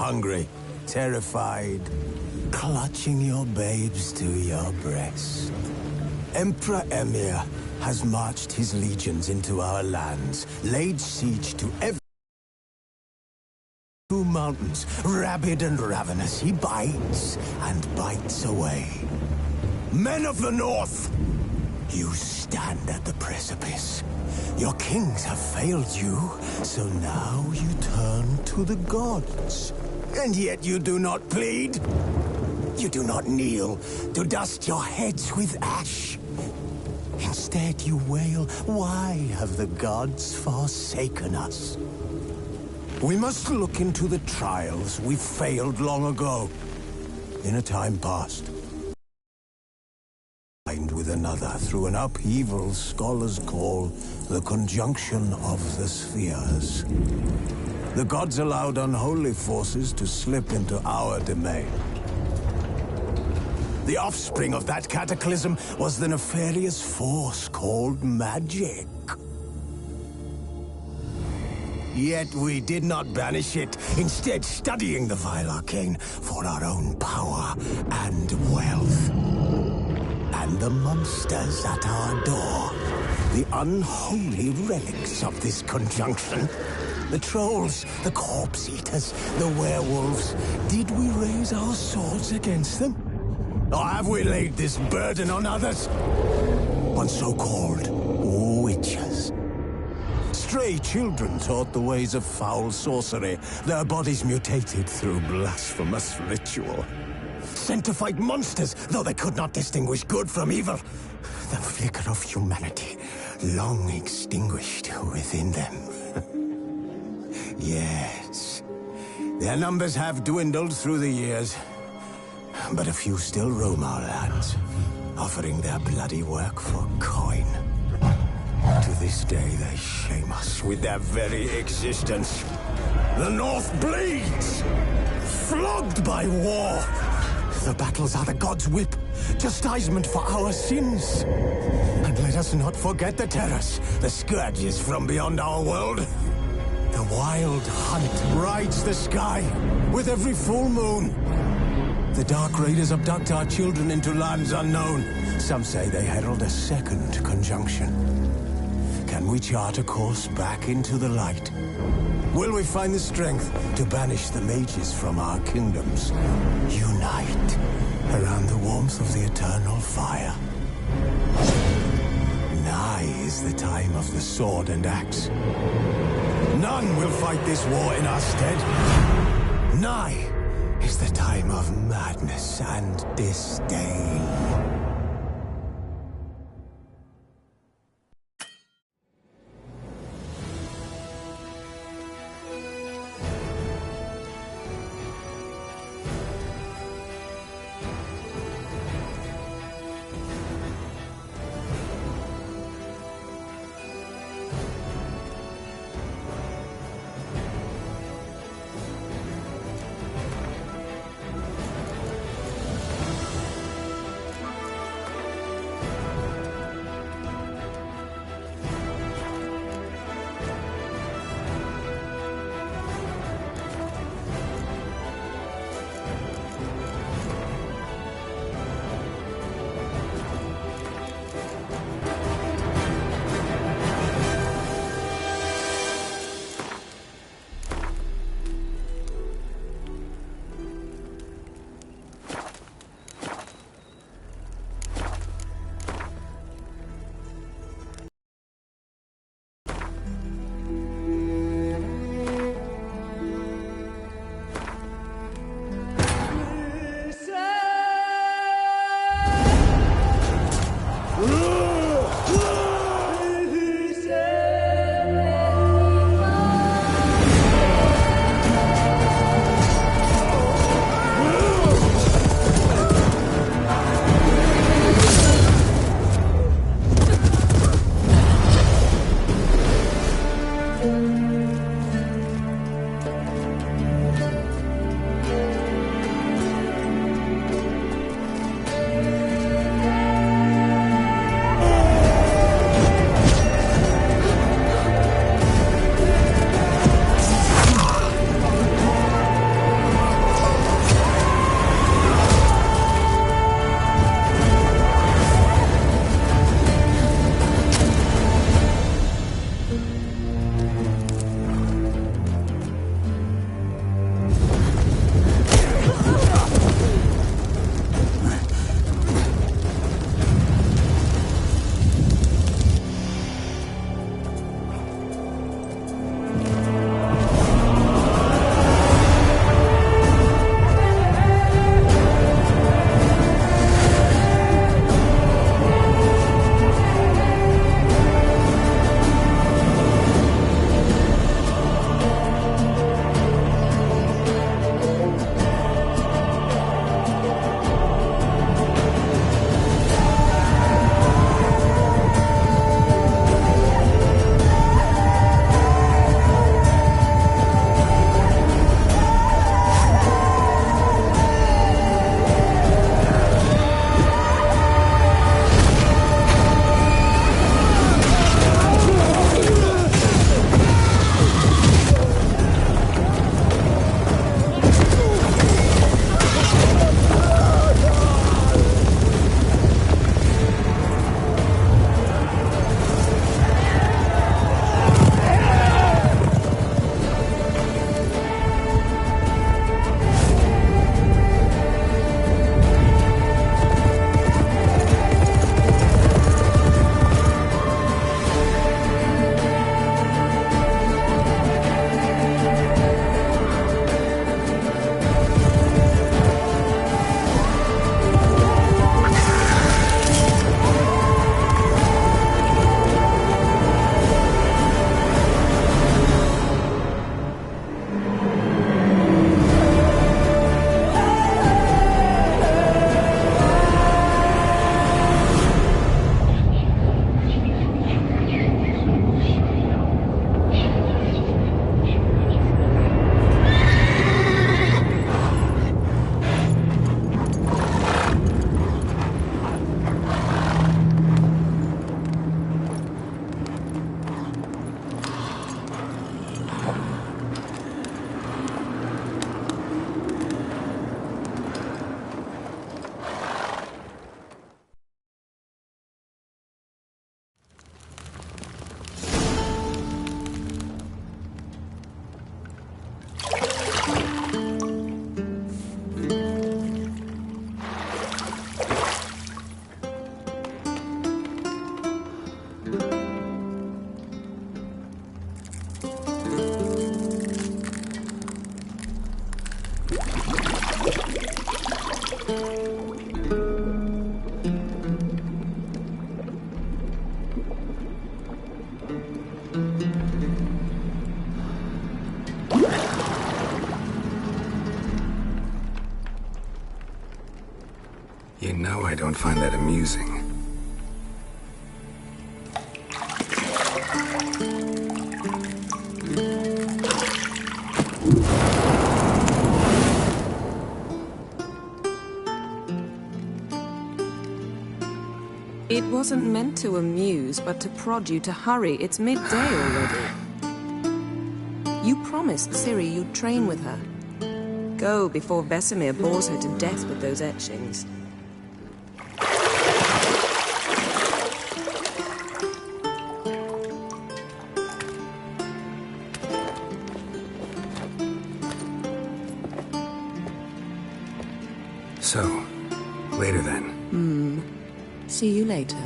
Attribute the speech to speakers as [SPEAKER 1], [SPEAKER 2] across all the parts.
[SPEAKER 1] hungry, terrified, clutching your babes to your breast. Emperor Emir has marched his legions into our lands, laid siege to every two mountains, rabid and ravenous. He bites and bites away. Men of the North, you stand at the precipice. Your kings have failed you, so now you turn to the gods. And yet you do not plead. You do not kneel to dust your heads with ash. Instead you wail, why have the gods forsaken us? We must look into the trials we failed long ago, in a time past. With another through an upheaval scholars call the conjunction of the spheres. The gods allowed unholy forces to slip into our domain. The offspring of that cataclysm was the nefarious force called magic. Yet we did not banish it, instead studying the vile arcane for our own power and wealth. And the monsters at our door, the unholy relics of this conjunction. The trolls, the corpse-eaters, the werewolves. Did we raise our swords against them? Or have we laid this burden on others? On so-called witches. Stray children taught the ways of foul sorcery, their bodies mutated through blasphemous ritual. Sent to fight monsters, though they could not distinguish good from evil. The flicker of humanity, long extinguished within them. Yes, their numbers have dwindled through the years, but a few still roam our lands, offering their bloody work for coin. To this day, they shame us with their very existence. The North bleeds, flogged by war. The battles are the gods' whip, chastisement for our sins. And let us not forget the terrors, the scourges from beyond our world. The wild hunt brights the sky with every full moon. The Dark Raiders abduct our children into lands unknown. Some say they herald a second conjunction. Can we chart a course back into the light? Will we find the strength to banish the mages from our kingdoms? Unite around the warmth of the eternal fire. Nigh is the time of the sword and axe. None will fight this war in our stead. Nigh is the time of madness and disdain.
[SPEAKER 2] You know I don't find that amusing.
[SPEAKER 3] It wasn't meant to amuse, but to prod you to hurry. It's midday already. You promised Ciri you'd train with her. Go before Vesemir bores her to death with those etchings.
[SPEAKER 2] So, later then.
[SPEAKER 3] See you later.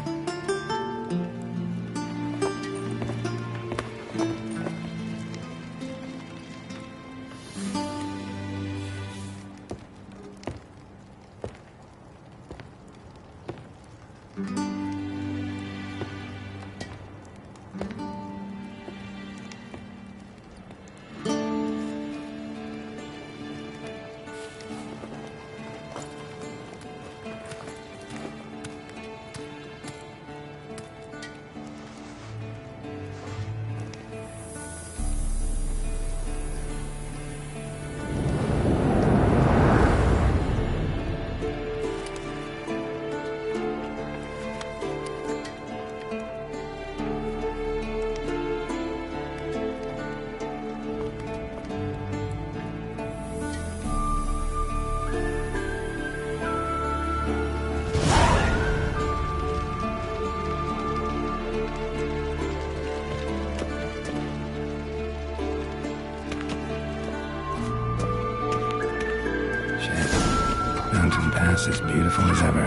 [SPEAKER 2] Mountain Pass as beautiful as ever.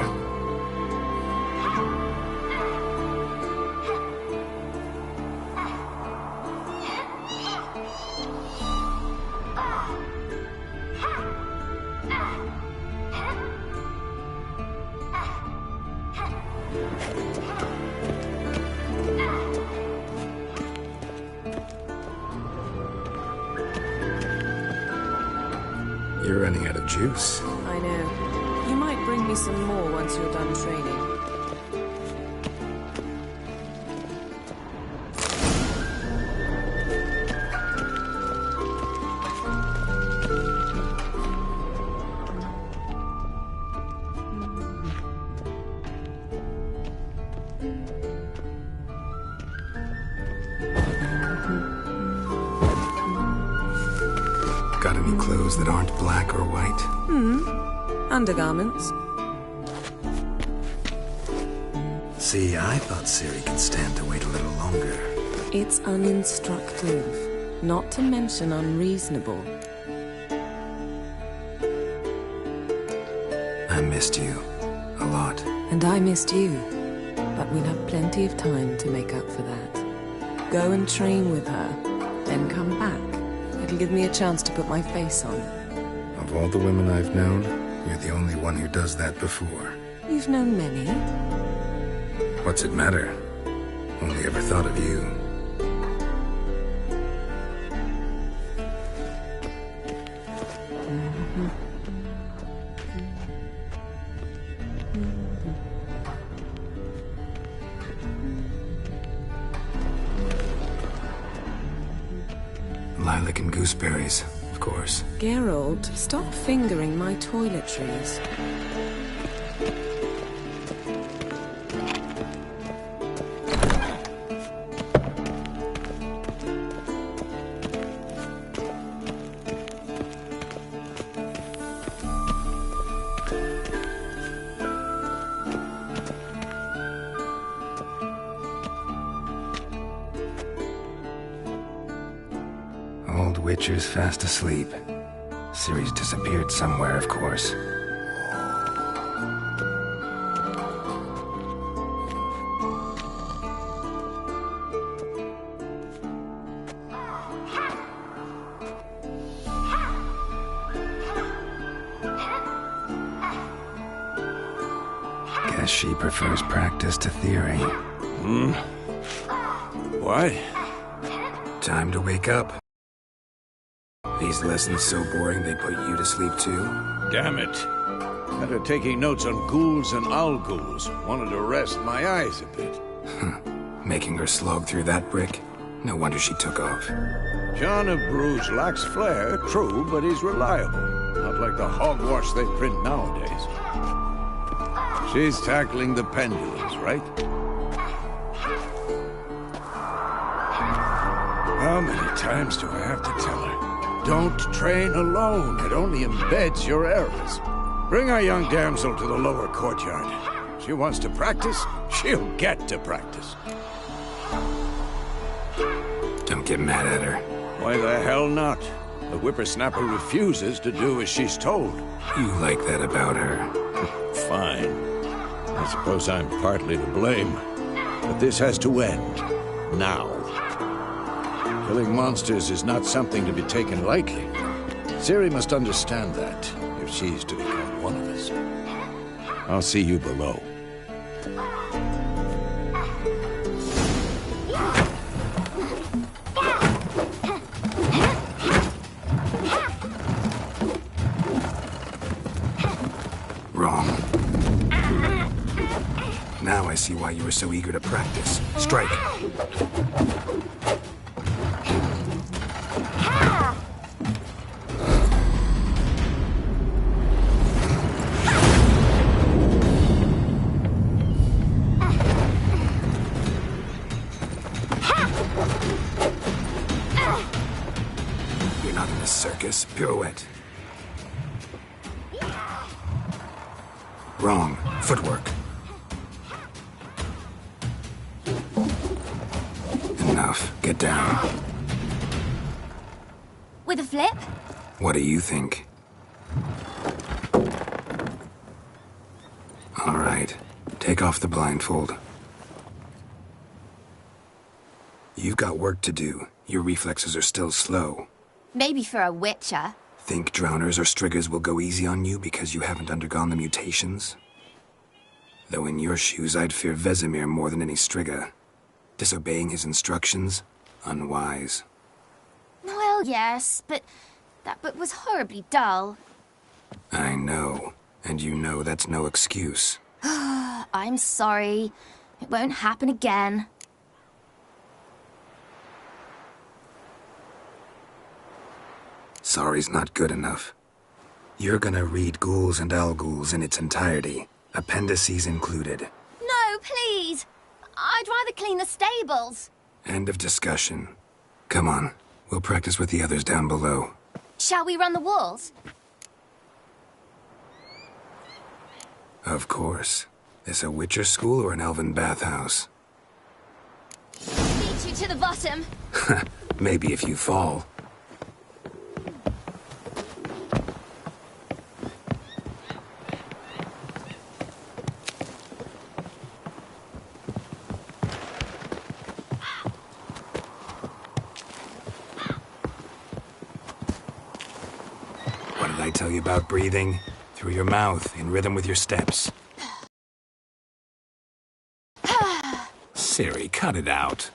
[SPEAKER 2] You're running out of juice.
[SPEAKER 3] I know. You might bring me some more once you're done training.
[SPEAKER 2] Got any clothes that aren't black or white?
[SPEAKER 3] Undergarments.
[SPEAKER 2] See, I thought Ciri could stand to wait a little longer.
[SPEAKER 3] It's uninstructive, not to mention unreasonable.
[SPEAKER 2] I missed you. A lot.
[SPEAKER 3] And I missed you. But we'll have plenty of time to make up for that. Go and train with her, then come back. It'll give me a chance to put my face on.
[SPEAKER 2] Of all the women I've known, you're the only one who does that before.
[SPEAKER 3] You've known many.
[SPEAKER 2] What's it matter? Only ever thought of you. Lilac and gooseberries, of course.
[SPEAKER 3] Geralt, stop fingering my toiletries.
[SPEAKER 2] Old Witcher's fast asleep. Ciri's disappeared somewhere, of course. Guess she prefers practice to theory.
[SPEAKER 4] Why?
[SPEAKER 2] Time to wake up. These lessons so boring they put you to sleep too?
[SPEAKER 4] Damn it. After taking notes on ghouls and owl-ghouls, wanted to rest my eyes a bit.
[SPEAKER 2] Making her slog through that brick? No wonder she took off.
[SPEAKER 4] John of Bruges lacks flair, true, but he's reliable. Not like the hogwash they print nowadays. She's tackling the pendulums, right? How many times do I have to tell her? Don't train alone. It only embeds your errors. Bring our young damsel to the lower courtyard. She wants to practice, she'll get to practice.
[SPEAKER 2] Don't get mad at her.
[SPEAKER 4] Why the hell not? The whippersnapper refuses to do as she's told.
[SPEAKER 2] You like that about her.
[SPEAKER 4] Fine. I suppose I'm partly to blame. But this has to end. Now. Killing monsters is not something to be taken lightly. Ciri must understand that, if she's to become one of us. I'll see you below.
[SPEAKER 2] Wrong. Now I see why you were so eager to practice. Strike. You're not in a circus. Pirouette. Wrong. Footwork. Enough. Get down.
[SPEAKER 5] With a flip?
[SPEAKER 2] What do you think? All right. Take off the blindfold. You've got work to do. Your reflexes are still slow.
[SPEAKER 5] Maybe for a witcher.
[SPEAKER 2] Think drowners or striggers will go easy on you because you haven't undergone the mutations? Though in your shoes, I'd fear Vesemir more than any strigger. Disobeying his instructions? Unwise.
[SPEAKER 5] Well, yes, but that book was horribly dull.
[SPEAKER 2] I know. And you know that's no excuse.
[SPEAKER 5] I'm sorry. It won't happen again.
[SPEAKER 2] Sorry's not good enough. You're gonna read Ghouls and Owl-Ghouls in its entirety, appendices included.
[SPEAKER 5] No, please! I'd rather clean the stables.
[SPEAKER 2] End of discussion. Come on, we'll practice with the others down below.
[SPEAKER 5] Shall we run the walls?
[SPEAKER 2] Of course. This a Witcher school or an elven bathhouse?
[SPEAKER 5] Beat you to the bottom.
[SPEAKER 2] Maybe if you fall. What did I tell you about breathing? Through your mouth, in rhythm with your steps. Ciri, cut it out.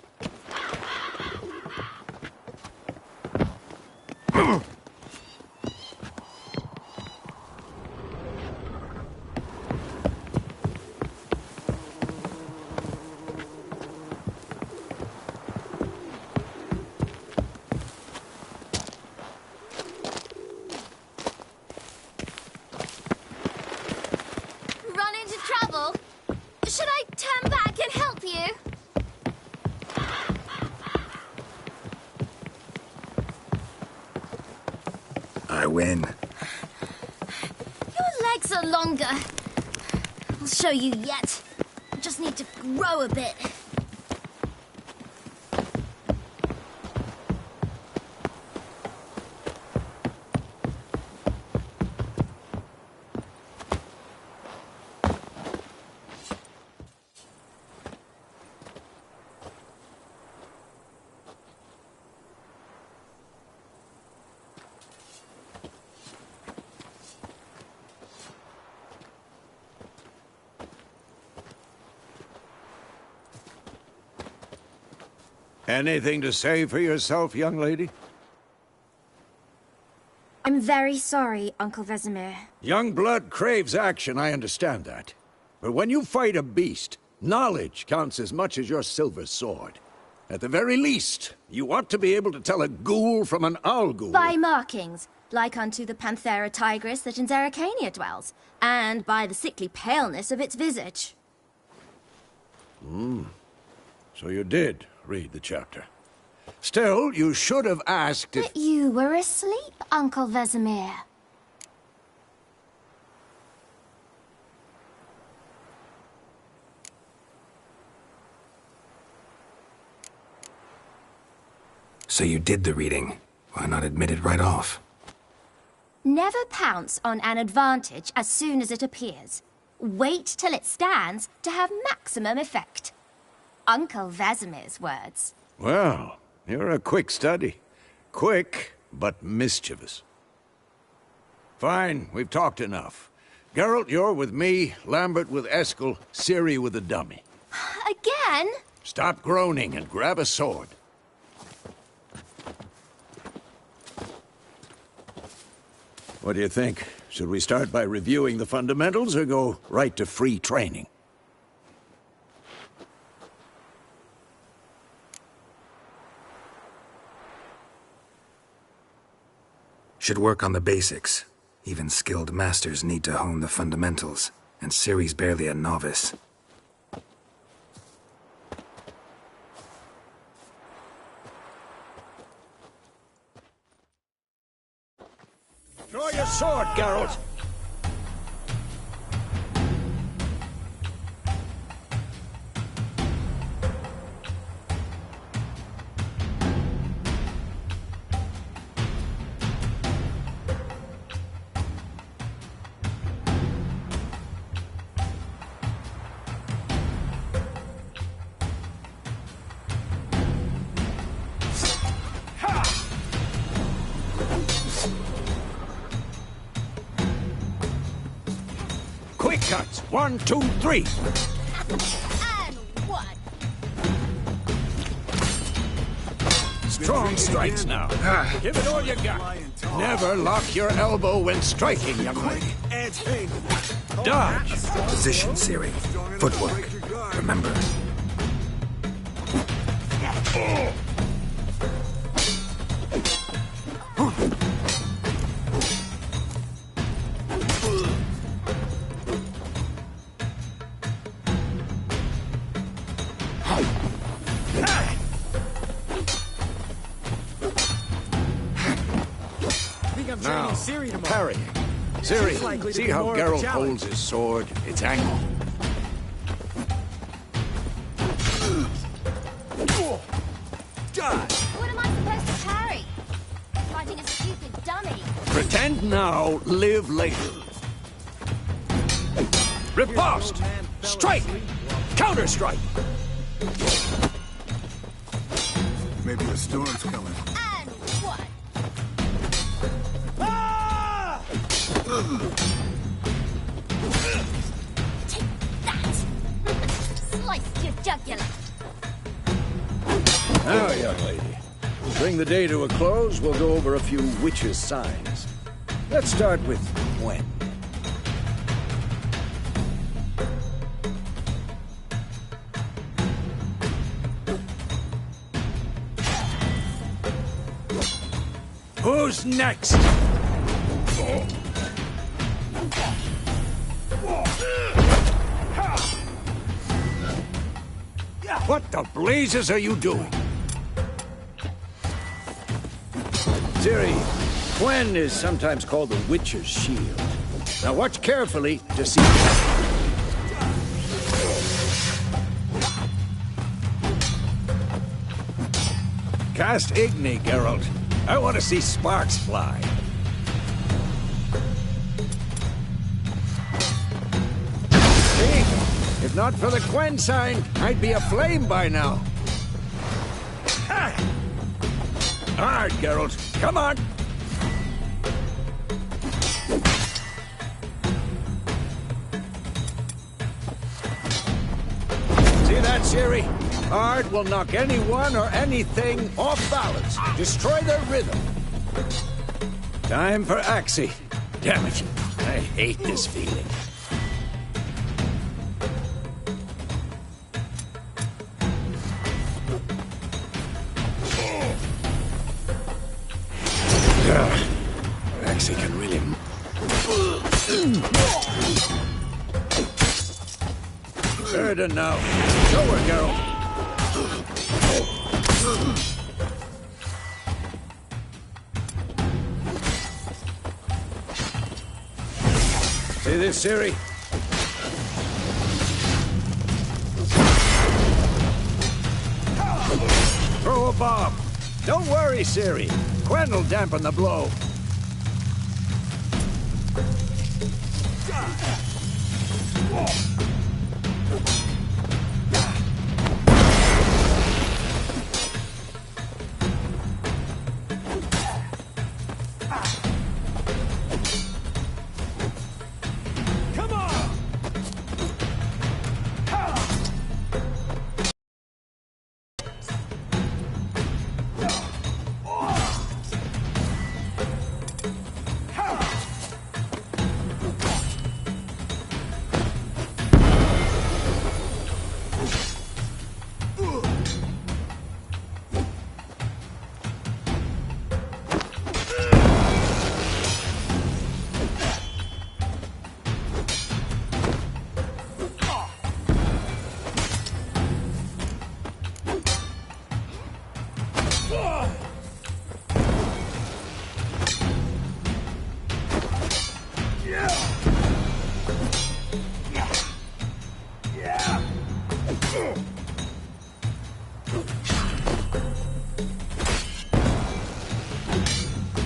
[SPEAKER 5] Run into trouble? Should I turn back and help you?
[SPEAKER 2] I win.
[SPEAKER 5] Your legs are longer. I'll show you yet. Just need to grow a bit.
[SPEAKER 4] Anything to say for yourself, young lady?
[SPEAKER 5] I'm very sorry, Uncle Vesemir.
[SPEAKER 4] Young blood craves action, I understand that. But when you fight a beast, knowledge counts as much as your silver sword. At the very least, you ought to be able to tell a ghoul from an owl ghoul.
[SPEAKER 5] By markings, like unto the Panthera tigris that in Zerrikania dwells, and by the sickly paleness of its visage.
[SPEAKER 4] So you did read the chapter. Still, you should have asked if...
[SPEAKER 5] But you were asleep, Uncle Vesemir.
[SPEAKER 2] So you did the reading. Why not admit it right off?
[SPEAKER 5] Never pounce on an advantage as soon as it appears. Wait till it stands to have maximum effect. Uncle Vesemir's words.
[SPEAKER 4] Well, you're a quick study. Quick, but mischievous. Fine, we've talked enough. Geralt, you're with me, Lambert with Eskel, Ciri with the dummy.
[SPEAKER 5] Again?
[SPEAKER 4] Stop groaning and grab a sword. What do you think? Should we start by reviewing the fundamentals or go right to free training?
[SPEAKER 2] Should work on the basics. Even skilled masters need to hone the fundamentals, and Ciri's barely a novice.
[SPEAKER 4] Draw your sword, Geralt! Quick cuts! 1, 2, 3!
[SPEAKER 5] And one.
[SPEAKER 4] Strong strikes now. Give it all you got. Never lock your elbow when striking, young lady. Dodge!
[SPEAKER 2] Position, Ciri. Footwork. Remember.
[SPEAKER 4] Now, parry. Ciri, see how Geralt holds his sword? It's angled.
[SPEAKER 5] What am I supposed to parry? Fighting a stupid dummy.
[SPEAKER 4] Pretend now, live later. Riposte! Strike! Counter-strike!
[SPEAKER 1] Maybe a storm's coming.
[SPEAKER 5] And one. Take that! Sliced your jugular.
[SPEAKER 4] Now, young lady, to bring the day to a close, we'll go over a few witches' signs. Let's start with when. Who's next? What the blazes are you doing? Ciri, Gwen is sometimes called the Witcher's Shield. Now watch carefully to see... Cast Igni, Geralt. I want to see sparks fly. See? If not for the Gwen sign, I'd be aflame by now. All right, Geralt. Come on. See that, Ciri? hard will knock anyone or anything off balance, destroy their rhythm. Time for Axie. Damn it, I hate this feeling. Axie can really... Burden now. Show her, girl. See this, Siri? Throw a bomb. Don't worry, Siri. Quen will dampen the blow.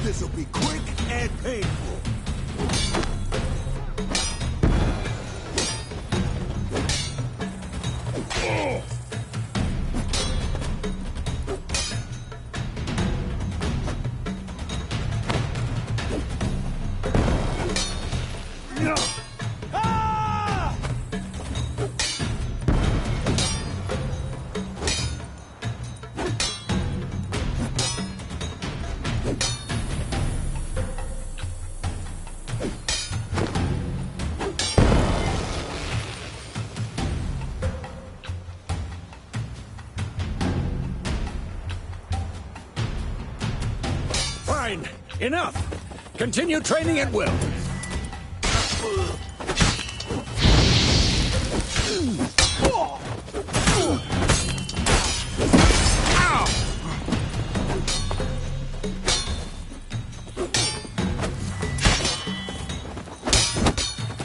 [SPEAKER 1] This'll be quick and painful.
[SPEAKER 4] Fine. Enough. Continue training at will.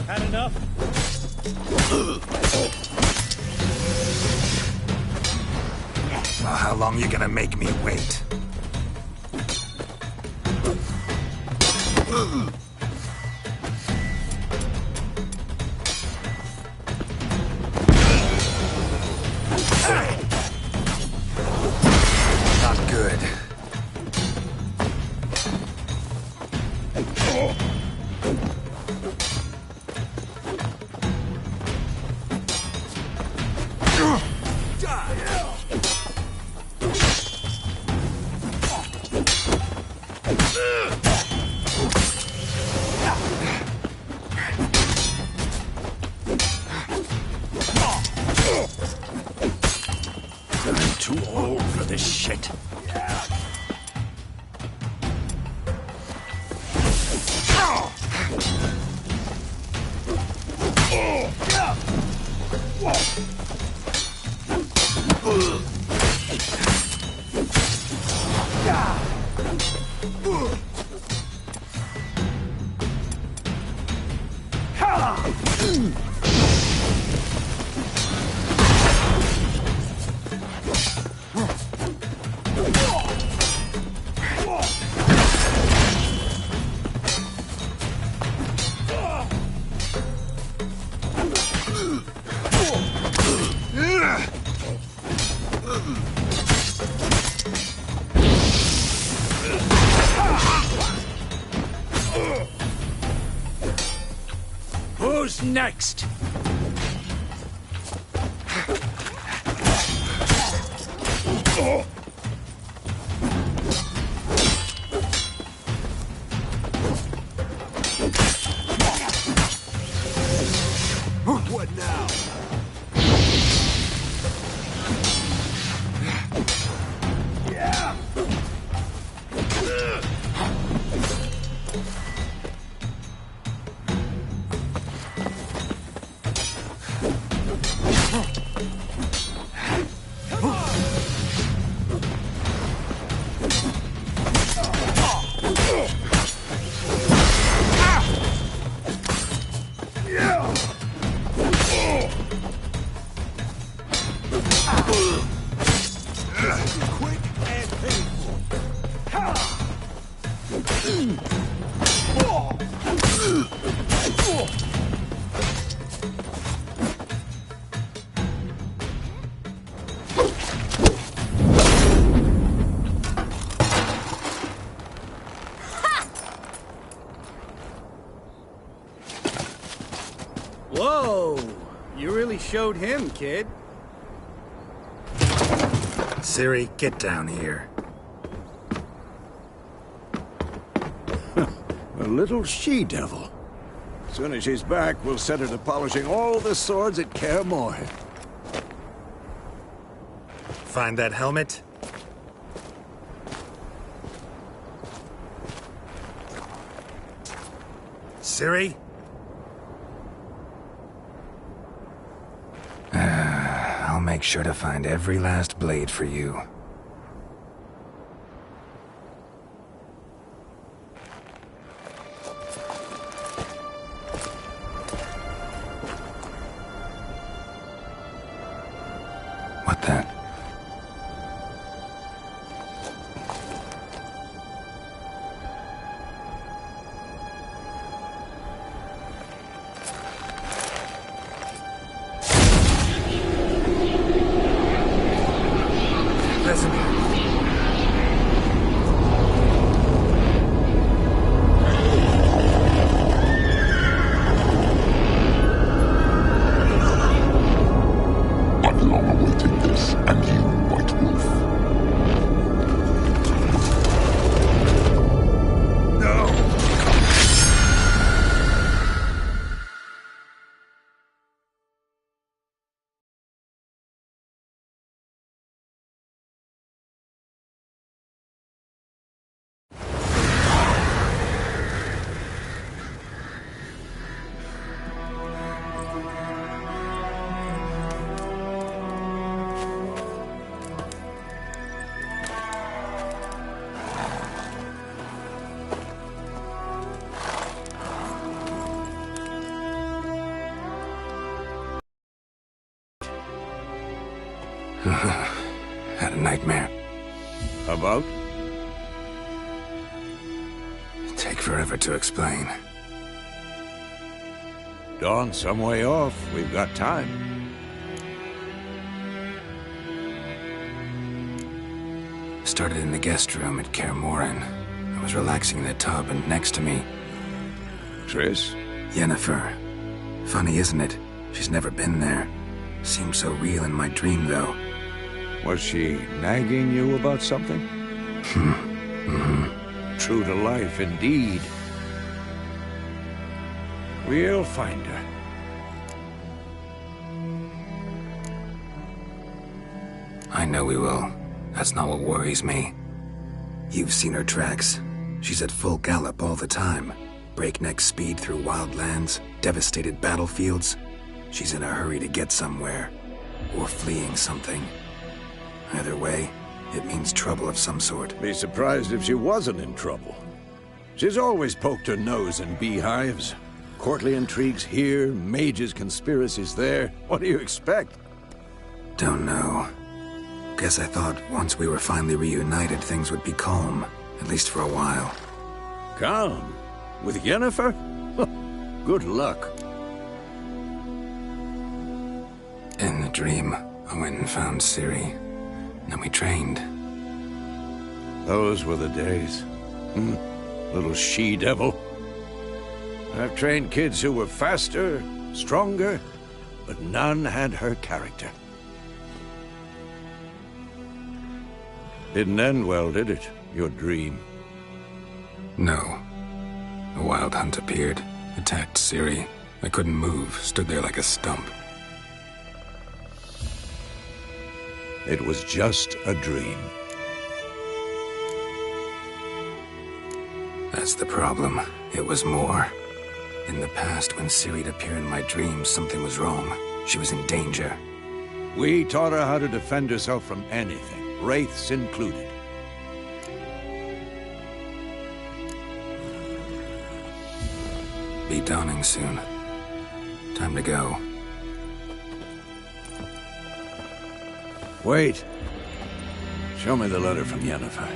[SPEAKER 6] Had enough?
[SPEAKER 2] Well, how long you gonna make me wait? Not good.
[SPEAKER 4] I'm too old for this shit. Who's next?
[SPEAKER 1] What now? Yeah. Quick and painful.
[SPEAKER 6] Whoa! You really showed him, kid.
[SPEAKER 2] Ciri, get down here.
[SPEAKER 4] A little she-devil. As soon as she's back, we'll set her to polishing all the swords at Kaer Morhen.
[SPEAKER 2] Find that helmet? Ciri? I'll make sure to find every last blade for you. What then?
[SPEAKER 7] I've long awaited this, and you, White Wolf.
[SPEAKER 2] Had a nightmare.
[SPEAKER 4] About?
[SPEAKER 2] Take forever to explain.
[SPEAKER 4] Dawn's some way off. We've got time.
[SPEAKER 2] Started in the guest room at Kaer Morhen. I was relaxing in the tub, and next to me,
[SPEAKER 4] Triss?
[SPEAKER 2] Yennefer. Funny, isn't it? She's never been there. Seemed so real in my dream, though.
[SPEAKER 4] Was she nagging you about something? True to life, indeed. We'll find her.
[SPEAKER 2] I know we will. That's not what worries me. You've seen her tracks. She's at full gallop all the time. Breakneck speed through wild lands, devastated battlefields. She's in a hurry to get somewhere. Or fleeing something. Either way, it means trouble of some sort.
[SPEAKER 4] Be surprised if she wasn't in trouble. She's always poked her nose in beehives. Courtly intrigues here, mages' conspiracies there. What do you expect?
[SPEAKER 2] Don't know. Guess I thought once we were finally reunited, things would be calm. At least for a while.
[SPEAKER 4] Calm? With Yennefer? Good luck.
[SPEAKER 2] In the dream, I went and found Ciri. Then we trained.
[SPEAKER 4] Those were the days. Little she-devil. I've trained kids who were faster, stronger, but none had her character. Didn't end well, did it? Your dream?
[SPEAKER 2] No. A wild hunt appeared, attacked Ciri. I couldn't move, stood there like a stump.
[SPEAKER 4] It was just a dream.
[SPEAKER 2] That's the problem. It was more. In the past, when Ciri'd appear in my dreams, something was wrong. She was in danger.
[SPEAKER 4] We taught her how to defend herself from anything, wraiths included.
[SPEAKER 2] Be dawning soon. Time to go.
[SPEAKER 4] Wait. Show me the letter from Yennefer.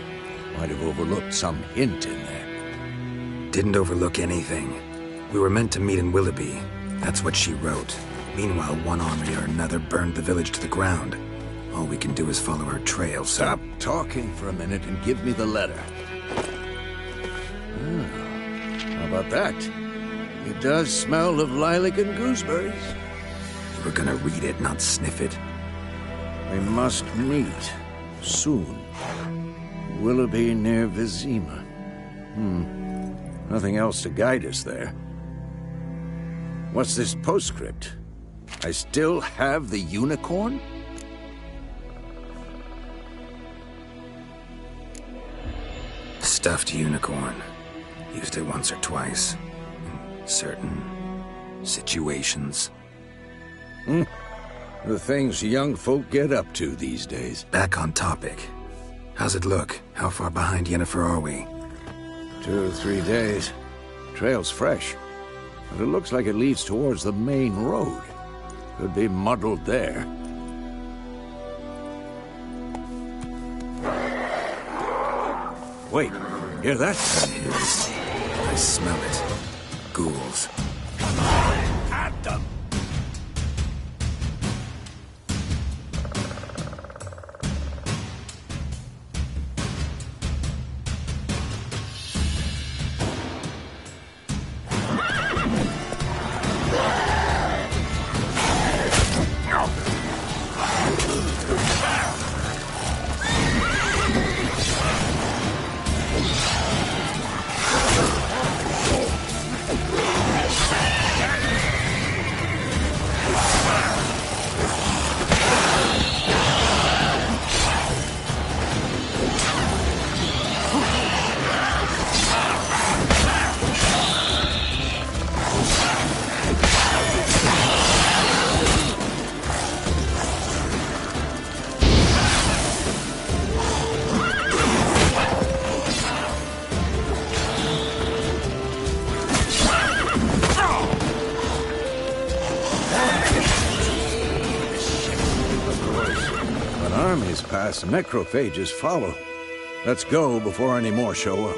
[SPEAKER 4] Might have overlooked some hint in there.
[SPEAKER 2] Didn't overlook anything. We were meant to meet in Willoughby. That's what she wrote. Meanwhile, one army or another burned the village to the ground. All we can do is follow her trail, so...
[SPEAKER 4] Stop talking for a minute and give me the letter. How about that? It does smell of lilac and gooseberries.
[SPEAKER 2] You were gonna read it, not sniff it.
[SPEAKER 4] We must meet. Soon. Willoughby near Vizima. Nothing else to guide us there. What's this postscript? I still have the unicorn?
[SPEAKER 2] Stuffed unicorn. Used it once or twice. In certain situations.
[SPEAKER 4] The things young folk get up to these days.
[SPEAKER 2] Back on topic. How's it look? How far behind Yennefer are we?
[SPEAKER 4] 2 or 3 days. Trail's fresh. But it looks like it leads towards the main road. Could be muddled there. Wait, hear that?
[SPEAKER 2] It is. I smell it. Ghouls.
[SPEAKER 4] At them! Pass, necrophages follow. Let's go before any more show up.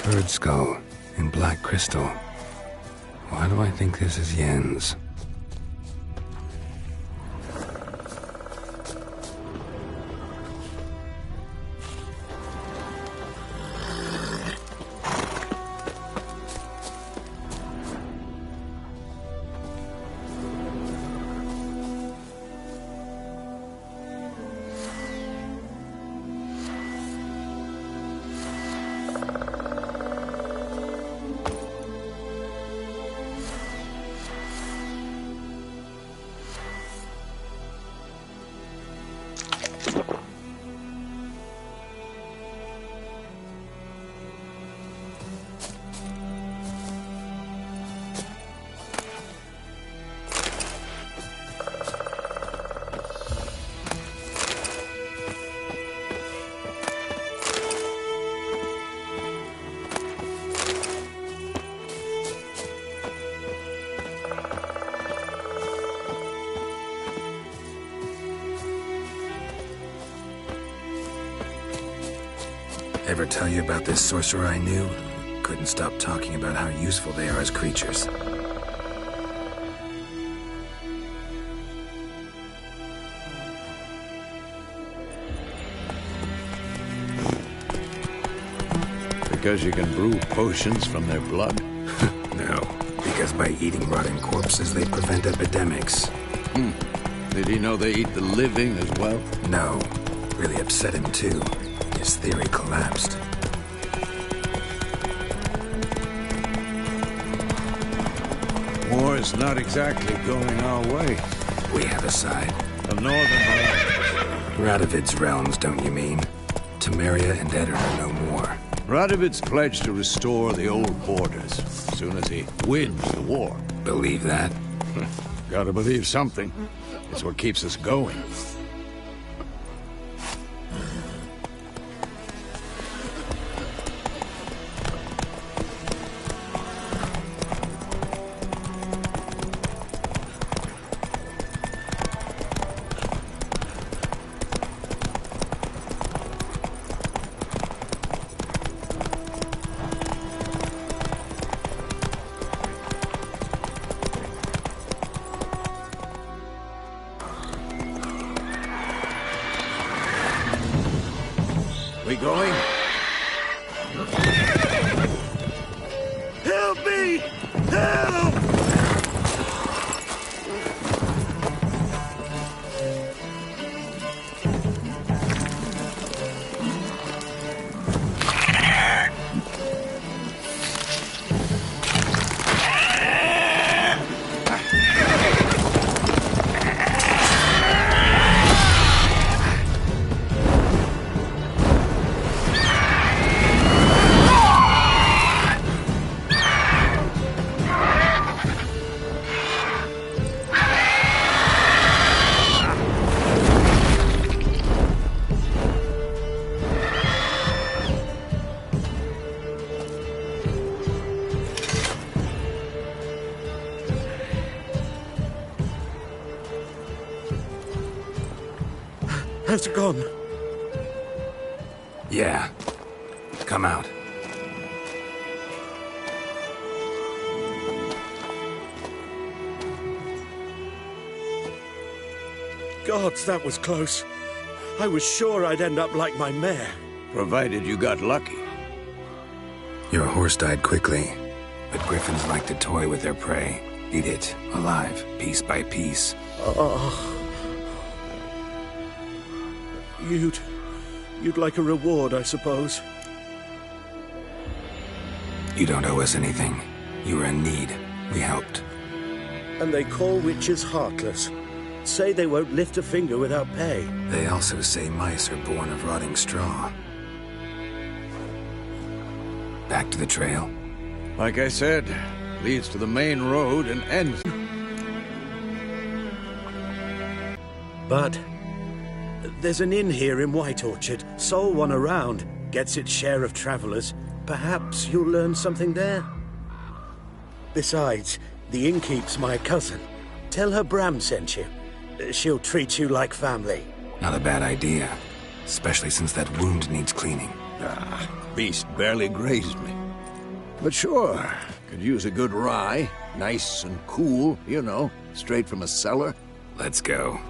[SPEAKER 2] Bird skull in black crystal. Why do I think this is Yen's? Ever tell you about this sorcerer I knew? Couldn't stop talking about how useful they are as creatures.
[SPEAKER 4] Because you can brew potions from their blood?
[SPEAKER 2] No, because by eating rotting corpses, they prevent epidemics.
[SPEAKER 4] Did he know they eat the living as well?
[SPEAKER 2] No, really upset him too. His theory collapsed.
[SPEAKER 4] War's not exactly going our way.
[SPEAKER 2] We have a side.
[SPEAKER 4] The northern realms.
[SPEAKER 2] Radovid's realms, don't you mean? Temeria and Eddard are no more.
[SPEAKER 4] Radovid's pledged to restore the old borders as soon as he wins the war.
[SPEAKER 2] Believe that?
[SPEAKER 4] Gotta believe something. It's what keeps us going. We going? Help me! Help!
[SPEAKER 8] Has it gone?
[SPEAKER 2] Yeah. Come out.
[SPEAKER 8] Gods, that was close. I was sure I'd end up like my mare.
[SPEAKER 4] Provided you got lucky.
[SPEAKER 2] Your horse died quickly, but griffins like to toy with their prey. Eat it, alive, piece by piece.
[SPEAKER 8] You'd like a reward, I suppose.
[SPEAKER 2] You don't owe us anything. You were in need. We helped.
[SPEAKER 8] And they call witches heartless. Say they won't lift a finger without pay.
[SPEAKER 2] They also say mice are born of rotting straw. Back to the trail?
[SPEAKER 4] Like I said, leads to the main road and ends.
[SPEAKER 8] But there's an inn here in White Orchard. Sole one around. Gets its share of travelers. Perhaps you'll learn something there. Besides, the innkeep's my cousin. Tell her Bram sent you. She'll treat you like family.
[SPEAKER 2] Not a bad idea. Especially since that wound needs cleaning.
[SPEAKER 4] Beast barely grazed me. But sure, could use a good rye. Nice and cool, you know, straight from a cellar.
[SPEAKER 2] Let's go.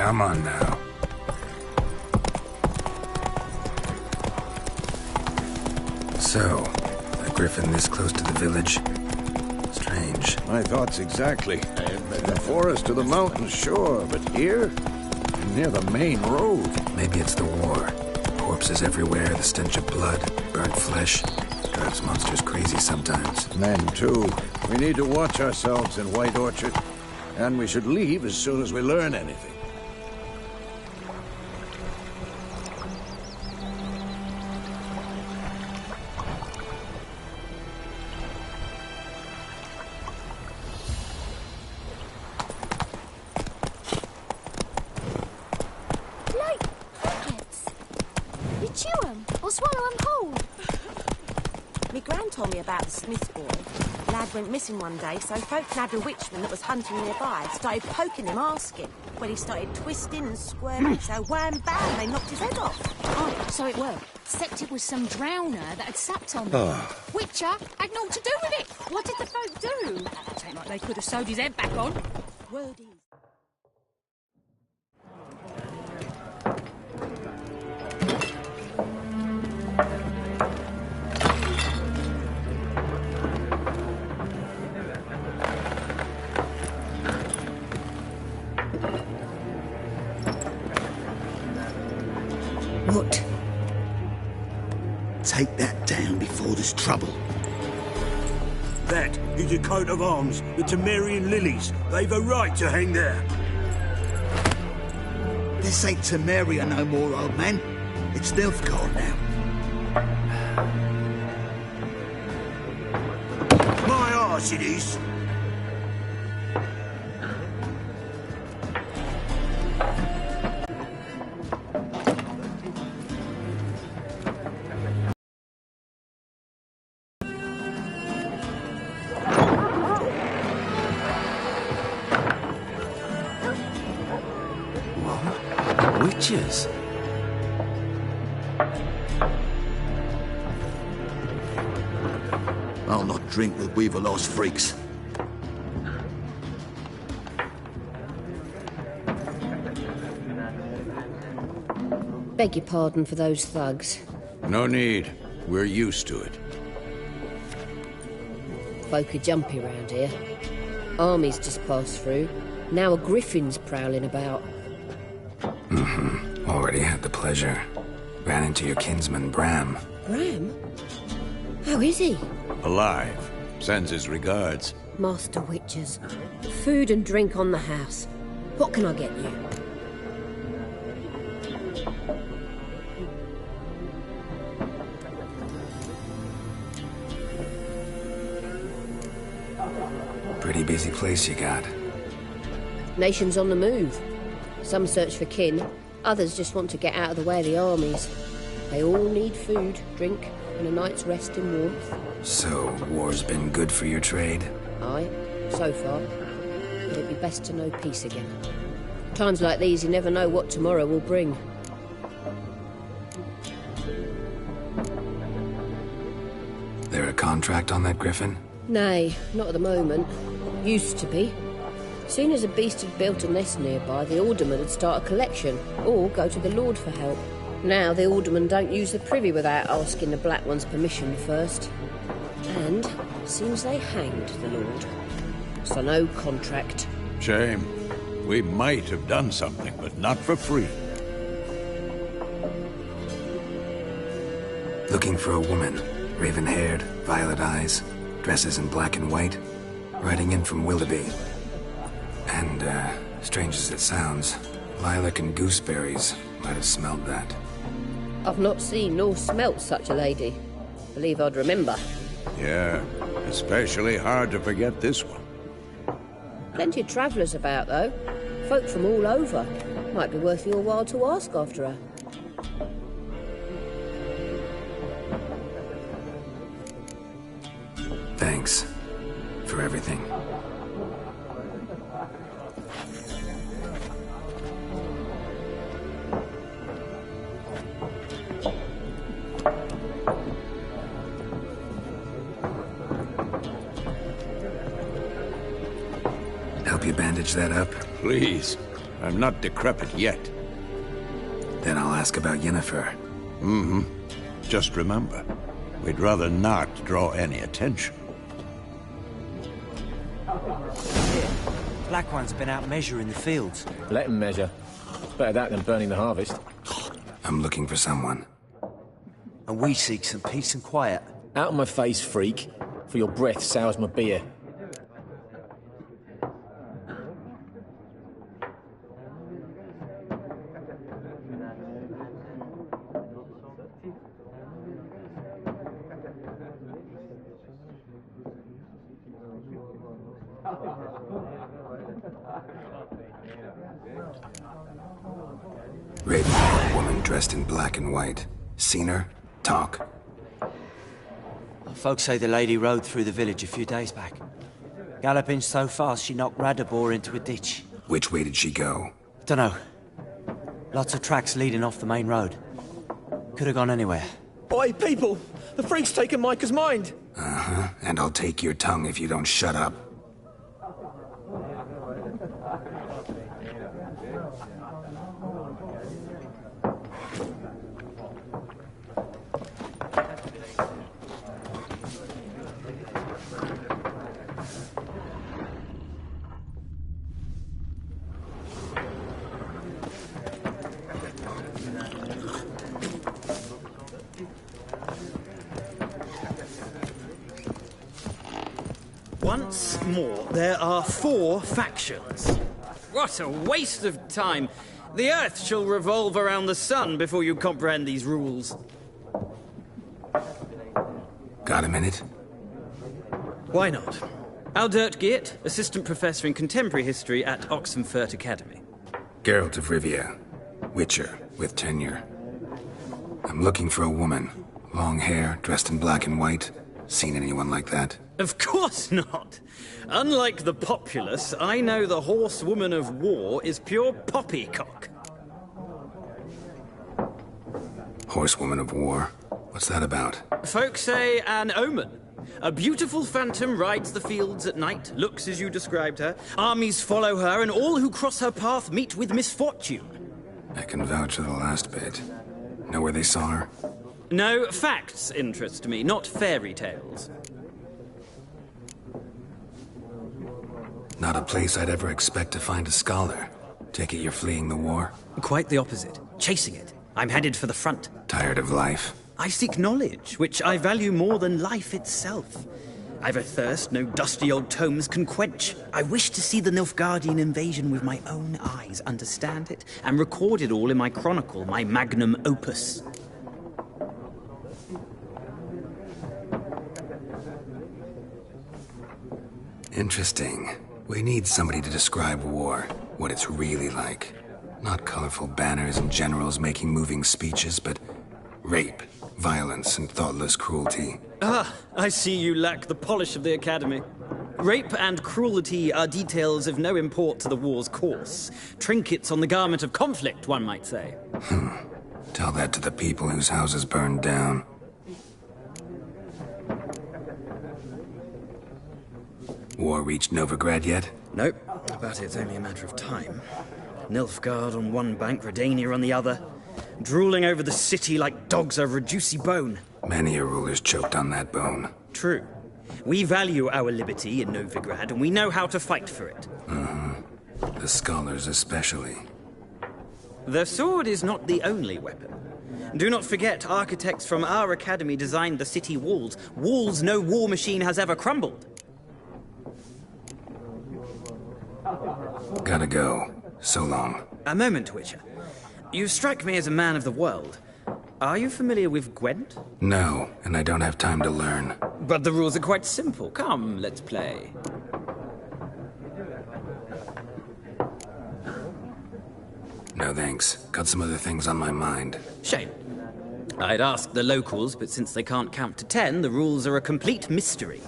[SPEAKER 2] Come on now. So, a griffin this close to the village? Strange.
[SPEAKER 4] My thoughts exactly. The forest or the mountains, sure, but here? Near the main road.
[SPEAKER 2] Maybe it's the war. Corpses everywhere, the stench of blood, burnt flesh. Drives monsters crazy sometimes.
[SPEAKER 4] Men, too. We need to watch ourselves in White Orchard. And we should leave as soon as we learn anything.
[SPEAKER 9] Told me about the Smith boy. Lad went missing one day, so folk nabbed a witchman that was hunting nearby. Started poking him, asking. Well, he started twisting and squirming, so wham bam, they knocked his head off.
[SPEAKER 10] Oh, so it were. Except it was some drowner that had sapped on him. Witcher had naught to do with it. What did the folk do? It ain't like they could have sewed his head back on.
[SPEAKER 9] Word is.
[SPEAKER 3] What?
[SPEAKER 11] Take that down before there's trouble.
[SPEAKER 8] That is a coat of arms, the Temerian lilies. They've a right to hang there.
[SPEAKER 11] This ain't Temeria no more, old man. It's Nilfgaard now.
[SPEAKER 8] My arse it is.
[SPEAKER 11] Witches? I'll not drink with Weaverlaw's freaks.
[SPEAKER 12] Beg your pardon for those thugs.
[SPEAKER 4] No need. We're used to it.
[SPEAKER 12] Folk are jumpy round here. Armies just passed through. Now a griffin's prowling about.
[SPEAKER 2] Already had the pleasure. Ran into your kinsman, Bram.
[SPEAKER 12] Bram? How is he?
[SPEAKER 4] Alive. Sends his regards.
[SPEAKER 12] Master Witchers. Food and drink on the house. What can I get you?
[SPEAKER 2] Pretty busy place you got.
[SPEAKER 12] Nations on the move. Some search for kin, others just want to get out of the way of the armies. They all need food, drink, and a night's rest in warmth.
[SPEAKER 2] So, war's been good for your trade?
[SPEAKER 12] Aye, so far. But it'd be best to know peace again. Times like these, you never know what tomorrow will bring.
[SPEAKER 2] There a contract on that griffin?
[SPEAKER 12] Nay, not at the moment. Used to be. Soon as a beast had built a nest nearby, the alderman would start a collection, or go to the Lord for help. Now the aldermen don't use the privy without asking the Black One's permission first. And seems they hanged the Lord. So no contract.
[SPEAKER 4] Shame. We might have done something, but not for free.
[SPEAKER 2] Looking for a woman. Raven-haired, violet eyes, dresses in black and white. Riding in from Willoughby. And, strange as it sounds, lilac and gooseberries might have smelled that.
[SPEAKER 12] I've not seen nor smelt such a lady. Believe I'd remember.
[SPEAKER 4] Yeah, especially hard to forget this one.
[SPEAKER 12] Plenty of travellers about, though. Folk from all over. Might be worth your while to ask after her.
[SPEAKER 2] Thanks for everything. Help you bandage that up?
[SPEAKER 4] Please. I'm not decrepit yet.
[SPEAKER 2] Then I'll ask about Yennefer.
[SPEAKER 4] Mm-hmm. Just remember, we'd rather not draw any attention.
[SPEAKER 13] Black One's been out measuring the fields.
[SPEAKER 14] Let him measure. It's better that than burning the harvest.
[SPEAKER 2] I'm looking for someone.
[SPEAKER 13] And we seek some peace and quiet.
[SPEAKER 14] Out of my face, freak. For your breath sours my beer.
[SPEAKER 2] Raven, a woman dressed in black and white. Seen her? Talk.
[SPEAKER 13] Folks say the lady rode through the village a few days back. Galloping so fast she knocked Radabor into a ditch.
[SPEAKER 2] Which way did she go?
[SPEAKER 13] Dunno. Lots of tracks leading off the main road. Could have gone anywhere.
[SPEAKER 14] Oi, people! The freak's taken Micah's mind!
[SPEAKER 2] Uh-huh. And I'll take your tongue if you don't shut up.
[SPEAKER 6] Once more, there are 4 factions. What a waste of time. The Earth shall revolve around the sun before you comprehend these rules.
[SPEAKER 2] Got a minute?
[SPEAKER 6] Why not? Aldert Geert, Assistant Professor in Contemporary History at Oxenfurt Academy.
[SPEAKER 2] Geralt of Rivia. Witcher, with tenure. I'm looking for a woman. Long hair, dressed in black and white. Seen anyone like that?
[SPEAKER 6] Of course not. Unlike the populace, I know the horsewoman of war is pure poppycock.
[SPEAKER 2] Horsewoman of war? What's that about?
[SPEAKER 6] Folks say an omen. A beautiful phantom rides the fields at night, looks as you described her. Armies follow her, and all who cross her path meet with misfortune.
[SPEAKER 2] I can vouch for the last bit. Know where they saw her?
[SPEAKER 6] No, facts interest me, not fairy tales.
[SPEAKER 2] Not a place I'd ever expect to find a scholar. Take it you're fleeing the war?
[SPEAKER 6] Quite the opposite. Chasing it. I'm headed for the front.
[SPEAKER 2] Tired of life?
[SPEAKER 6] I seek knowledge, which I value more than life itself. I've a thirst no dusty old tomes can quench. I wish to see the Nilfgaardian invasion with my own eyes, understand it, and record it all in my chronicle, my magnum opus.
[SPEAKER 2] Interesting. We need somebody to describe war, what it's really like. Not colorful banners and generals making moving speeches, but rape, violence, and thoughtless cruelty.
[SPEAKER 6] Ah, I see you lack the polish of the Academy. Rape and cruelty are details of no import to the war's course. Trinkets on the garment of conflict, one might say.
[SPEAKER 2] Tell that to the people whose houses burned down. War reached Novigrad yet?
[SPEAKER 6] Nope, but it's only a matter of time. Nilfgaard on one bank, Redania on the other. Drooling over the city like dogs over a juicy bone.
[SPEAKER 2] Many a ruler's choked on that bone.
[SPEAKER 6] True. We value our liberty in Novigrad, and we know how to fight for it.
[SPEAKER 2] The scholars especially.
[SPEAKER 6] The sword is not the only weapon. Do not forget, architects from our academy designed the city walls. Walls no war machine has ever crumbled.
[SPEAKER 2] Gotta go. So long.
[SPEAKER 6] A moment, Witcher. You strike me as a man of the world. Are you familiar with Gwent?
[SPEAKER 2] No, and I don't have time to learn.
[SPEAKER 6] But the rules are quite simple. Come, let's play.
[SPEAKER 2] No thanks. Got some other things on my mind.
[SPEAKER 6] Shame. I'd ask the locals, but since they can't count to 10, the rules are a complete mystery.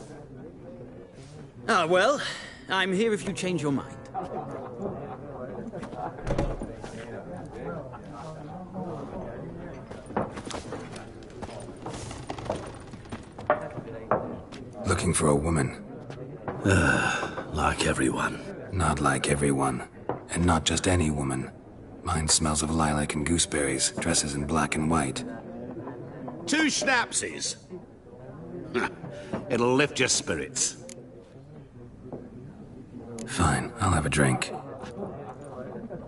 [SPEAKER 6] Ah, well, I'm here if you change your mind.
[SPEAKER 2] Looking for a woman.
[SPEAKER 11] Like everyone.
[SPEAKER 2] Not like everyone. And not just any woman. Mine smells of lilac and gooseberries, dresses in black and white.
[SPEAKER 15] 2 schnapsies. It'll lift your spirits.
[SPEAKER 2] Fine, I'll have a drink.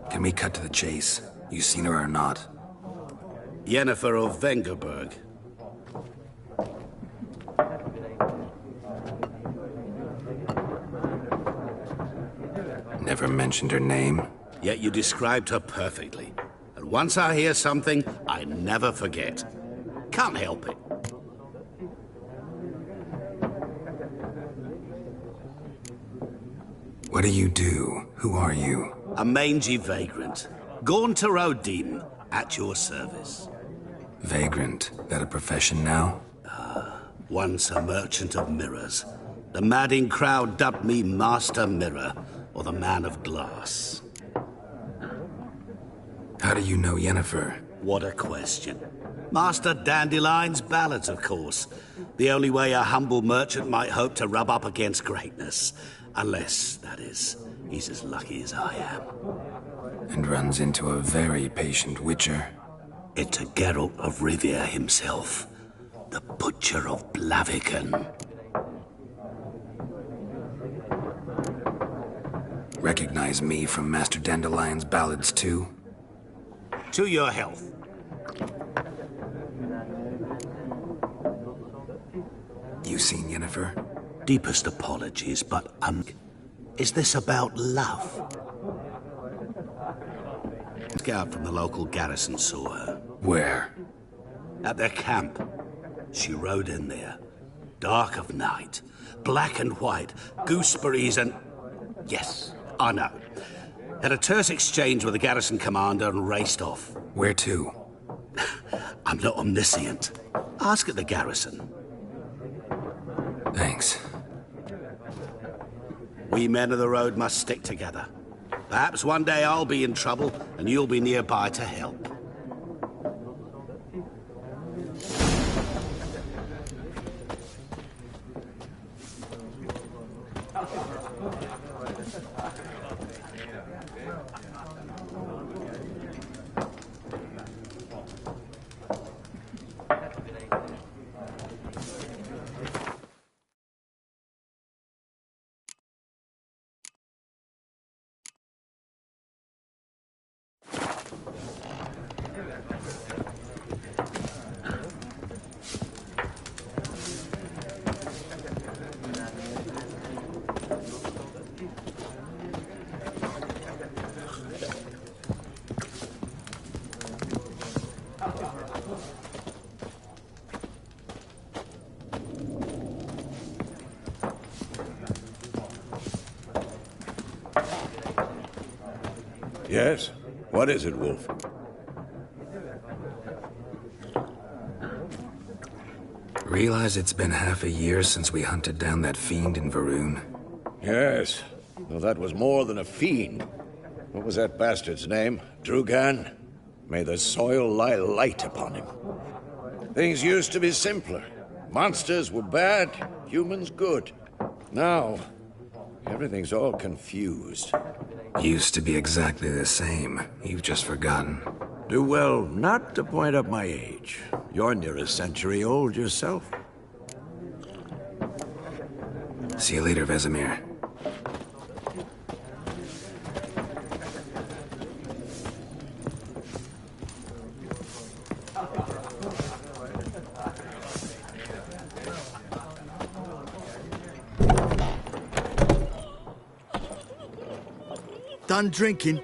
[SPEAKER 2] Can we cut to the chase? You seen her or not?
[SPEAKER 15] Yennefer of Vengerberg.
[SPEAKER 2] Never mentioned her name?
[SPEAKER 15] Yet you described her perfectly. And once I hear something, I never forget. Can't help it.
[SPEAKER 2] What do you do? Who are you?
[SPEAKER 15] A mangy vagrant. Gaunter O'Dean, at your service.
[SPEAKER 2] Vagrant? That a profession now?
[SPEAKER 15] Once a merchant of mirrors. The madding crowd dubbed me Master Mirror, or the Man of Glass.
[SPEAKER 2] How do you know Yennefer?
[SPEAKER 15] What a question. Master Dandelion's ballads, of course. The only way a humble merchant might hope to rub up against greatness. Unless, that is, he's as lucky as I am.
[SPEAKER 2] And runs into a very patient witcher.
[SPEAKER 15] It's a Geralt of Rivia himself. The Butcher of Blaviken.
[SPEAKER 2] Recognize me from Master Dandelion's ballads, too?
[SPEAKER 15] To your health.
[SPEAKER 2] You seen Yennefer?
[SPEAKER 15] Deepest apologies, but, is this about love? A scout from the local garrison saw her.
[SPEAKER 2] Where?
[SPEAKER 15] At their camp. She rode in there. Dark of night. Black and white. Gooseberries and... Yes, I know. Had a terse exchange with the garrison commander and raced off.
[SPEAKER 2] Where to?
[SPEAKER 15] I'm not omniscient. Ask at the garrison.
[SPEAKER 2] Thanks.
[SPEAKER 15] We men of the road must stick together. Perhaps one day I'll be in trouble and you'll be nearby to help.
[SPEAKER 4] Yes? What is it, Wolf?
[SPEAKER 2] Realize it's been half a year since we hunted down that fiend in Varun?
[SPEAKER 4] Yes. Well, that was more than a fiend. What was that bastard's name? Drugan? May the soil lie light upon him. Things used to be simpler. Monsters were bad, humans good. Now, everything's all confused.
[SPEAKER 2] Used to be exactly the same. You've just forgotten.
[SPEAKER 4] Do well not to point up my age. You're near a century old yourself.
[SPEAKER 2] See you later, Vesemir.
[SPEAKER 11] Done drinking?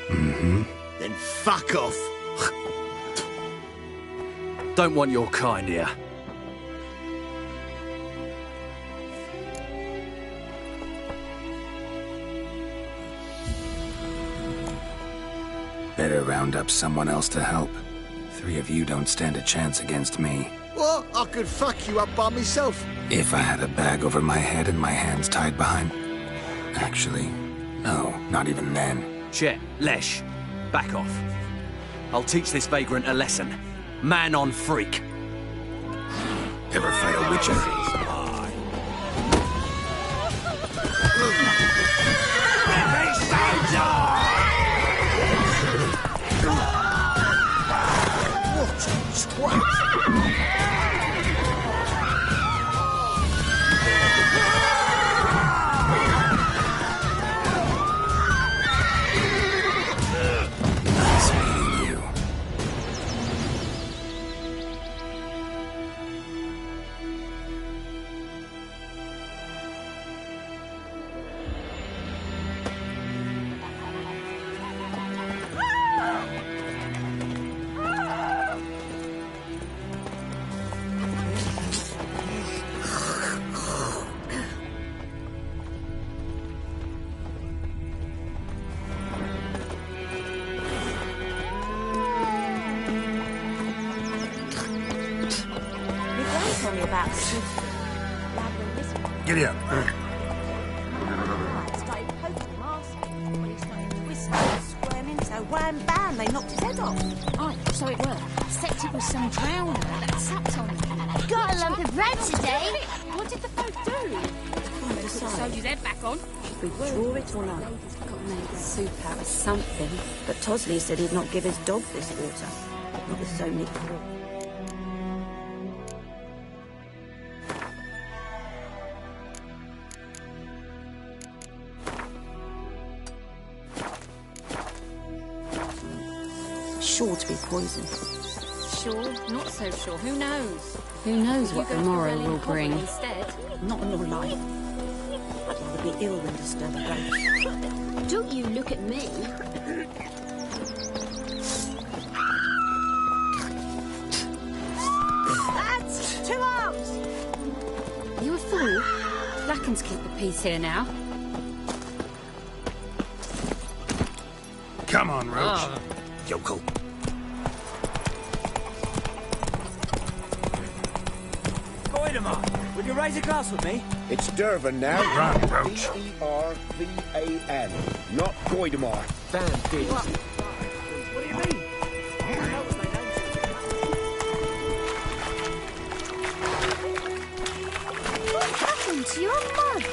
[SPEAKER 2] Mm-hmm.
[SPEAKER 11] Then fuck off.
[SPEAKER 16] Don't want your kind here.
[SPEAKER 2] Better round up someone else to help. 3 of you don't stand a chance against me.
[SPEAKER 11] What? I could fuck you up by myself.
[SPEAKER 2] If I had a bag over my head and my hands tied behind... Actually, no, not even then.
[SPEAKER 16] Chet, Lesh, back off. I'll teach this vagrant a lesson. Man on freak.
[SPEAKER 2] Ever fight a witcher?
[SPEAKER 9] Lad went missing.
[SPEAKER 15] Giddy up.
[SPEAKER 9] Started poking him, asking. When he started twisting and squirming, so wham bam, they knocked his head off.
[SPEAKER 10] Aye, so it were. Except it was some drowner that sapped on him.
[SPEAKER 5] Got a lump of bread today.
[SPEAKER 10] What did the folk do? They sewed his head back on.
[SPEAKER 9] Should we draw it or not? Got to make soup out of something. But Tosley said he'd not give his dog this water. Not with so many claws. Sure to be poison.
[SPEAKER 10] Sure, not so sure. Who knows?
[SPEAKER 17] Who knows what the morrow will bring?
[SPEAKER 10] Instead.
[SPEAKER 9] Not in your life. I'd rather be ill than disturb a ghost.
[SPEAKER 12] Don't you look at me.
[SPEAKER 9] Lads, 2 arms!
[SPEAKER 17] You a fool? Blacken's keep the peace here now.
[SPEAKER 15] Come on, Roach. Yokel.
[SPEAKER 13] Would you raise a glass with me?
[SPEAKER 18] It's Durvan now.
[SPEAKER 15] Run, Roach.
[SPEAKER 18] D-E-R-V-A-N, not Goidamar.
[SPEAKER 13] Bandits.
[SPEAKER 18] What
[SPEAKER 13] do you mean?
[SPEAKER 5] What happened to your mug?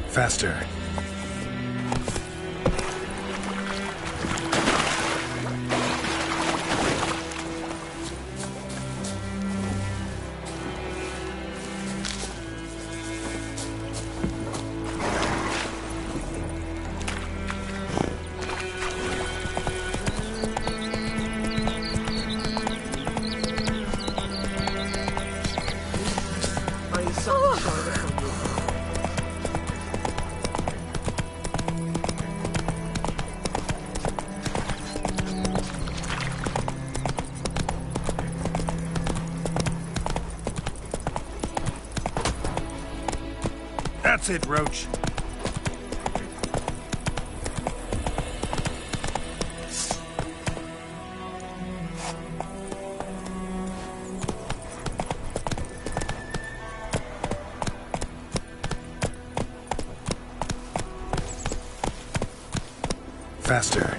[SPEAKER 2] Faster.
[SPEAKER 15] That's it, Roach.
[SPEAKER 2] Faster.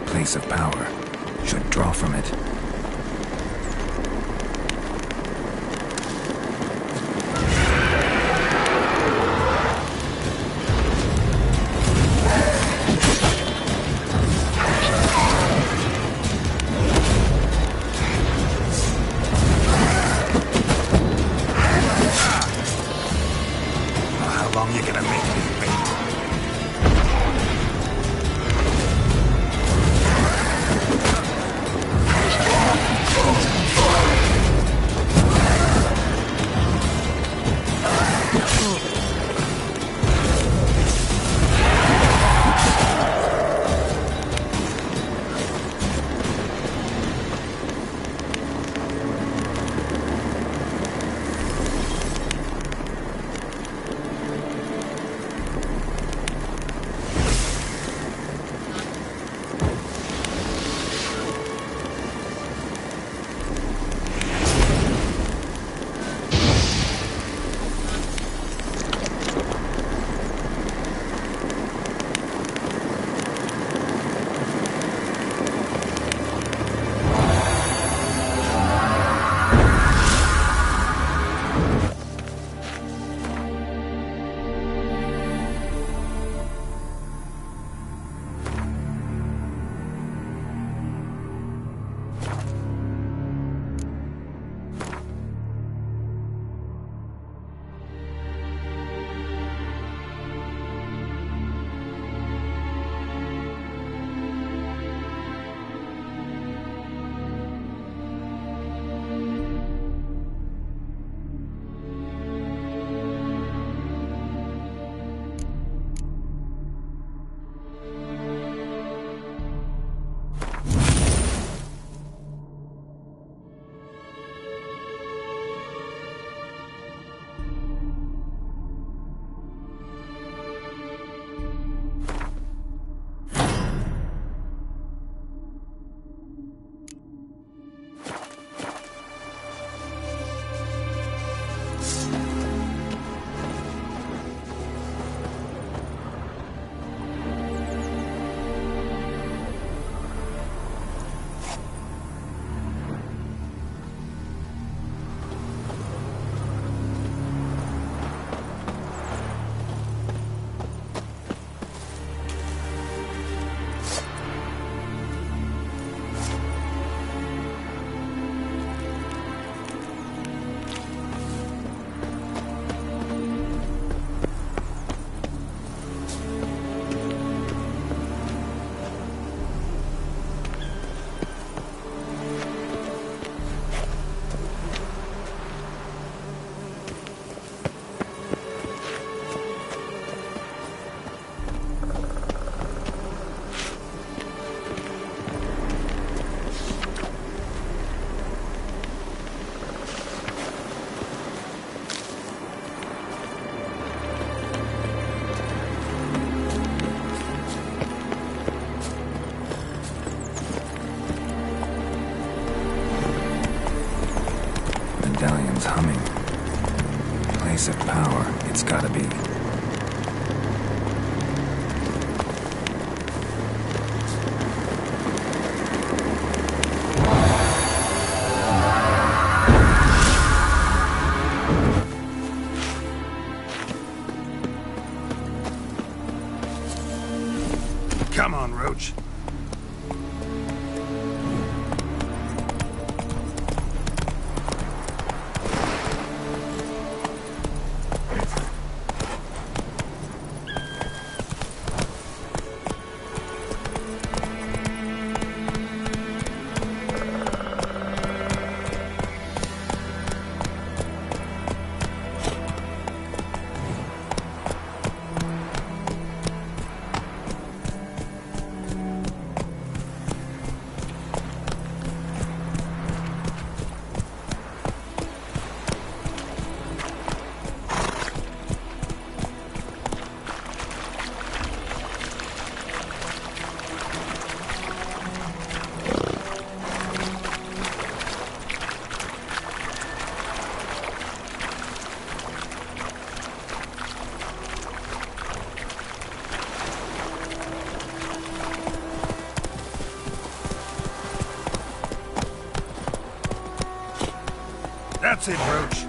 [SPEAKER 2] Place of power. Should draw from it.
[SPEAKER 15] How long you gonna make me wait?
[SPEAKER 2] place of power, it's gotta be.
[SPEAKER 19] Come on, Roach. That's it, Roach.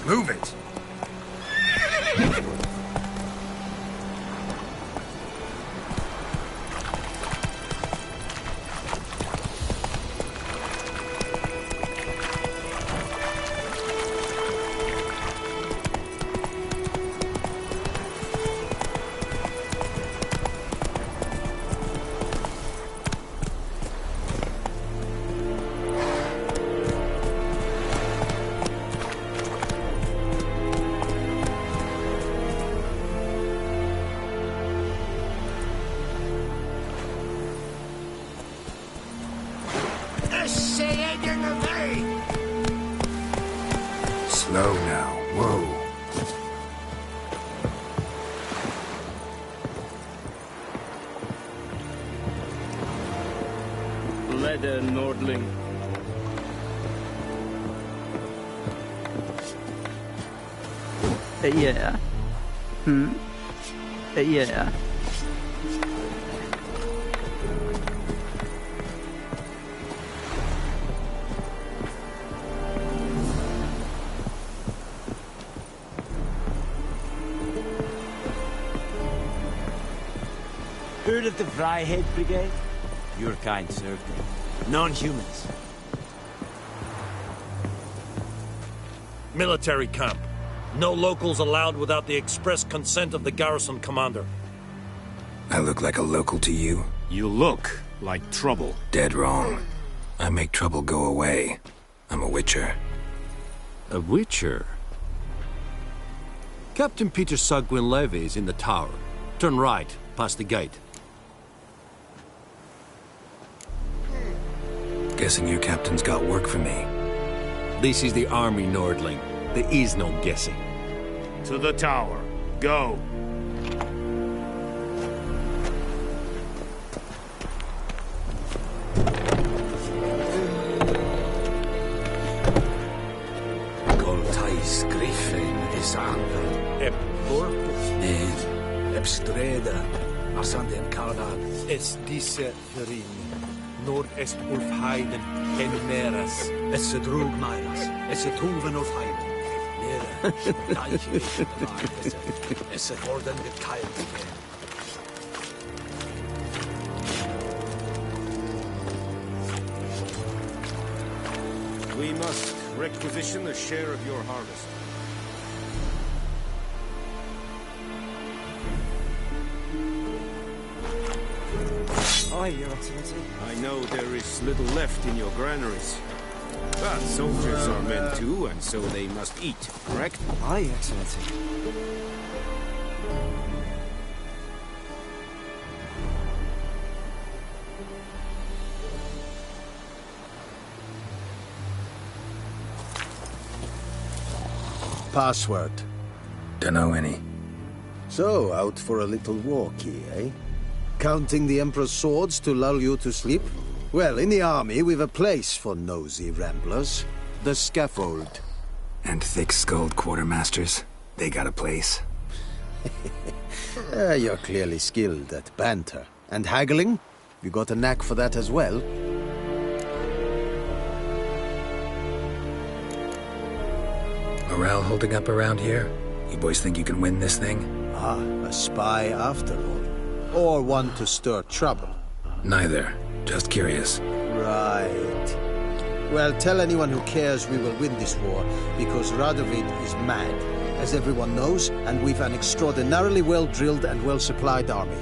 [SPEAKER 19] Move it!
[SPEAKER 2] Slow now. Whoa.
[SPEAKER 20] Leather Nordling.
[SPEAKER 13] Yeah. Yeah. Heard of the Vryhead Brigade? Your kind served them. Non-humans.
[SPEAKER 20] Military camp. No locals allowed without the express consent of the garrison commander.
[SPEAKER 2] I look like a local to you?
[SPEAKER 21] You look like trouble.
[SPEAKER 2] Dead wrong. I make trouble go away. I'm a witcher.
[SPEAKER 21] A witcher? Captain Peter Sagwin Levy is in the tower. Turn right, past the gate.
[SPEAKER 2] Guessing your captain's got work for me.
[SPEAKER 21] This is the army, Nordling. There is no guessing. To the tower. Go.
[SPEAKER 15] Goltais Griffin is ander.
[SPEAKER 20] Eb Borpus.
[SPEAKER 15] Nee, eb Streda. Asanden Kaldan.
[SPEAKER 20] Es disse verin. Nord est Ulf Heiden en Meras.
[SPEAKER 15] Es se drog Meiras. Es se Tuven Ulf Heiden. Nere. Leiche es se Horden geteilt again.
[SPEAKER 21] We must requisition a share of your harvest.
[SPEAKER 13] Aye, Your Excellency.
[SPEAKER 21] I know there is little left in your granaries. But soldiers are men too, and so they must eat, correct?
[SPEAKER 13] Aye, Your Excellency.
[SPEAKER 1] Password.
[SPEAKER 2] Dunno any.
[SPEAKER 1] So, out for a little walkie, eh? Counting the Emperor's swords to lull you to sleep? Well, in the army, we've a place for nosy ramblers. The scaffold.
[SPEAKER 2] And thick-skulled quartermasters. They got a place.
[SPEAKER 1] You're clearly skilled at banter. And haggling? You got a knack for that as well?
[SPEAKER 2] Morale holding up around here? You boys think you can win this thing?
[SPEAKER 1] Ah, a spy after all. Or one to stir trouble?
[SPEAKER 2] Neither. Just curious.
[SPEAKER 1] Right. Well, tell anyone who cares we will win this war, because Radovid is mad, as everyone knows, and we've an extraordinarily well-drilled and well-supplied army.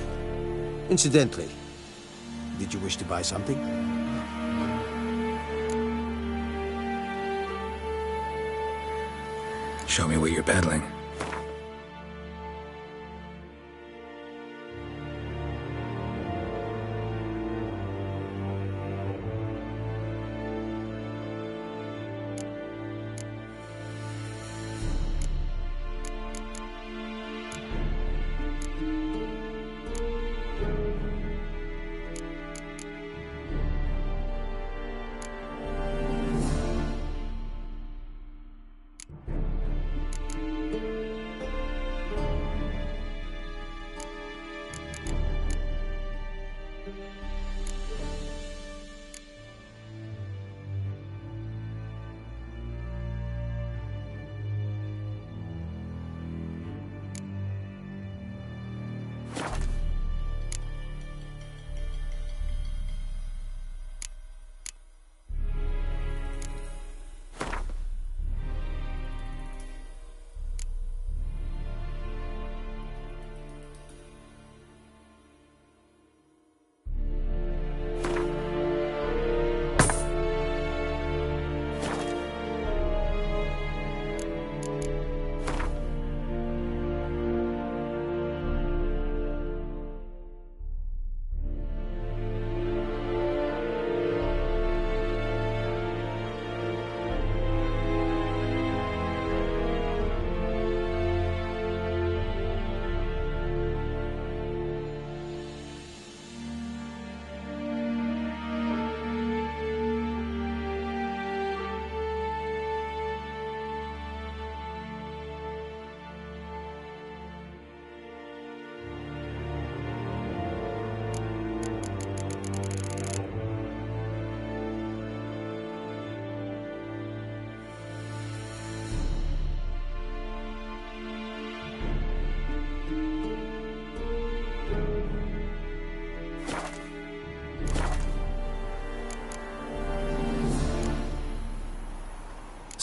[SPEAKER 1] Incidentally, did you wish to buy something?
[SPEAKER 2] Show me what you're peddling.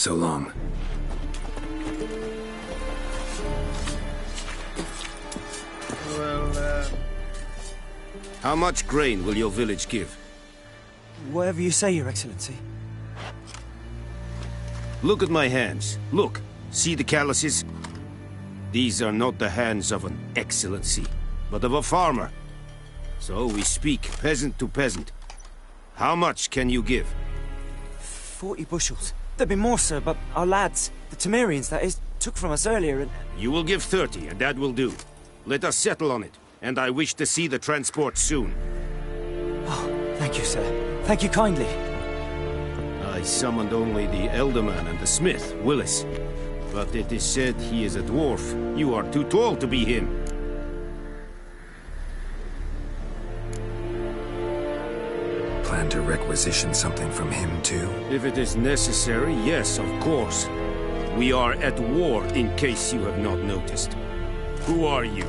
[SPEAKER 2] So long.
[SPEAKER 21] Well, how much grain will your village give?
[SPEAKER 13] Whatever you say, Your Excellency.
[SPEAKER 21] Look at my hands. Look. See the calluses? These are not the hands of an excellency, but of a farmer. So we speak peasant to peasant. How much can you give?
[SPEAKER 13] 40 bushels. There'd be more, sir, but our lads, the Temerians, that is, took from us earlier and...
[SPEAKER 21] You will give 30, and that will do. Let us settle on it, and I wish to see the transport soon.
[SPEAKER 13] Oh, thank you, sir. Thank you kindly.
[SPEAKER 21] I summoned only the Elderman and the smith, Willis. But it is said he is a dwarf. You are too tall to be him.
[SPEAKER 2] Plan to requisition something from him, too?
[SPEAKER 21] If it is necessary, yes, of course. We are at war, in case you have not noticed. Who are you?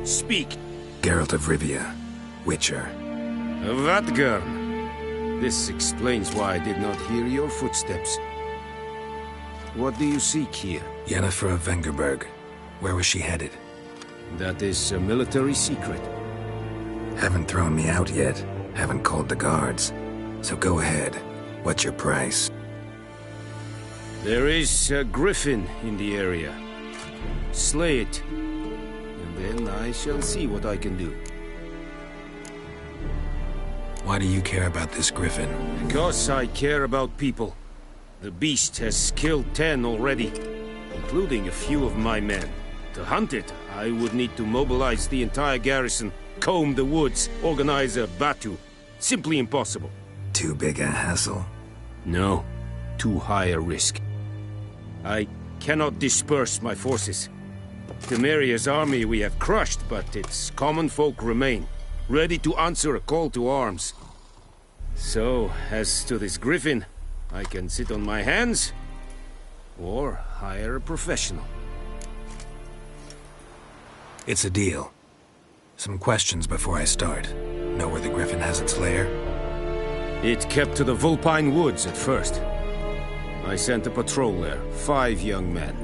[SPEAKER 21] Speak.
[SPEAKER 2] Geralt of Rivia, Witcher.
[SPEAKER 21] Vatgern. This explains why I did not hear your footsteps. What do you seek here?
[SPEAKER 2] Yennefer of Vengerberg. Where was she headed?
[SPEAKER 21] That is a military secret.
[SPEAKER 2] Haven't thrown me out yet. Haven't called the guards. So go ahead. What's your price?
[SPEAKER 21] There is a griffin in the area. Slay it. And then I shall see what I can do.
[SPEAKER 2] Why do you care about this griffin?
[SPEAKER 21] Because I care about people. The beast has killed 10 already, including a few of my men. To hunt it, I would need to mobilize the entire garrison, comb the woods, organize a batu. Simply impossible.
[SPEAKER 2] Too big a hassle?
[SPEAKER 21] No. Too high a risk. I cannot disperse my forces. Temeria's army we have crushed, but its common folk remain, ready to answer a call to arms. So, as to this griffin, I can sit on my hands, or hire a professional.
[SPEAKER 2] It's a deal. Some questions before I start. Know where the griffin has its lair?
[SPEAKER 21] It kept to the Vulpine Woods at first. I sent a patrol there, 5 young men.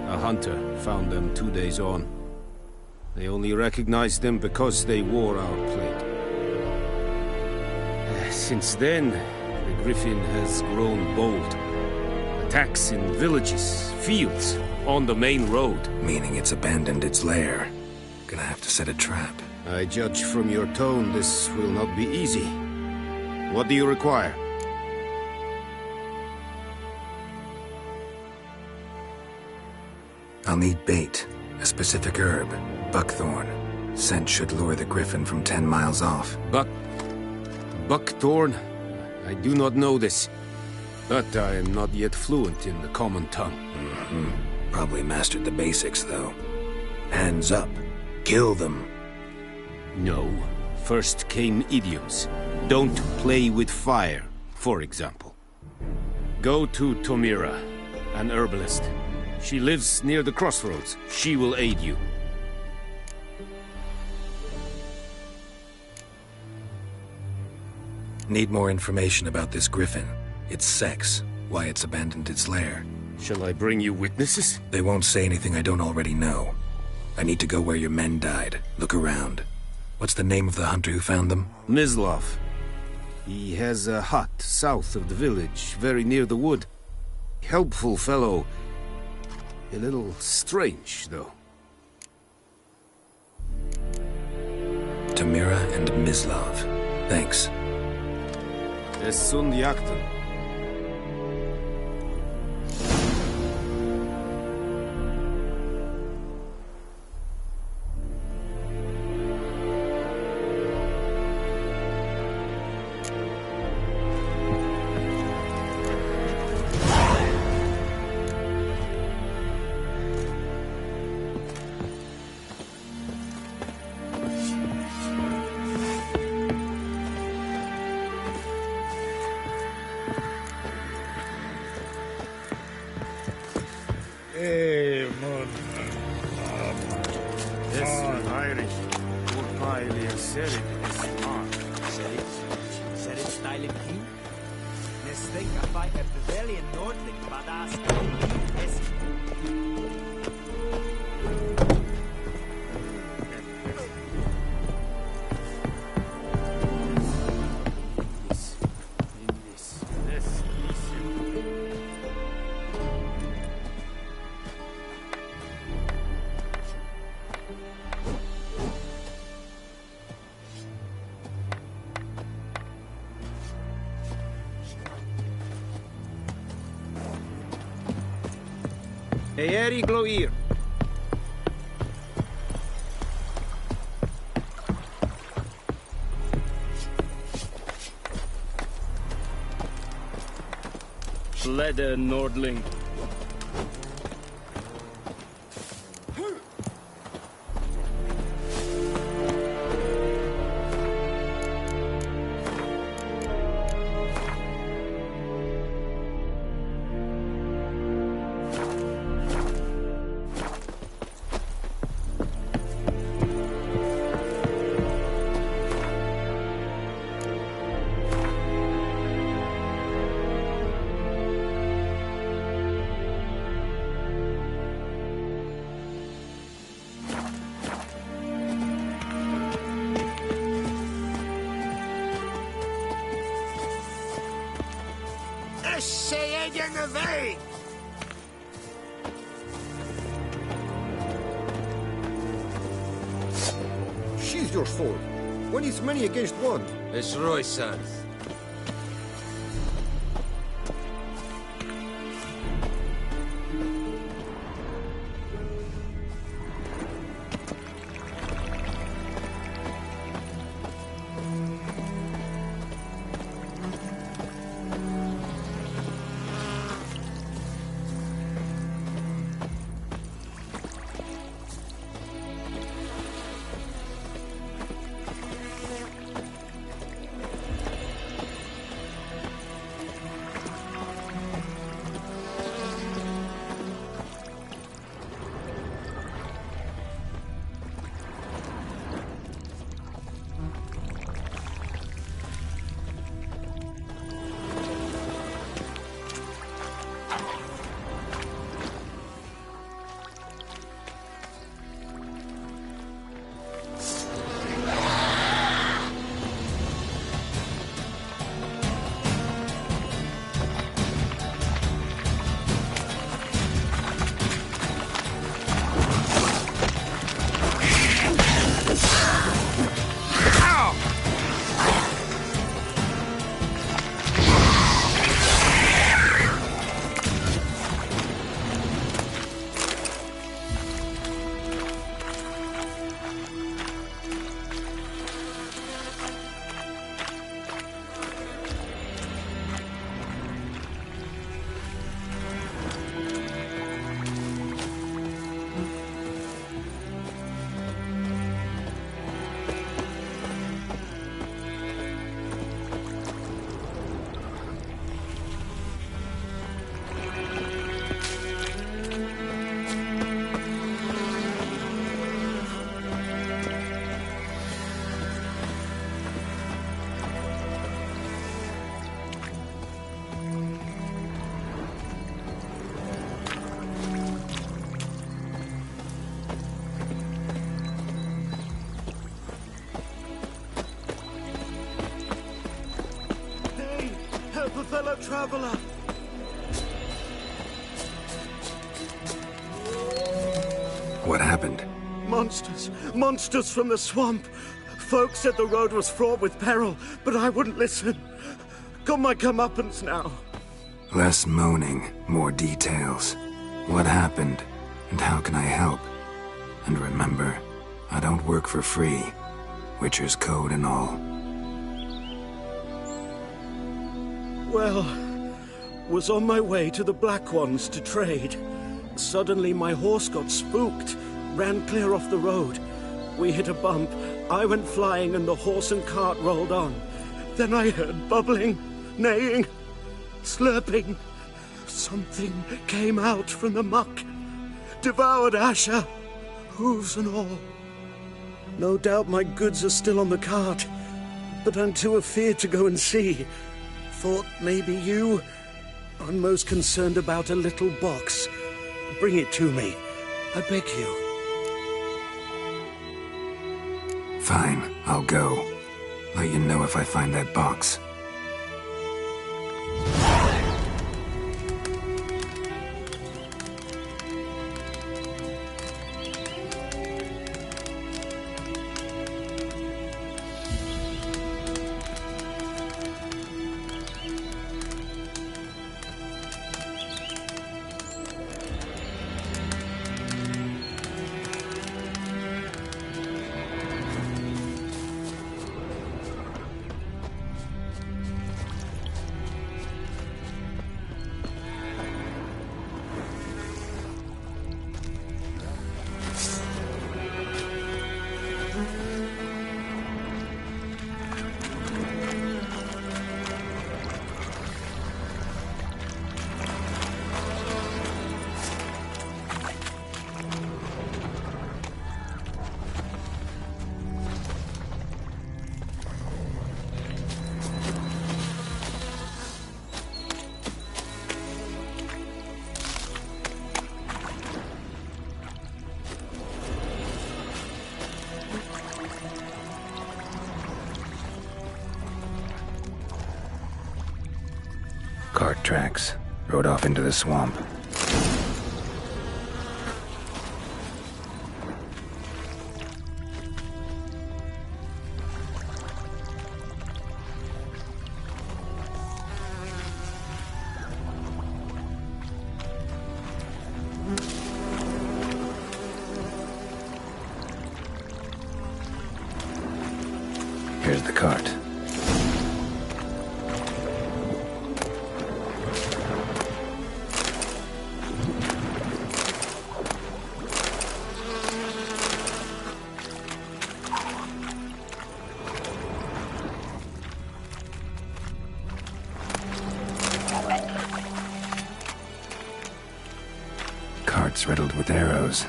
[SPEAKER 21] A hunter found them 2 days on. They only recognized them because they wore our plate. Since then, the griffin has grown bold. Attacks in villages, fields, on the main road.
[SPEAKER 2] Meaning it's abandoned its lair. Gonna have to set a trap.
[SPEAKER 21] I judge from your tone this will not be easy. What do you require?
[SPEAKER 2] I'll need bait. A specific herb. Buckthorn. Scent should lure the griffin from 10 miles off.
[SPEAKER 21] Buckthorn? I do not know this. But I am not yet fluent in the common tongue.
[SPEAKER 2] Probably mastered the basics, though. Hands up. Kill them.
[SPEAKER 21] No. First came idioms. Don't play with fire, for example. Go to Tomira, an herbalist. She lives near the crossroads. She will aid you.
[SPEAKER 2] Need more information about this griffin. Its sex, why it's abandoned its lair.
[SPEAKER 21] Shall I bring you witnesses?
[SPEAKER 2] They won't say anything I don't already know. I need to go where your men died. Look around. What's the name of the hunter who found them?
[SPEAKER 21] Mislav. He has a hut south of the village, very near the wood. Helpful fellow. A little strange, though.
[SPEAKER 2] Tamira and Mislav. Thanks.
[SPEAKER 21] Es sunt jakten.
[SPEAKER 20] Eeri gloir.
[SPEAKER 21] Sledde Nordling.
[SPEAKER 7] Sheathe your sword. When it's many against one.
[SPEAKER 20] It's Roy-san.
[SPEAKER 8] fellow traveler.
[SPEAKER 2] What happened?
[SPEAKER 8] Monsters. Monsters from the swamp. Folks said the road was fraught with peril, but I wouldn't listen. Got my comeuppance now.
[SPEAKER 2] Less moaning, more details. What happened, and how can I help? And remember, I don't work for free. Witcher's code and all.
[SPEAKER 8] Well, was on my way to the Black Ones to trade. Suddenly my horse got spooked, ran clear off the road. We hit a bump, I went flying and the horse and cart rolled on. Then I heard bubbling, neighing, slurping. Something came out from the muck, devoured Asher, hooves and all. No doubt my goods are still on the cart, but I'm too afeard to go and see. thought maybe you... I'm most concerned about a little box. Bring it to me. I beg you.
[SPEAKER 2] Fine, I'll go. Let you know if I find that box. Cart tracks. Rode off into the swamp. Here's the cart. Cart's riddled with arrows.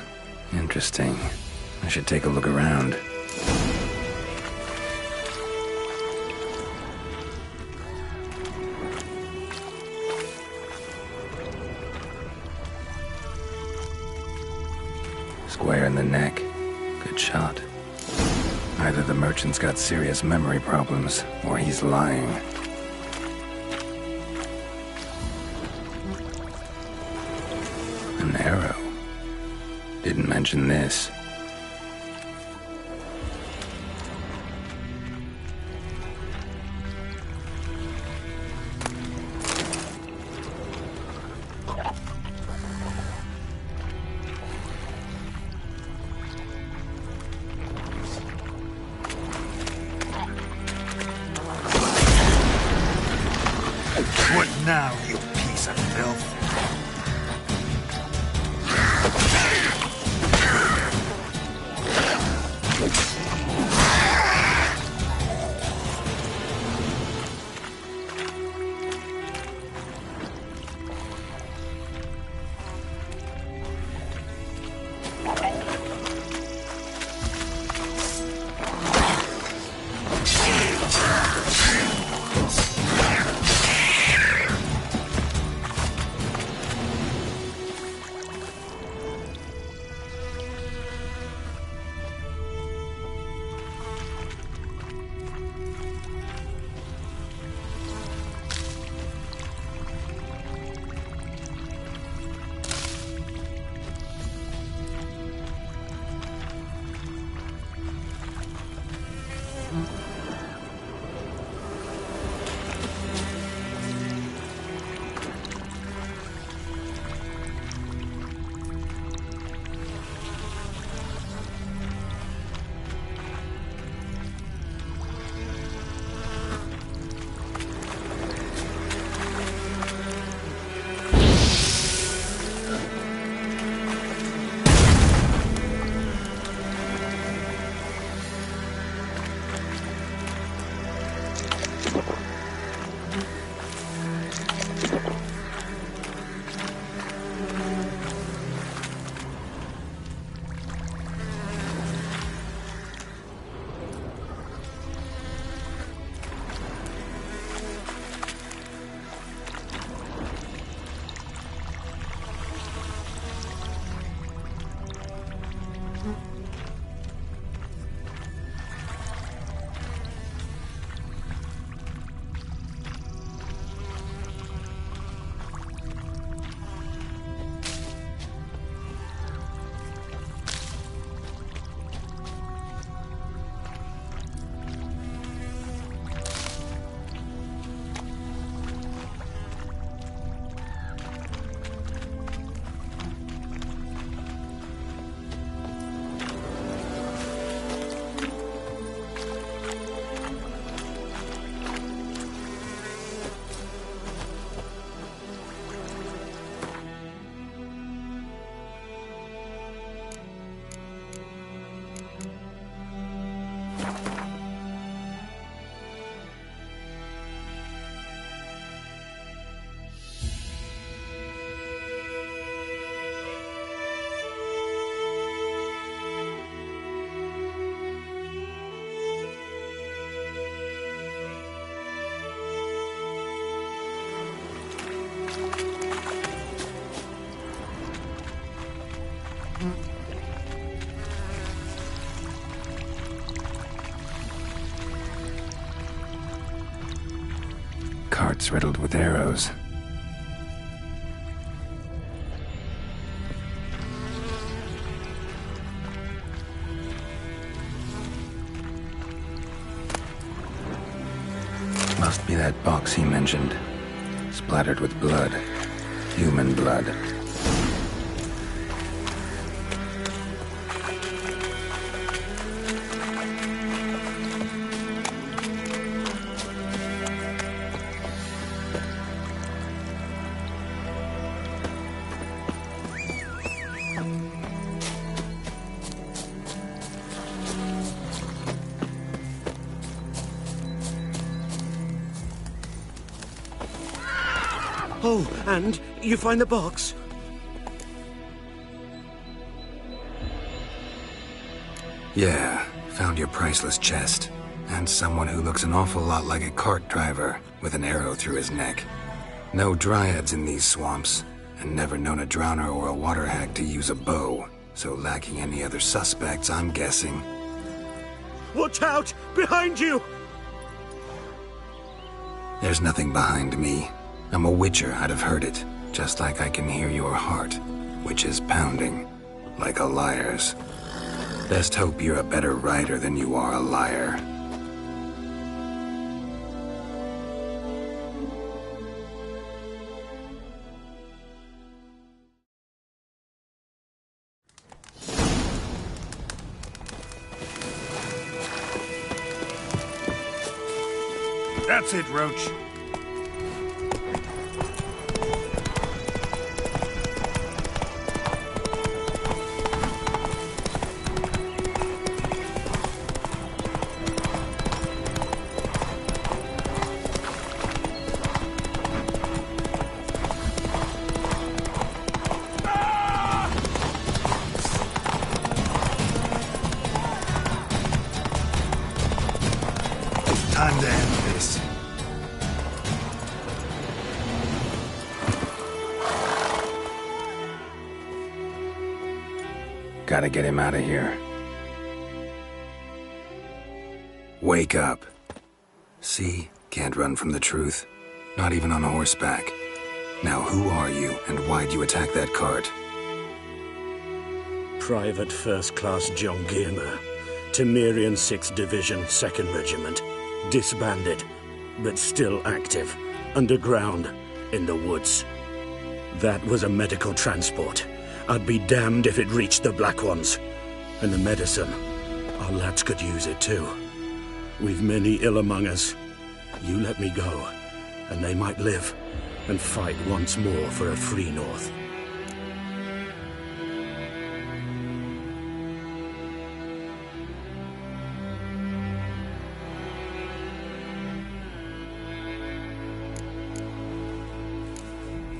[SPEAKER 2] Interesting. I should take a look around. Square in the neck. Good shot. Either the merchant's got serious memory problems, or he's lying. An arrow. Didn't mention this.
[SPEAKER 19] What now, you piece of filth?
[SPEAKER 2] darts riddled with arrows. Must be that box he mentioned. Splattered with blood. Human blood.
[SPEAKER 8] Oh, and you find the box?
[SPEAKER 2] Yeah, found your priceless chest. And someone who looks an awful lot like a cart driver, with an arrow through his neck. No dryads in these swamps, and never known a drowner or a water hag to use a bow. So lacking any other suspects, I'm guessing.
[SPEAKER 8] Watch out! Behind you!
[SPEAKER 2] There's nothing behind me. I'm a witcher, I'd have heard it. Just like I can hear your heart, which is pounding, like a liar's. Best hope you're a better writer than you are a liar.
[SPEAKER 19] That's it, Roach.
[SPEAKER 2] Time to end this. Gotta get him out of here. Wake up. See? Can't run from the truth. Not even on horseback. Now who are you, and why'd you attack that cart?
[SPEAKER 8] Private First Class John Giermer, Temerian 6th Division, 2nd Regiment. Disbanded, but still active, underground, in the woods. That was a medical transport. I'd be damned if it reached the Black Ones. And the medicine, our lads could use it too. We've many ill among us. You let me go, and they might live, and fight once more for a free North.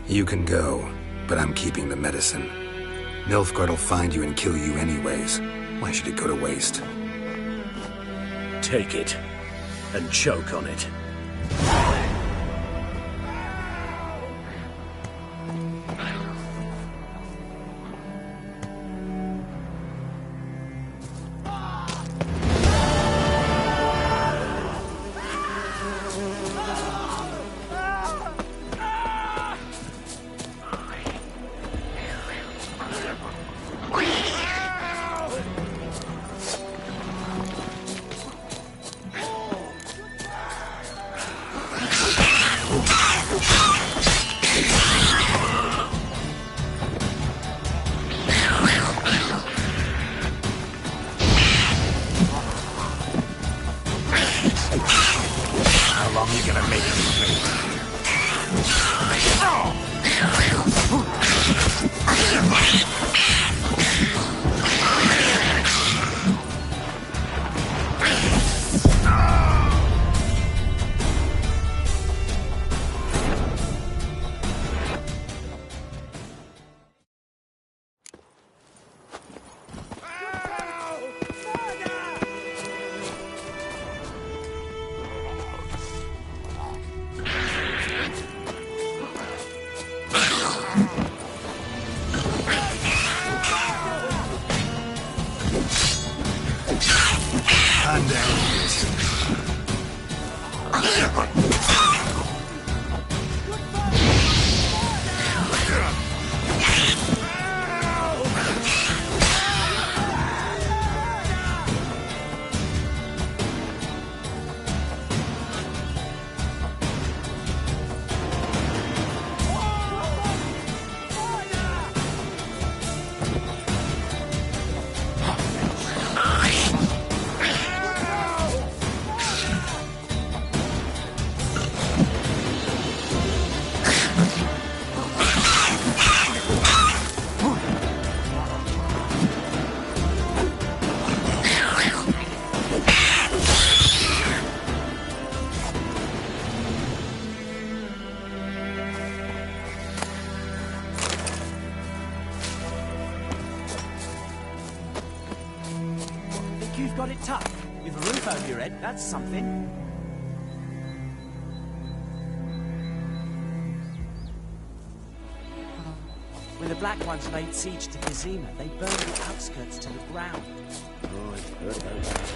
[SPEAKER 2] You can go, but I'm keeping the medicine. Nilfgaard will find you and kill you anyways. Why should it go to waste?
[SPEAKER 8] Take it, and choke on it.
[SPEAKER 13] you've got it tough. With a roof over your head, that's something. When the Black Ones laid siege to Kazima, they burned the outskirts to the ground.
[SPEAKER 14] Oh, I've heard about that.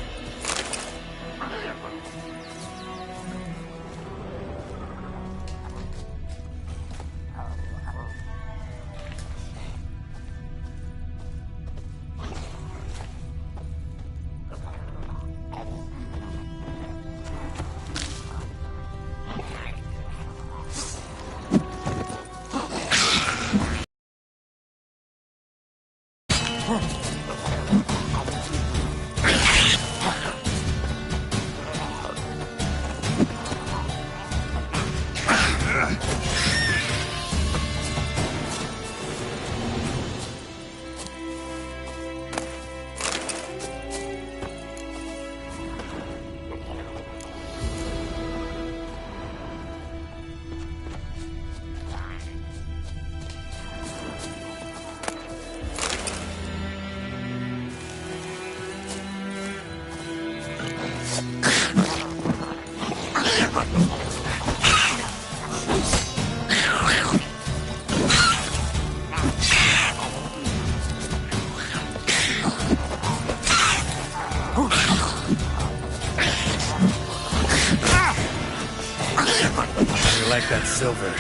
[SPEAKER 20] I like that silver.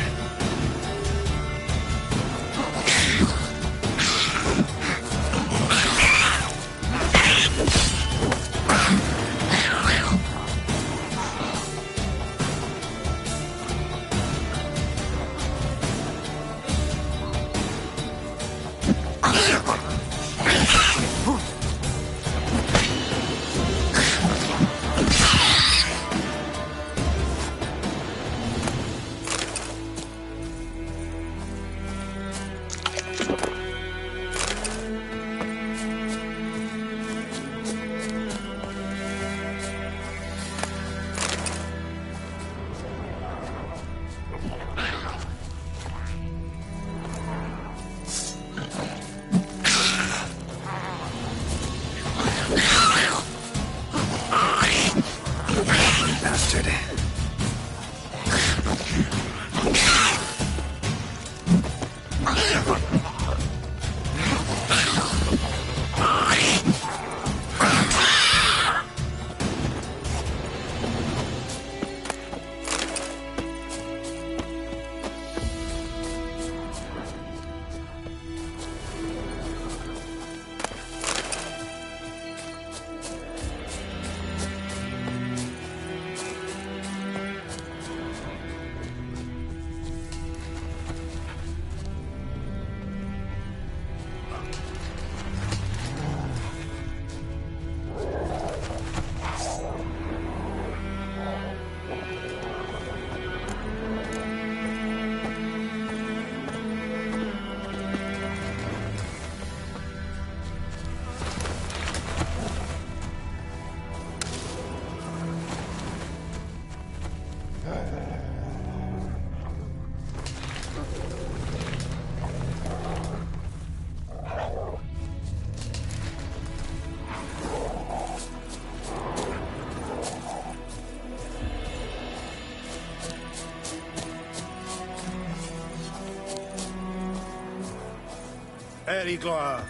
[SPEAKER 2] Bastard.
[SPEAKER 19] Erigloa.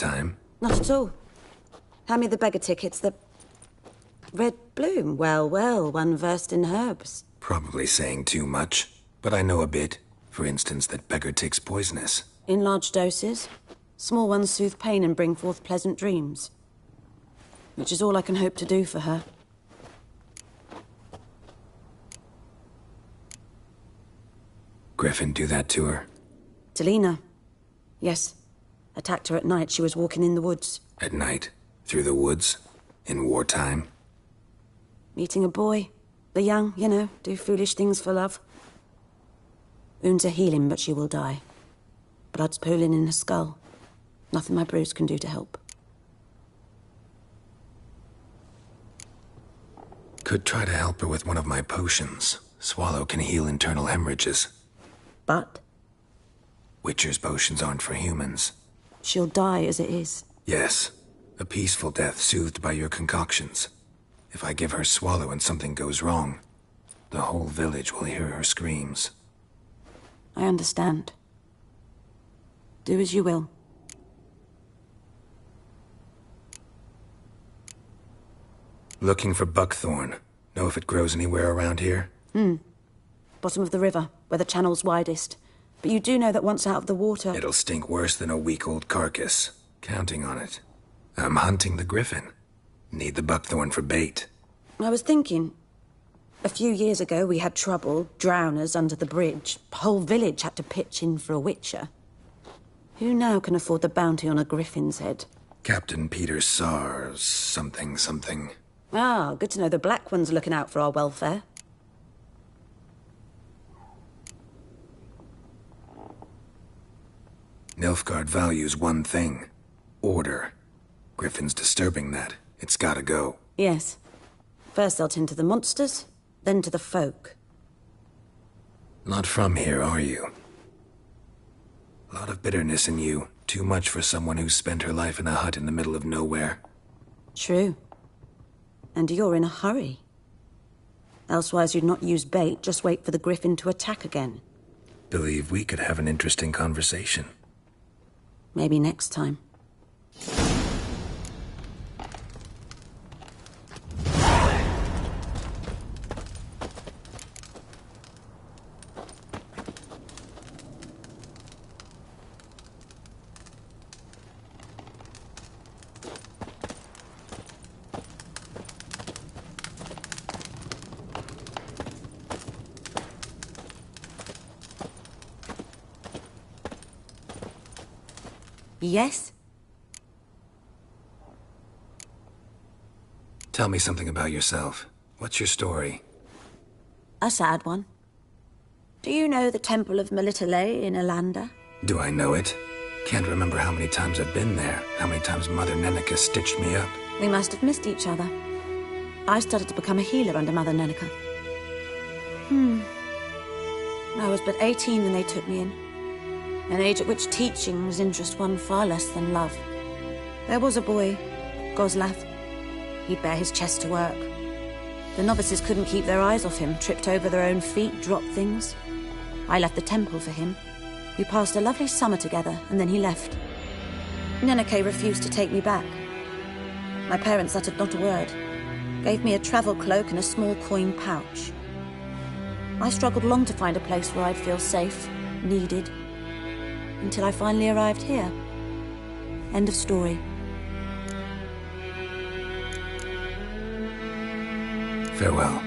[SPEAKER 2] time?
[SPEAKER 9] Not at all. Hand me the beggar tickets, the... Red bloom. Well, well, one versed in herbs.
[SPEAKER 2] Probably saying too much, but I know a bit. For instance, that beggar tick's poisonous.
[SPEAKER 9] In large doses. Small ones soothe pain and bring forth pleasant dreams. Which is all I can hope to do for her.
[SPEAKER 2] Griffin do that to her?
[SPEAKER 9] Talina. Yes. Attacked her at night. She was walking in the woods.
[SPEAKER 2] At night? Through the woods? In wartime?
[SPEAKER 9] Meeting a boy. The young, you know, do foolish things for love. Wounds are healing, but she will die. Blood's pooling in her skull. Nothing my brews can do to help.
[SPEAKER 2] Could try to help her with one of my potions. Swallow can heal internal hemorrhages.
[SPEAKER 9] But?
[SPEAKER 2] Witcher's potions aren't for humans.
[SPEAKER 9] She'll die as it is.
[SPEAKER 2] Yes. A peaceful death soothed by your concoctions. If I give her Swallow and something goes wrong, the whole village will hear her screams.
[SPEAKER 9] I understand. Do as you will.
[SPEAKER 2] Looking for buckthorn. Know if it grows anywhere around here?
[SPEAKER 9] Bottom of the river, where the channel's widest. But you do know that once out of the water...
[SPEAKER 2] It'll stink worse than a week-old carcass. Counting on it. I'm hunting the griffin. Need the buckthorn for bait.
[SPEAKER 9] I was thinking... A few years ago, we had trouble. Drowners under the bridge. Whole village had to pitch in for a witcher. Who now can afford the bounty on a griffin's head?
[SPEAKER 2] Captain Peter Sars... something.
[SPEAKER 9] Ah, good to know the Black One's looking out for our welfare.
[SPEAKER 2] Nilfgaard values one thing. Order. Griffin's disturbing that. It's gotta go.
[SPEAKER 9] Yes. First they'll tend to the monsters, then to the folk.
[SPEAKER 2] Not from here, are you? A lot of bitterness in you. Too much for someone who's spent her life in a hut in the middle of nowhere.
[SPEAKER 9] True. And you're in a hurry. Elsewise you'd not use bait, just wait for the griffin to attack again.
[SPEAKER 2] Believe we could have an interesting conversation.
[SPEAKER 9] Maybe next time. Yes?
[SPEAKER 2] Tell me something about yourself. What's your story?
[SPEAKER 9] A sad one. Do you know the Temple of Melitele in Alanda?
[SPEAKER 2] Do I know it? Can't remember how many times I've been there, how many times Mother Nenica stitched me up.
[SPEAKER 9] We must have missed each other. I started to become a healer under Mother Nenica. I was but 18 when they took me in. An age at which teachings interest one far less than love. There was a boy, Goslav. He'd bare his chest to work. The novices couldn't keep their eyes off him, tripped over their own feet, dropped things. I left the temple for him. We passed a lovely summer together, and then he left. Nenike refused to take me back. My parents uttered not a word. Gave me a travel cloak and a small coin pouch. I struggled long to find a place where I'd feel safe, needed, until I finally arrived here. End of story.
[SPEAKER 2] Farewell.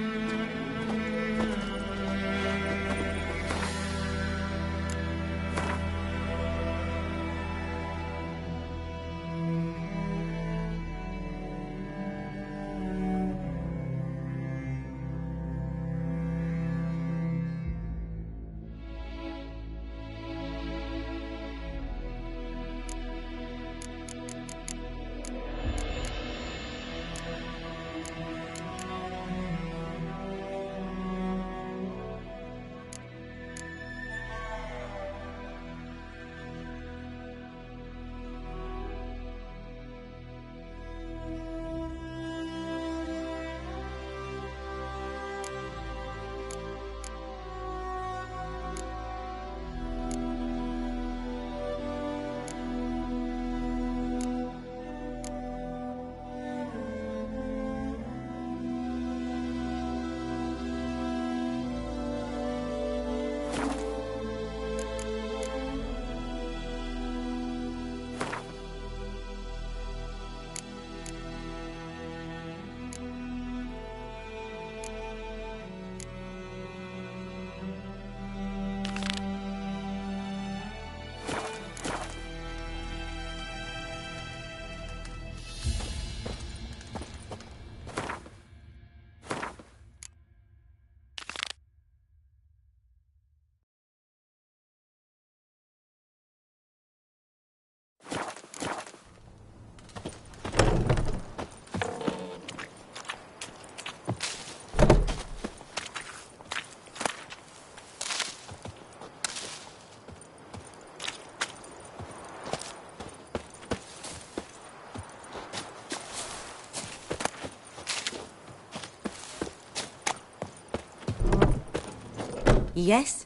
[SPEAKER 9] Yes?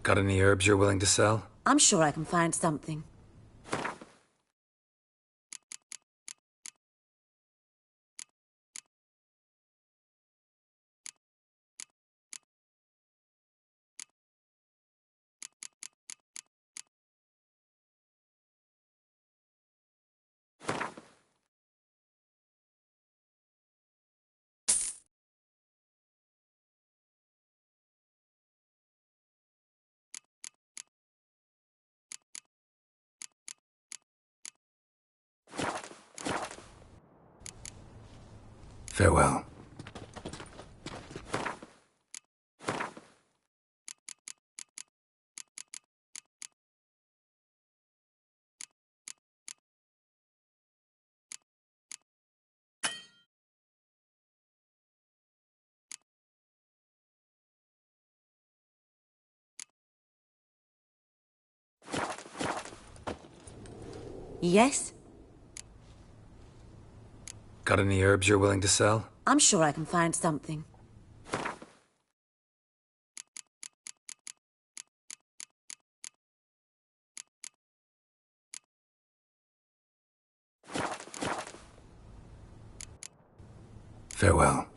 [SPEAKER 2] Got any herbs you're willing to sell?
[SPEAKER 9] I'm sure I can find something.
[SPEAKER 2] Farewell.
[SPEAKER 9] Yes?
[SPEAKER 2] Got any herbs you're willing to sell?
[SPEAKER 9] I'm sure I can find something.
[SPEAKER 2] Farewell.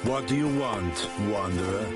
[SPEAKER 19] What do you want, wanderer?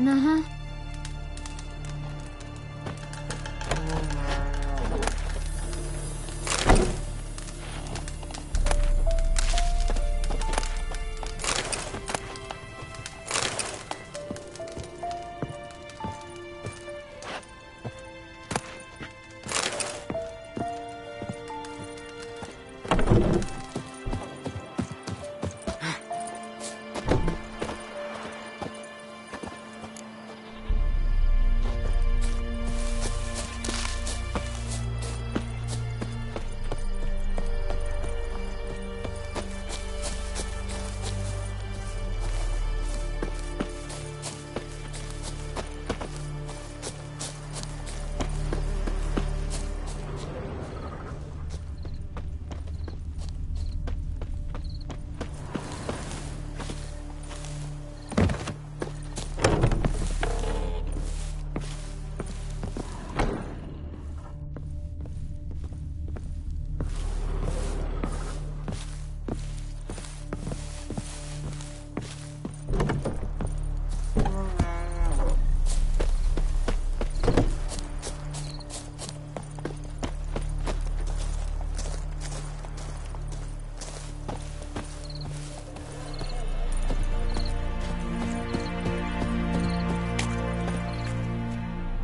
[SPEAKER 5] Uh-huh.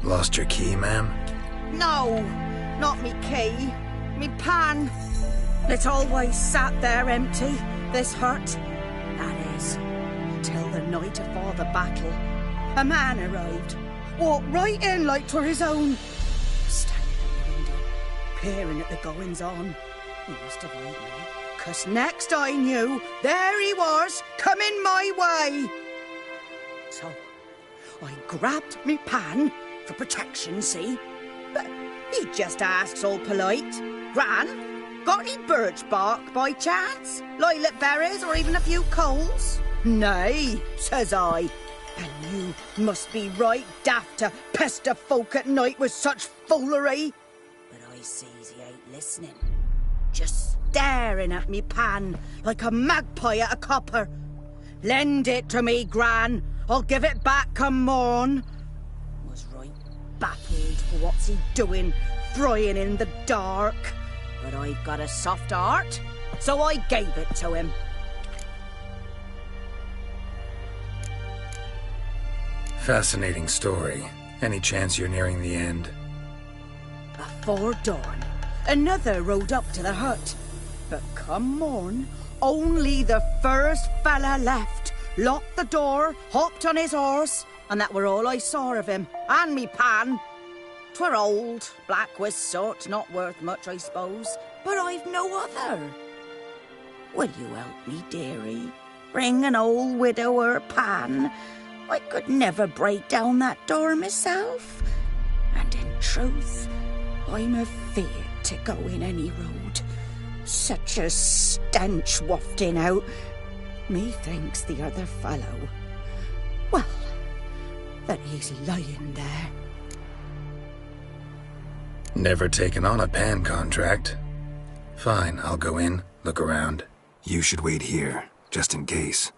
[SPEAKER 2] Lost your key, ma'am?
[SPEAKER 3] No, not me key. Me pan. It always sat there empty, this hut. That is, till the night afore the battle. A man arrived, walked right in like 'twere his own. Standing at the window, peering at the goings-on. He must have heard me, 'cause next I knew, there he was, coming my way. So, I grabbed me pan, for protection, see? But he just asks all polite, Gran, got any birch bark by chance? Lilac berries or even a few coals? Nay, says I. And you must be right daft to pester folk at night with such foolery. But I sees he ain't listening. Just staring at me pan like a magpie at a copper. Lend it to me, Gran. I'll give it back come morn. Was right baffled. What's he doing, frying in the dark? But I've got a soft heart, so I gave it to him.
[SPEAKER 2] Fascinating story. Any chance you're nearing the end?
[SPEAKER 3] Before dawn, another rode up to the hut. But come morn, only the first fella left. Locked the door, hopped on his horse, and that were all I saw of him, and me pan. 'Twere old, black with soot, not worth much, I suppose, but I've no other. Will you help me, dearie? Bring an old widower pan. I could never break down that door myself. And in truth, I'm afeard to go in any road. Such a stench wafting out. Methinks the other fellow, well, that he's lying there.
[SPEAKER 2] Never taken on a pan contract. Fine, I'll go in, look around. You should wait here, just in case.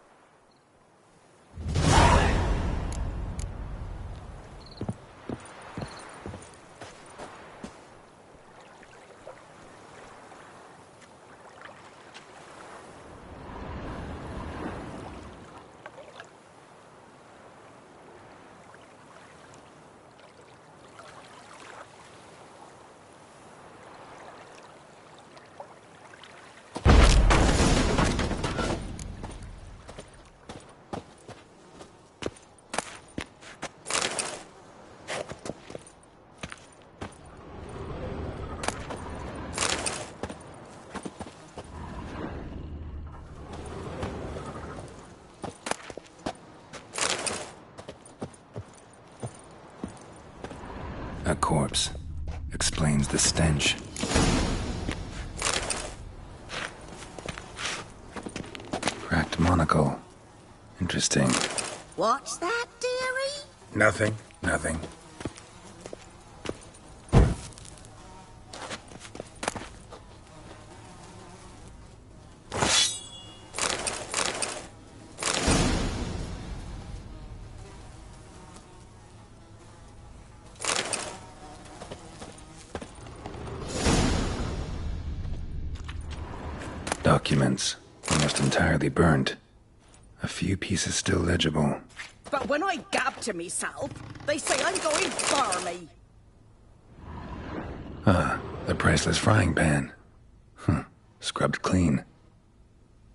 [SPEAKER 2] corpse. Explains the stench. Cracked monocle. Interesting.
[SPEAKER 3] What's that, dearie?
[SPEAKER 2] Nothing. Nothing. Documents. Almost entirely burnt. A few pieces still legible.
[SPEAKER 3] But when I gab to myself, they say I'm going barmy.
[SPEAKER 2] Ah, the priceless frying pan. Scrubbed clean.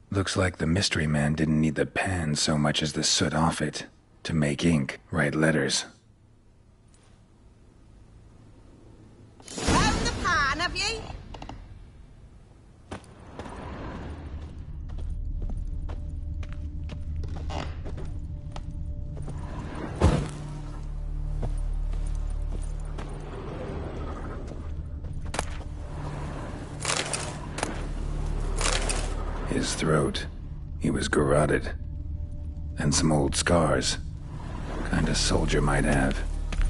[SPEAKER 2] Looks like the mystery man didn't need the pan so much as the soot off it. To make ink, write letters.
[SPEAKER 3] Found the pan, have ye?
[SPEAKER 2] His throat. He was garroted. And some old scars. Kind of soldier might have.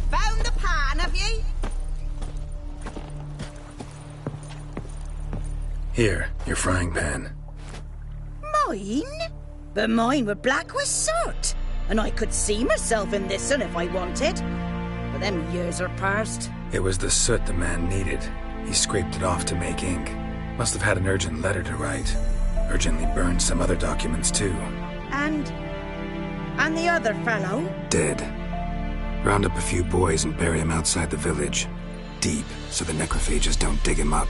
[SPEAKER 3] Found the pan, have ye?
[SPEAKER 2] Here, your frying pan.
[SPEAKER 3] Mine? But mine were black with soot. And I could see myself in this one if I wanted. But them years are past.
[SPEAKER 2] It was the soot the man needed. He scraped it off to make ink. Must have had an urgent letter to write. Urgently burned some other documents too.
[SPEAKER 3] And the other fellow?
[SPEAKER 2] Dead. Round up a few boys and bury him outside the village. Deep, so the necrophages don't dig him up.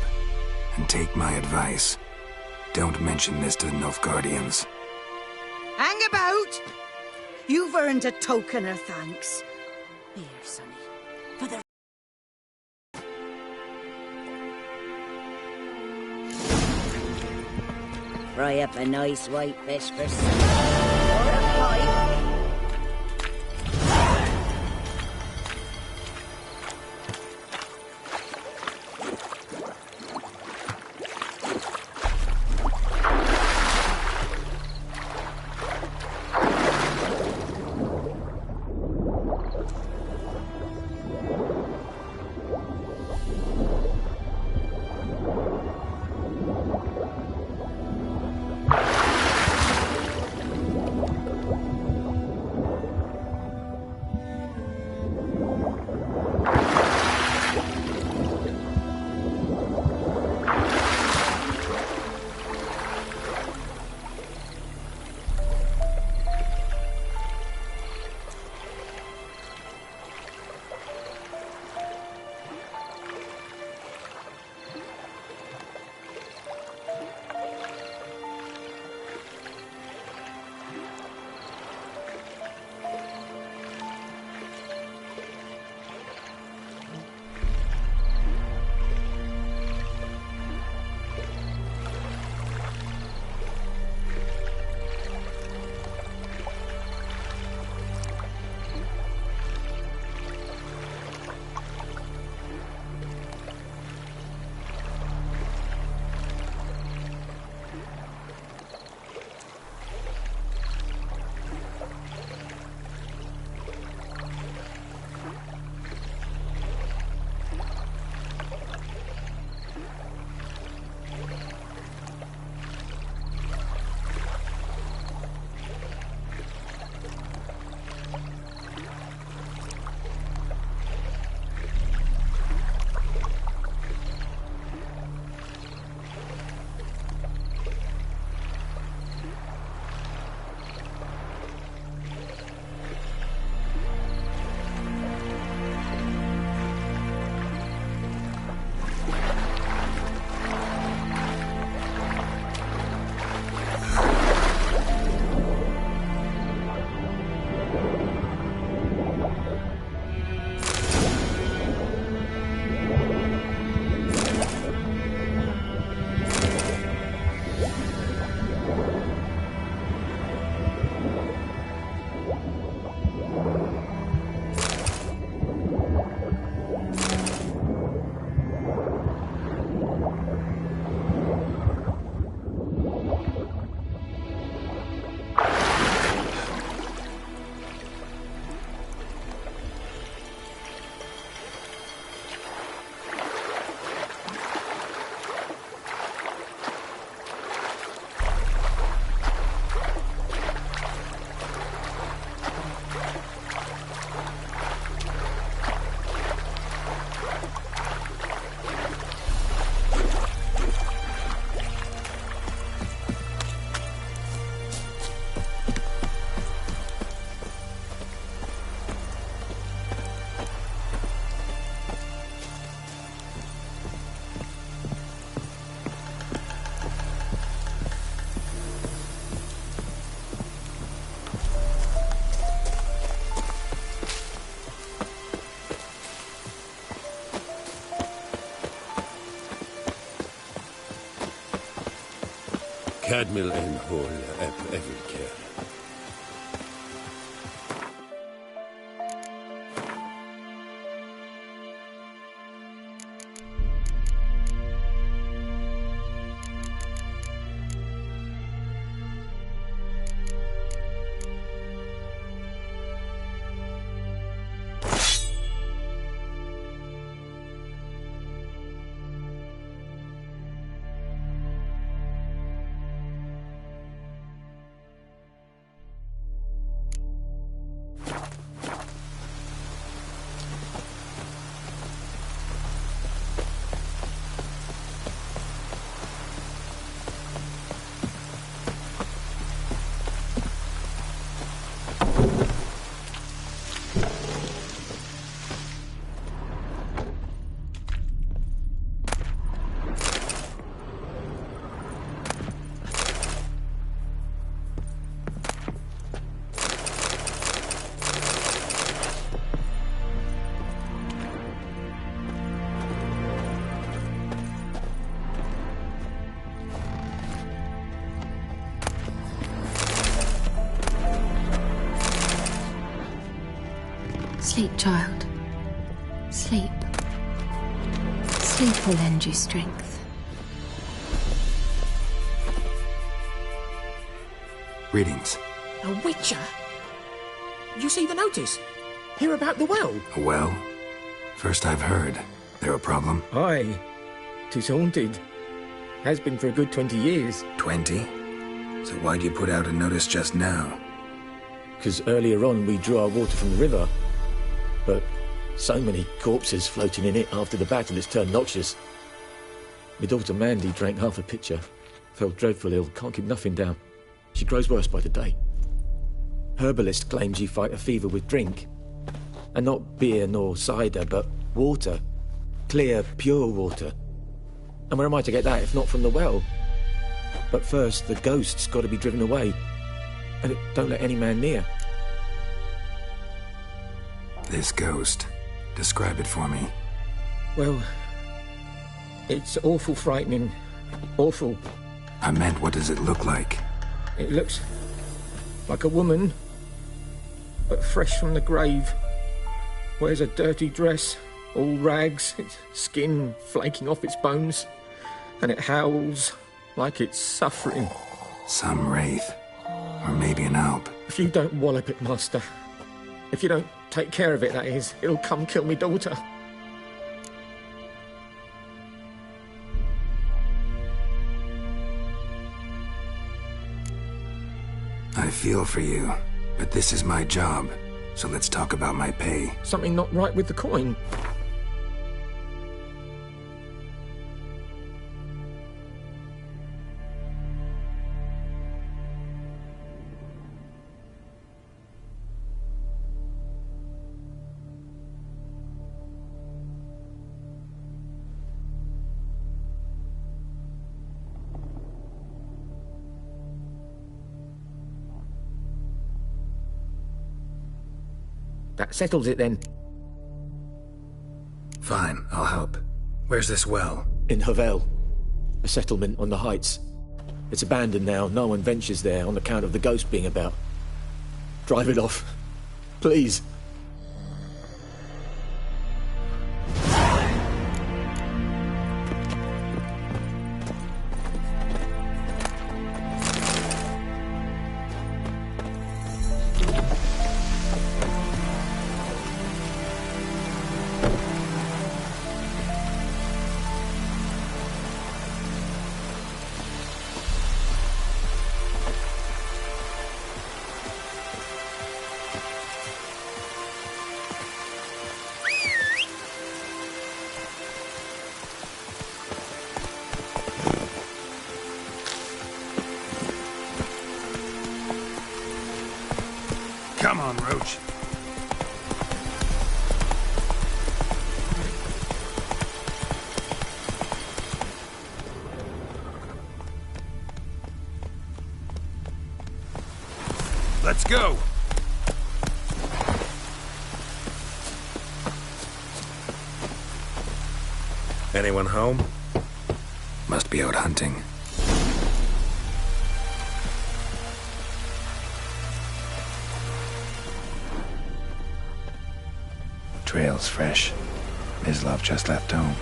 [SPEAKER 2] And take my advice. Don't mention this to the Nilfgaardians.
[SPEAKER 3] Hang about! You've earned a token of thanks. Here, sonny. For the... Fry up a nice white fish for supper. Or a pipe.
[SPEAKER 20] Cadmil en hol Evilker.
[SPEAKER 17] Sleep, child. Sleep. Sleep will lend you strength.
[SPEAKER 2] Greetings.
[SPEAKER 6] A witcher? You see the notice? Hear about the well?
[SPEAKER 2] A well? First I've heard. There a problem?
[SPEAKER 6] Aye. 'Tis haunted. Has been for a good 20 years.
[SPEAKER 2] 20? So why'd you put out a notice just now?
[SPEAKER 14] Because earlier on we drew our water from the river. But so many corpses floating in it after the battle, it's turned noxious. My daughter Mandy drank half a pitcher. Fell dreadful ill, can't keep nothing down. She grows worse by the day. Herbalist claims you fight a fever with drink. And not beer nor cider, but water. Clear, pure water. And where am I to get that if not from the well? But first, the ghost's got to be driven away. And it don't let any man near.
[SPEAKER 2] This ghost. Describe it for me.
[SPEAKER 6] Well, it's awful frightening. Awful.
[SPEAKER 2] I meant, what does it look like?
[SPEAKER 6] It looks like a woman, but fresh from the grave. Wears a dirty dress, all rags, its skin flaking off its bones, and it howls like it's suffering.
[SPEAKER 2] Some wraith. Or maybe an alp.
[SPEAKER 6] If you don't wallop it, Master, if you don't take care of it, that is, it'll come kill me daughter.
[SPEAKER 2] I feel for you, but this is my job, so let's talk about my pay.
[SPEAKER 6] Something not right with the coin. That settles it then.
[SPEAKER 2] Fine, I'll help. Where's this well?
[SPEAKER 14] In Havel, a settlement on the heights. It's abandoned now. No one ventures there on account of the ghost being about. Drive it off, please.
[SPEAKER 21] Come on, Roach. Let's go.
[SPEAKER 20] Anyone home?
[SPEAKER 2] Must be out hunting. trail's fresh. Mislav just left home.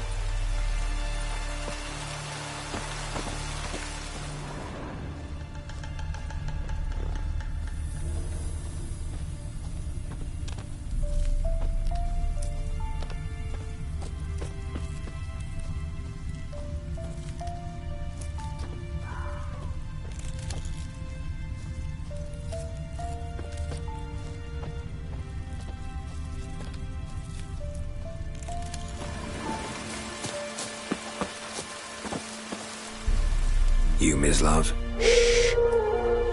[SPEAKER 2] You, Mislav?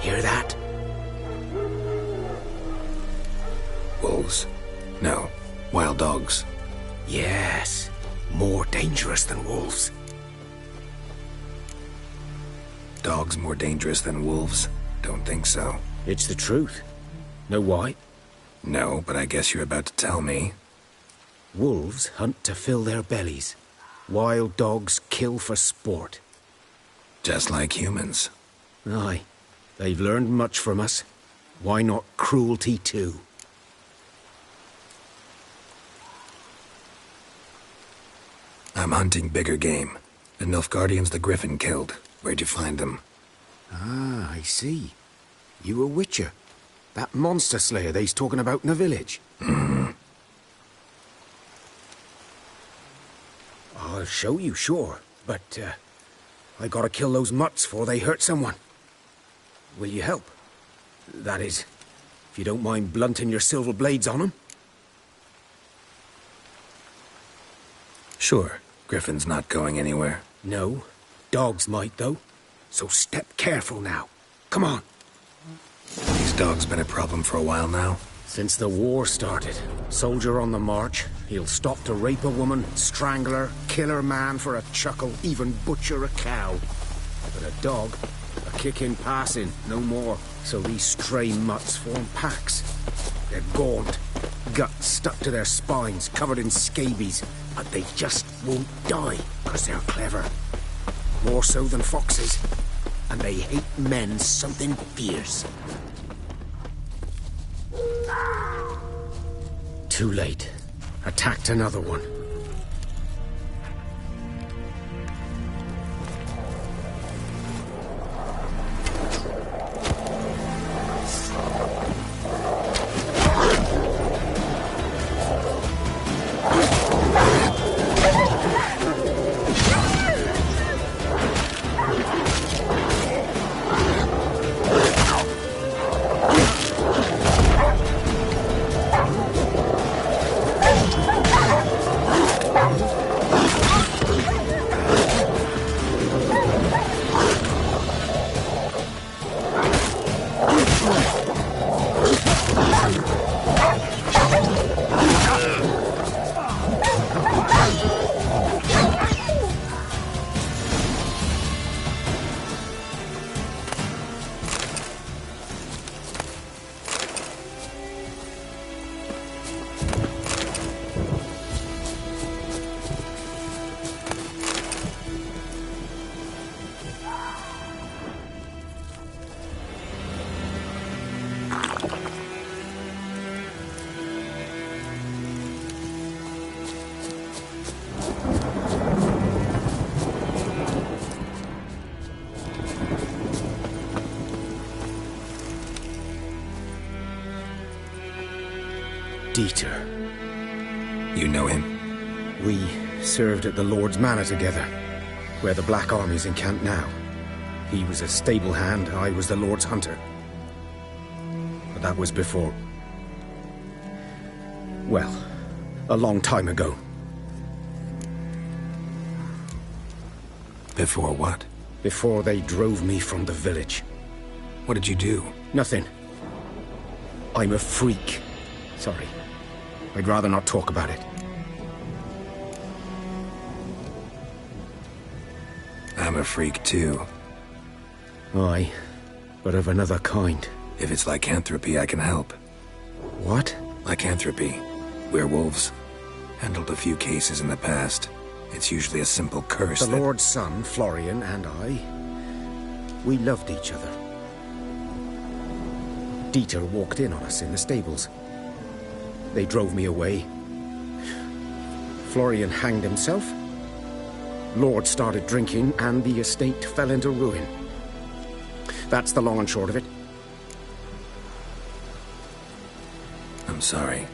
[SPEAKER 1] Hear that?
[SPEAKER 2] Wolves? No. Wild dogs.
[SPEAKER 1] Yes. More dangerous than wolves.
[SPEAKER 2] Dogs more dangerous than wolves? Don't think so.
[SPEAKER 1] It's the truth. Know why?
[SPEAKER 2] No, but I guess you're about to tell me.
[SPEAKER 1] Wolves hunt to fill their bellies. Wild dogs kill for sport.
[SPEAKER 2] Just like humans.
[SPEAKER 1] Aye. They've learned much from us. Why not cruelty too?
[SPEAKER 2] I'm hunting bigger game. The Nilfgaardians the Griffin killed. Where'd you find them?
[SPEAKER 1] Ah, I see. You a witcher. That monster slayer they's talking about in the village. I'll show you, sure. But, I gotta kill those mutts before they hurt someone. Will you help? That is, if you don't mind blunting your silver blades on them.
[SPEAKER 2] Sure. Griffin's not going anywhere.
[SPEAKER 1] No. Dogs might, though. So step careful now. Come on.
[SPEAKER 2] These dogs been a problem for a while now?
[SPEAKER 1] Since the war started. Soldier on the march. He'll stop to rape a woman, strangle her, kill her man for a chuckle, even butcher a cow. But a dog, a kick in passing, no more. So these stray mutts form packs. They're gaunt, guts stuck to their spines, covered in scabies. But they just won't die, because they're clever. More so than foxes. And they hate men something fierce. Too late. Attacked another one. Dieter.
[SPEAKER 2] You know him?
[SPEAKER 1] We served at the Lord's Manor together, where the Black Army's encamped now. He was a stable hand, I was the Lord's hunter. But that was before... well, a long time ago.
[SPEAKER 2] Before what?
[SPEAKER 1] Before they drove me from the village.
[SPEAKER 2] What did you do?
[SPEAKER 1] Nothing. I'm a freak. Sorry. I'd rather not talk about it.
[SPEAKER 2] I'm a freak too.
[SPEAKER 1] Aye, but of another kind.
[SPEAKER 2] If it's lycanthropy, I can help.
[SPEAKER 1] What?
[SPEAKER 2] Lycanthropy. Werewolves. Handled a few cases in the past. It's usually a simple curse
[SPEAKER 1] The Lord's son, Florian, and I... we loved each other. Dieter walked in on us in the stables. They drove me away,
[SPEAKER 4] Florian hanged himself. Lord started drinking, and the estate fell into ruin. That's the long and short of it.
[SPEAKER 2] I'm sorry.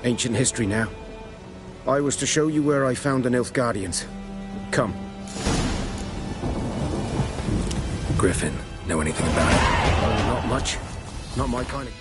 [SPEAKER 4] Ancient history now. I was to show you where I found the Nilfgaardians. Come.
[SPEAKER 2] Griffin, know anything about it?
[SPEAKER 4] Oh, not much. Not my kind of...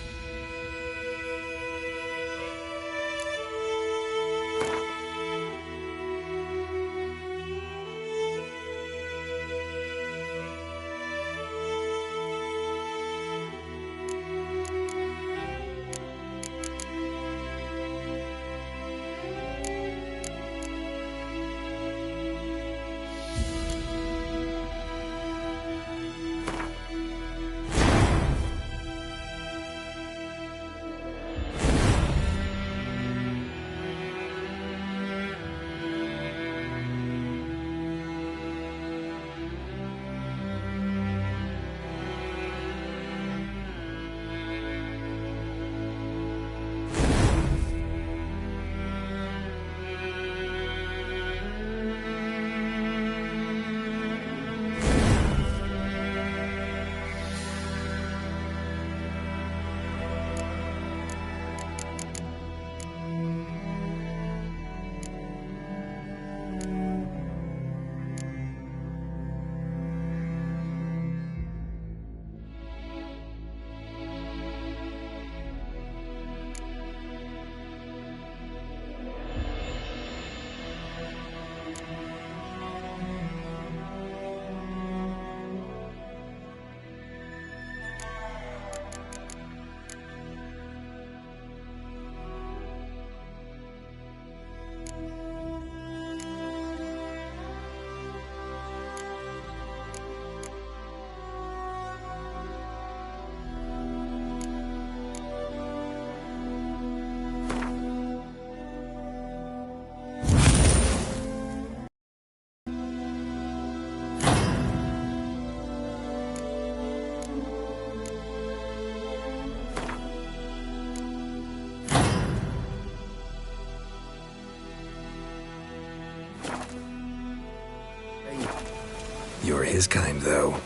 [SPEAKER 2] You're his kind, though.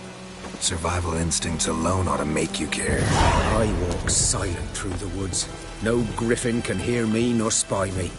[SPEAKER 2] Survival instincts alone ought to make you care.
[SPEAKER 4] I walk silent through the woods. No griffin can hear me nor spy me.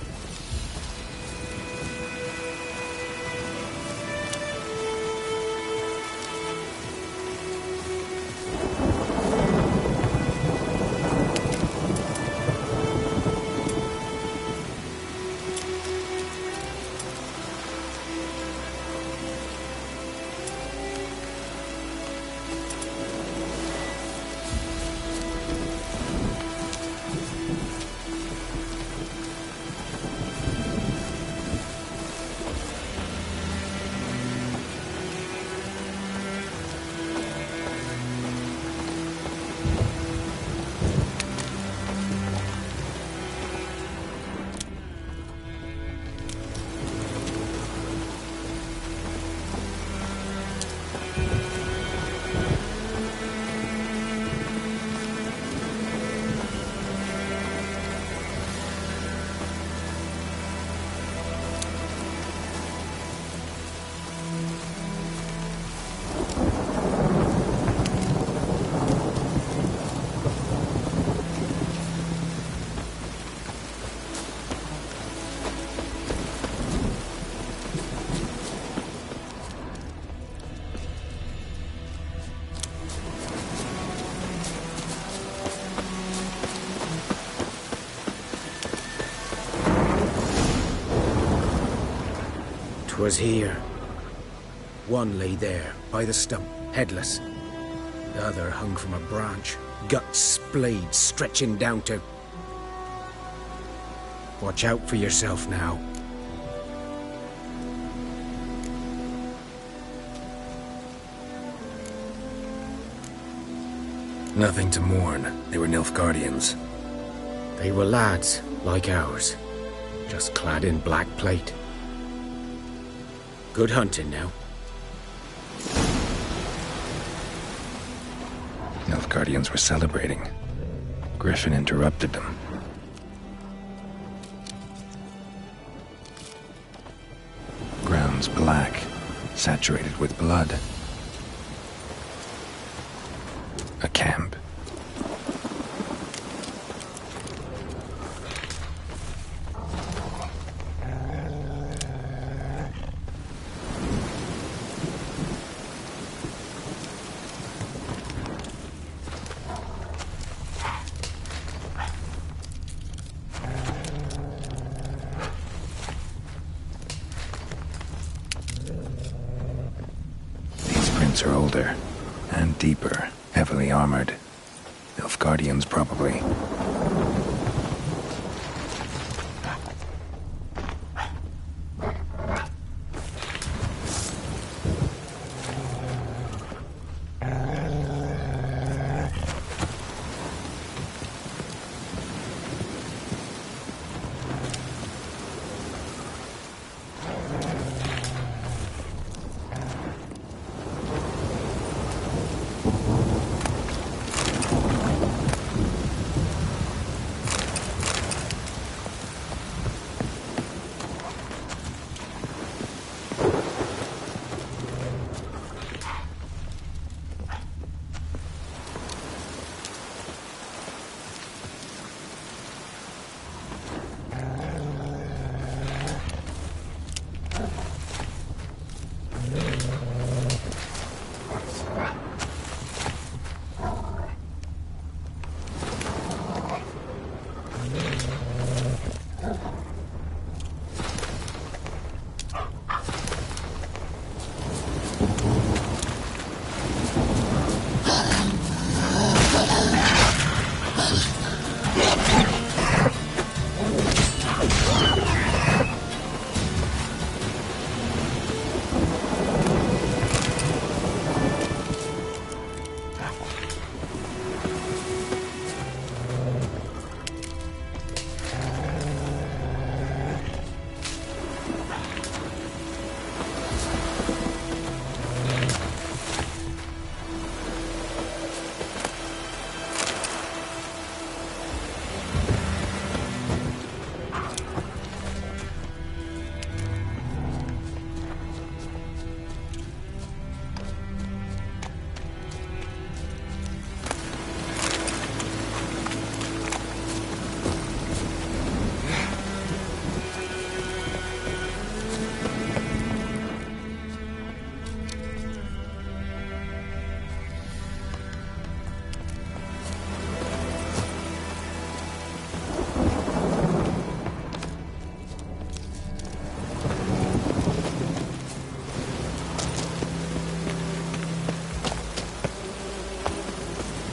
[SPEAKER 4] Was here. One lay there, by the stump, headless. The other hung from a branch, guts splayed, stretching down to... Watch out for yourself now.
[SPEAKER 2] Nothing to mourn. They were Nilfgaardians.
[SPEAKER 4] They were lads, like ours, just clad in black plate. Good hunting now.
[SPEAKER 2] Nilfgaardians were celebrating. Griffin interrupted them. Once black, saturated with blood. A camp. Are older and deeper, heavily armored. Nilfgaardians, probably.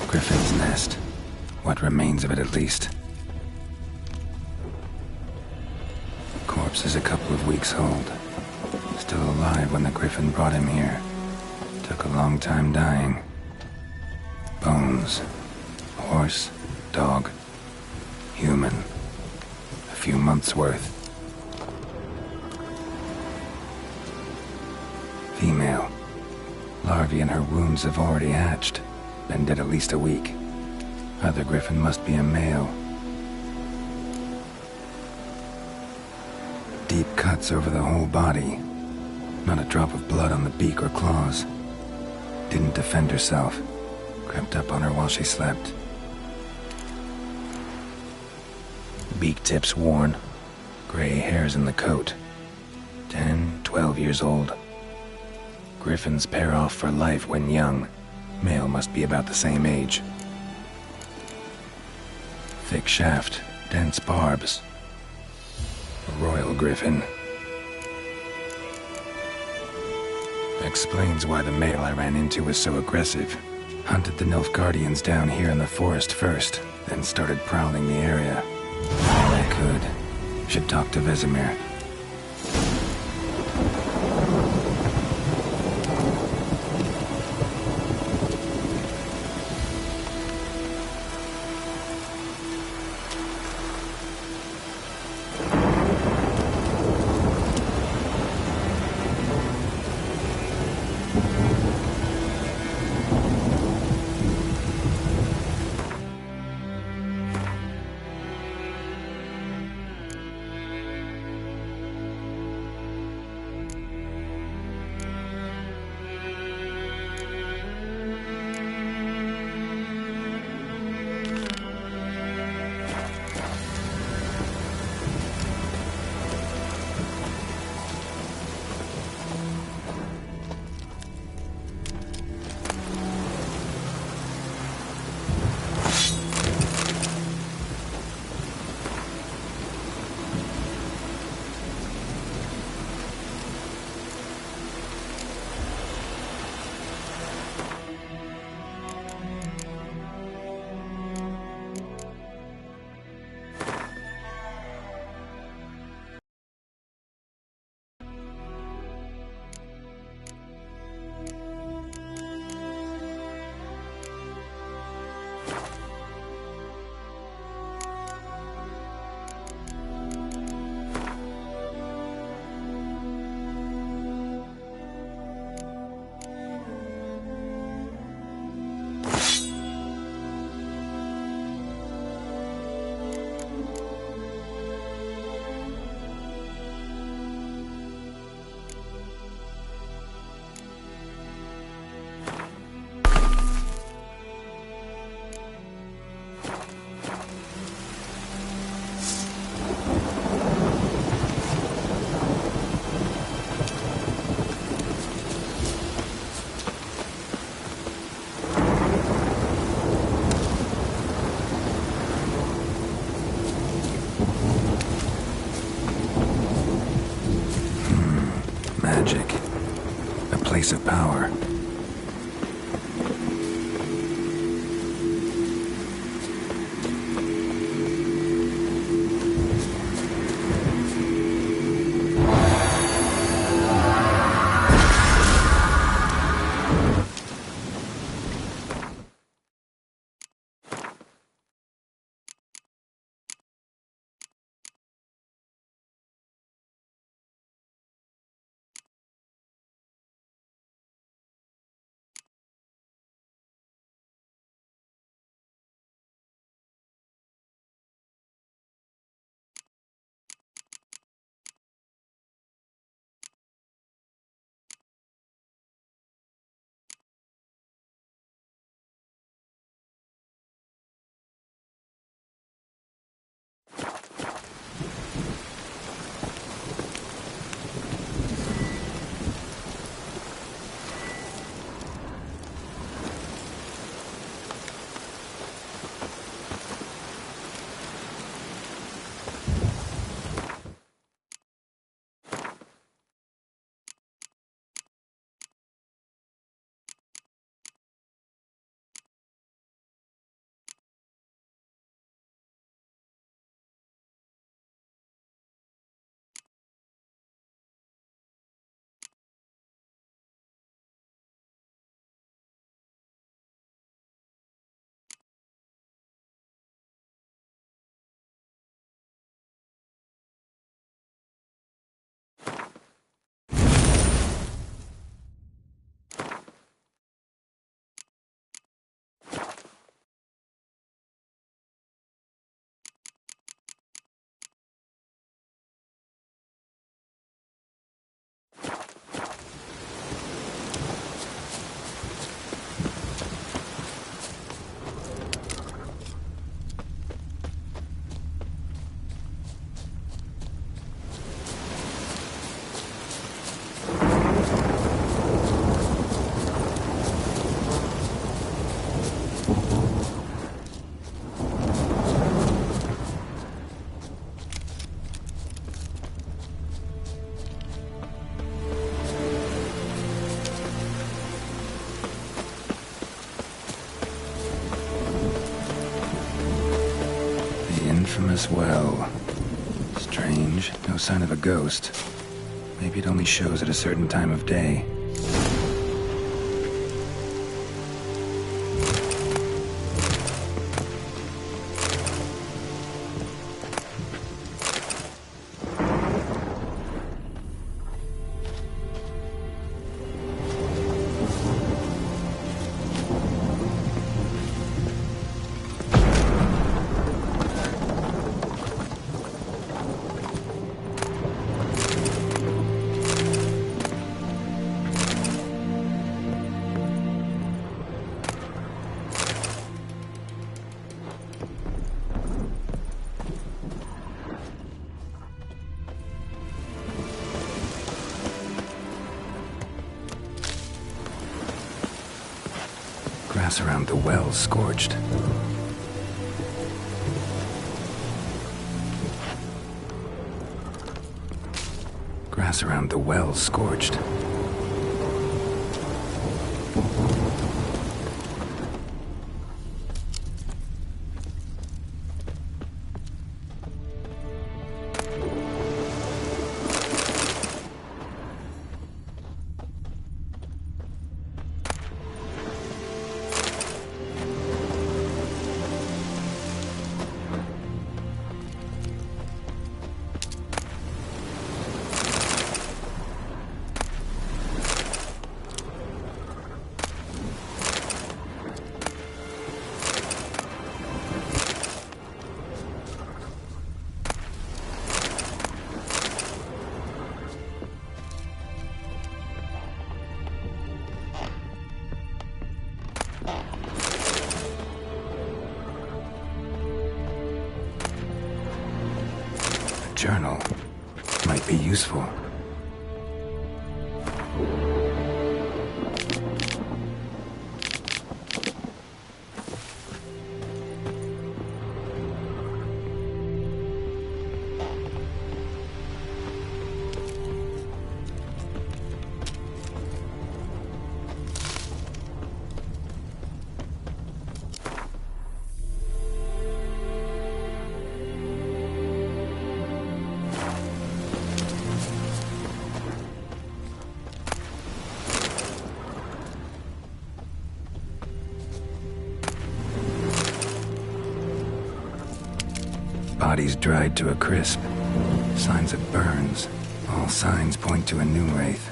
[SPEAKER 2] Griffin's nest. What remains of it, at least. Corpse is a couple of weeks old. Still alive when the Griffin brought him here. Took a long time dying. Bones. Horse. Dog. Human. A few months' worth. Female. Larvae in her wounds have already hatched. Been dead at least a week. Other Griffin must be a male. Deep cuts over the whole body. Not a drop of blood on the beak or claws. Didn't defend herself. Crept up on her while she slept. Beak tips worn. Gray hairs in the coat. 10, 12 years old. Griffins pair off for life when young. Male must be about the same age. Thick shaft, dense barbs. A royal griffin. Explains why the male I ran into was so aggressive. Hunted the Nilfgaardians down here in the forest first, then started prowling the area. All I could. Should talk to Vesemir. magic. A place of power. Infamous well. Strange, no sign of a ghost. Maybe it only shows at a certain time of day. Grass around the well scorched. Grass around the well scorched. Journal might be useful. body's dried to a crisp. Signs of burns. All signs point to a new wraith.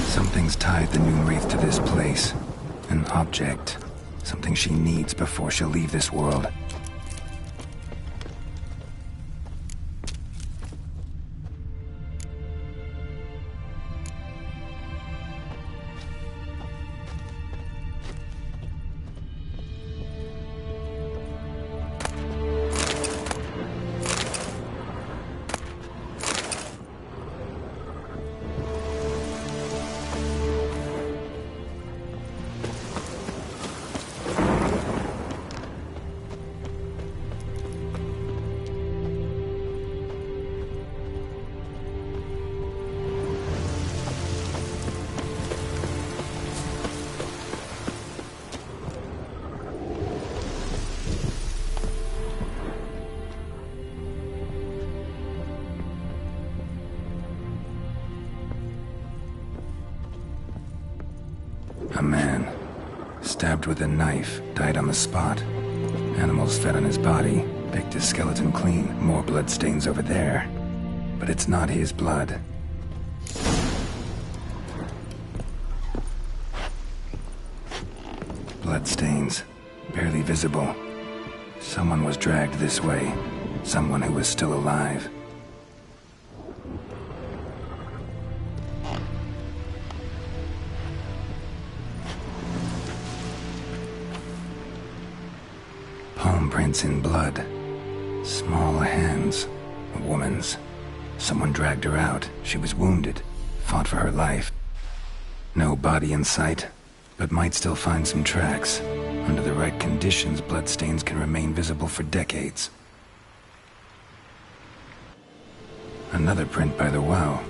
[SPEAKER 2] Something's tied the new wraith to this place. An object. Something she needs before she'll leave this world. A man, stabbed with a knife, died on the spot. Animals fed on his body, picked his skeleton clean. More bloodstains over there. But it's not his blood. Bloodstains, barely visible. Someone was dragged this way. Someone who was still alive. Palm prints in blood. Small hands. A woman's. Someone dragged her out. She was wounded. Fought for her life. No body in sight, but might still find some tracks. Under the right conditions, bloodstains can remain visible for decades. Another print by the well.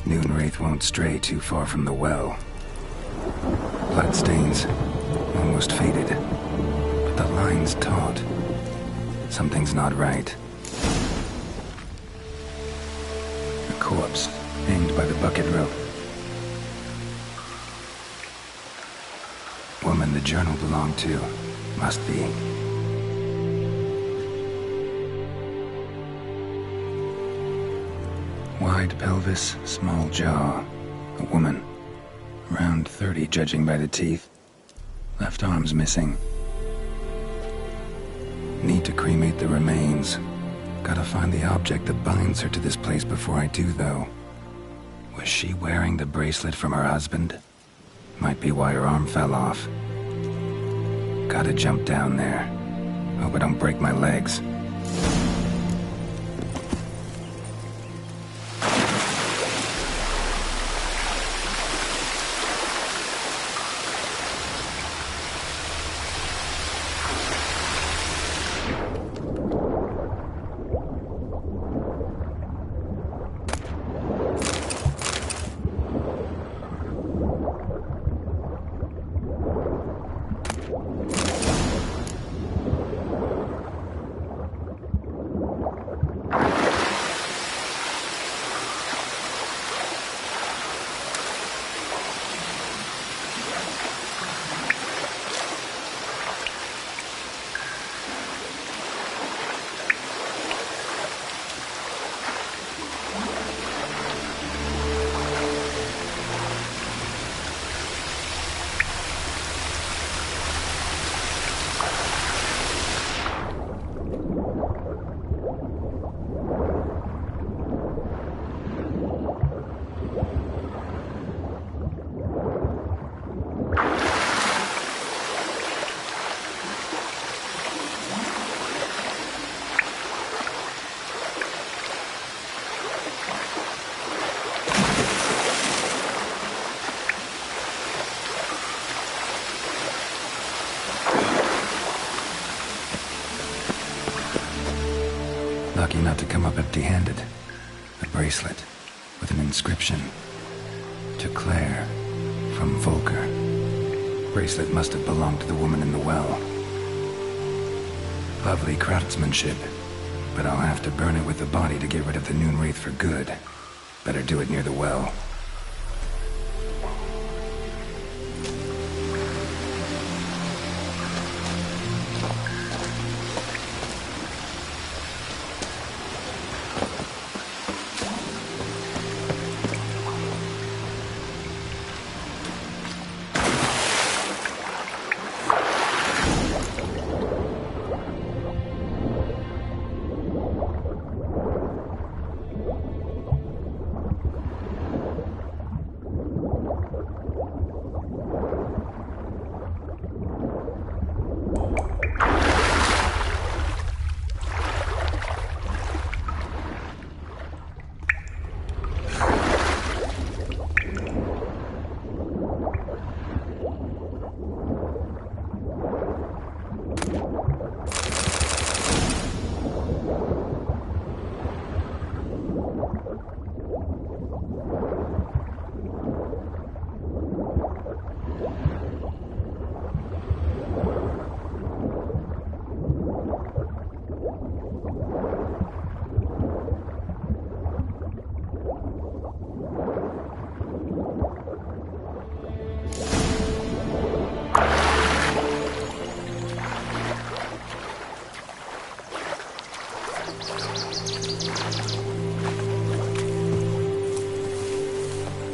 [SPEAKER 2] Noonwraith won't stray too far from the well. Bloodstains, almost faded, but the line's taut. Something's not right. A corpse, hanged by the bucket rope. Woman the journal belonged to, must be. Wide pelvis, small jaw. A woman. Around 30, judging by the teeth. Left arm's missing. Need to cremate the remains. Gotta find the object that binds her to this place before I do, though. Was she wearing the bracelet from her husband? Might be why her arm fell off. Gotta jump down there. Hope I don't break my legs. Lucky not to come up empty-handed. A bracelet with an inscription. To Claire, from Volker. Bracelet must have belonged to the woman in the well. Lovely craftsmanship, but I'll have to burn it with the body to get rid of the Noon Wraith for good. Better do it near the well.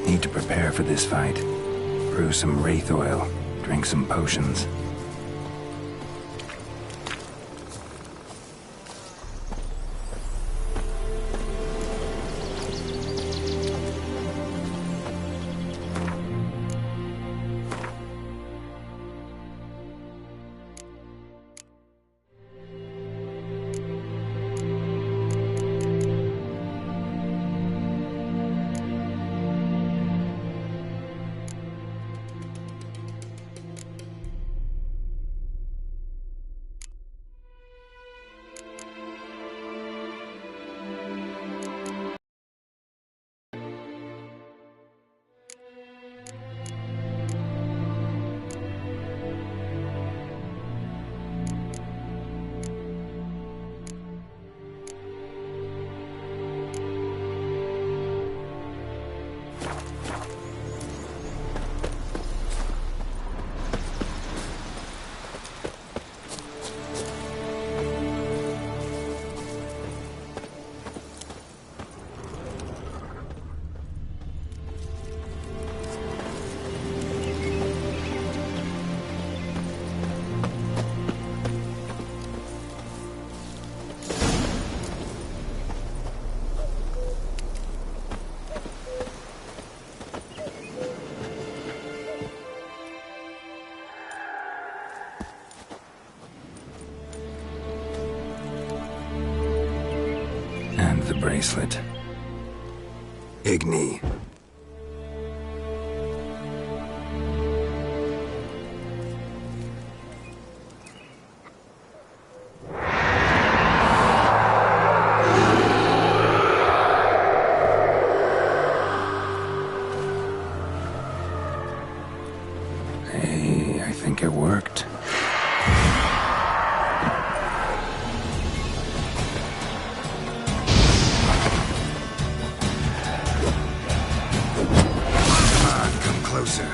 [SPEAKER 2] Need to prepare for this fight. Brew some wraith oil, drink some potions. The bracelet. Igni. Hey, I think it worked. Closer.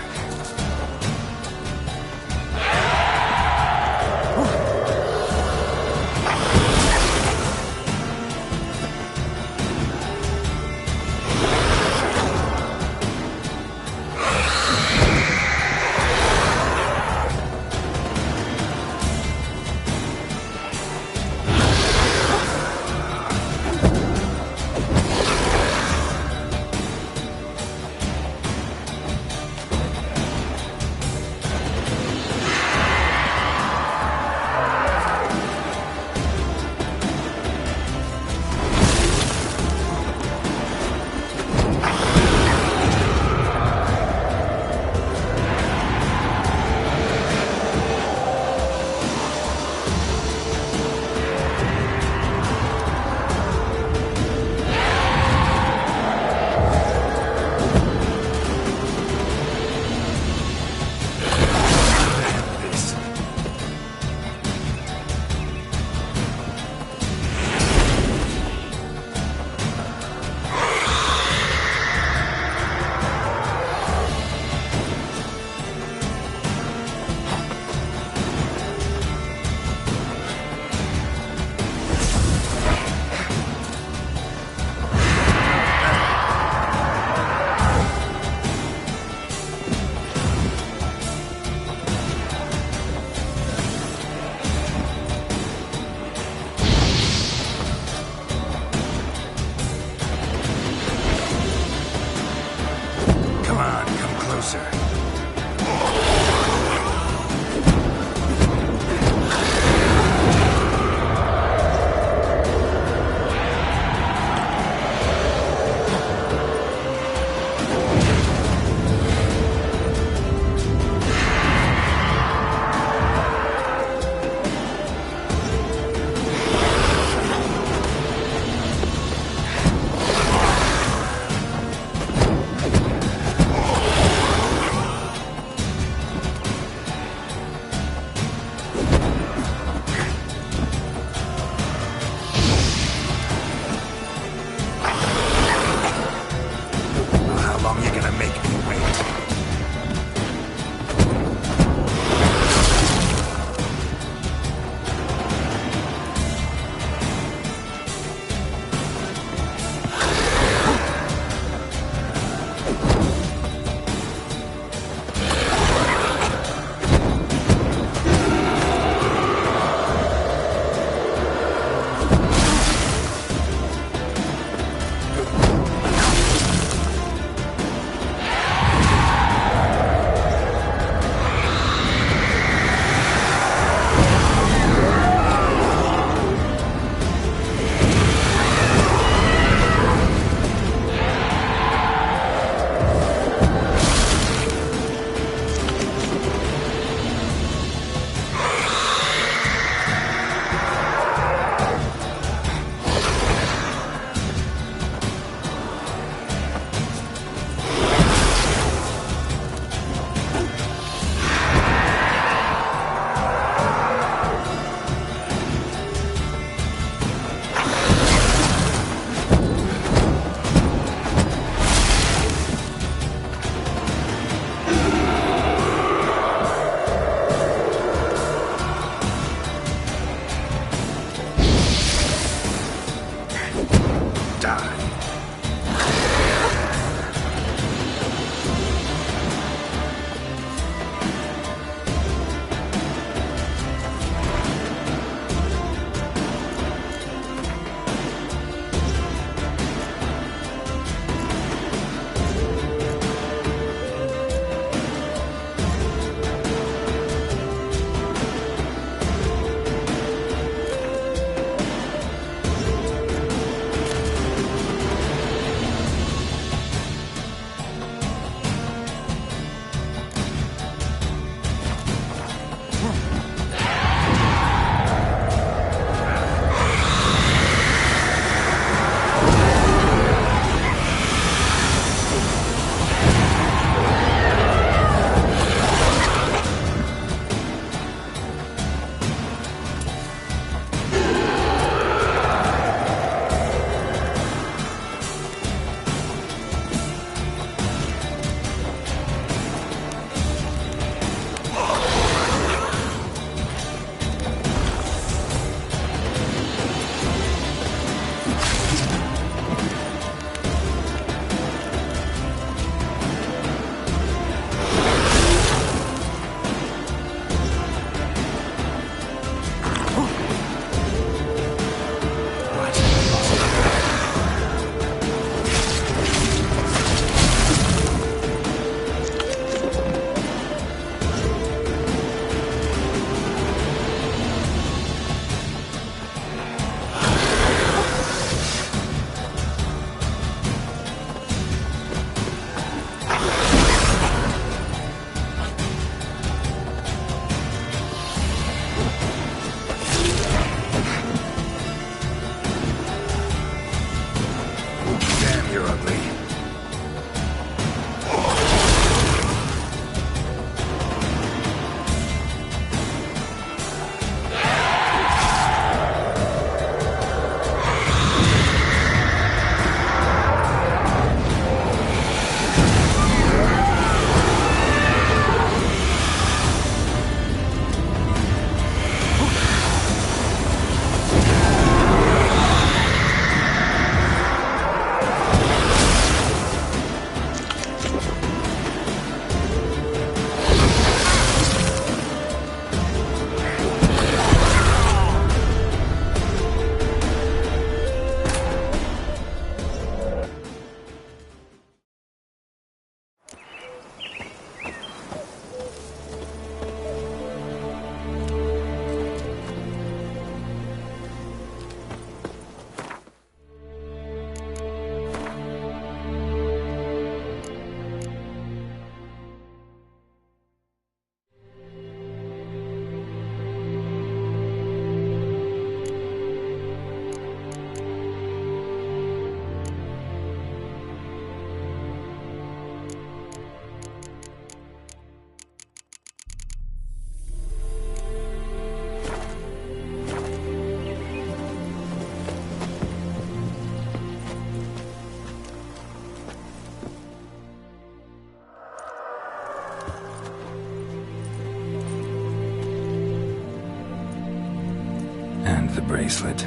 [SPEAKER 2] And the bracelet.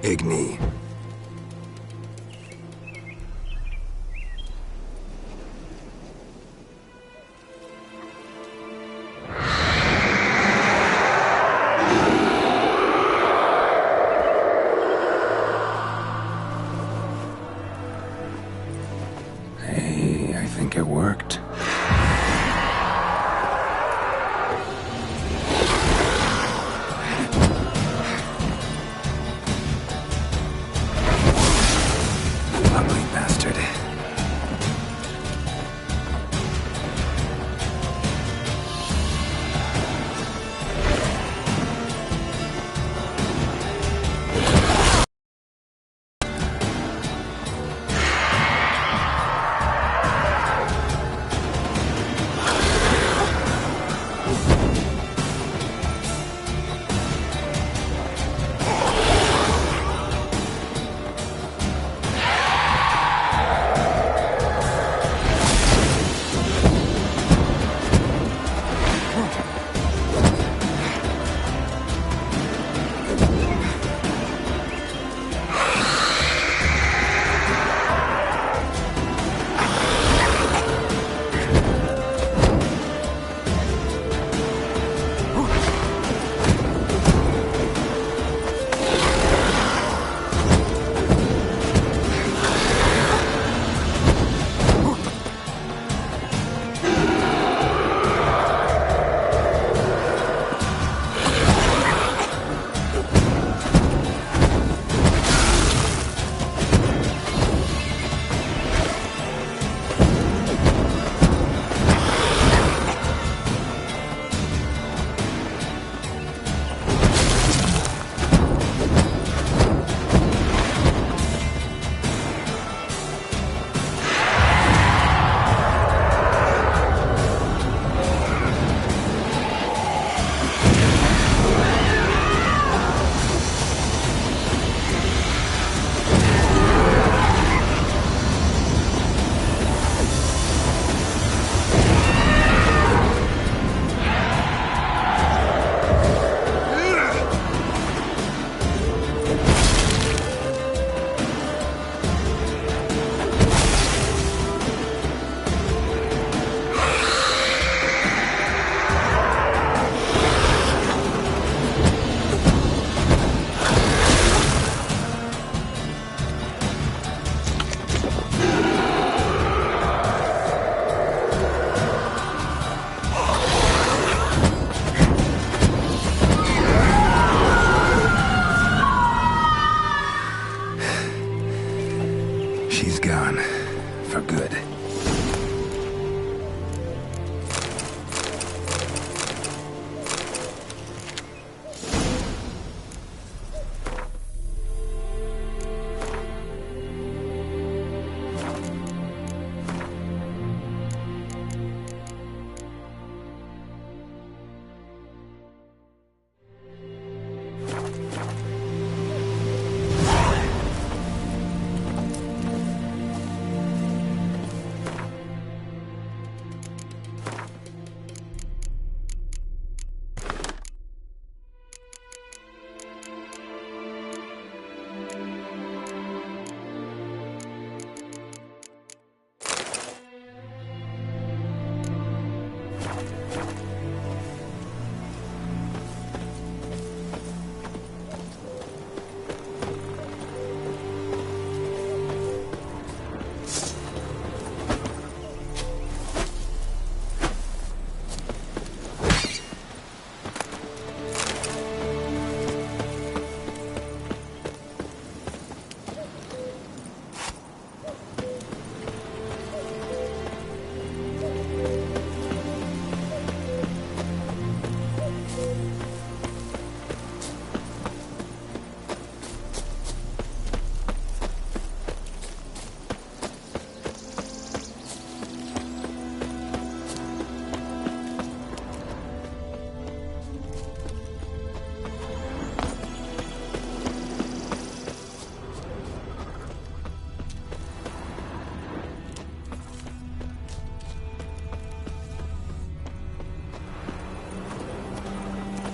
[SPEAKER 2] Igni. Hey, I think it worked. Ugly bastard. She's gone. For good.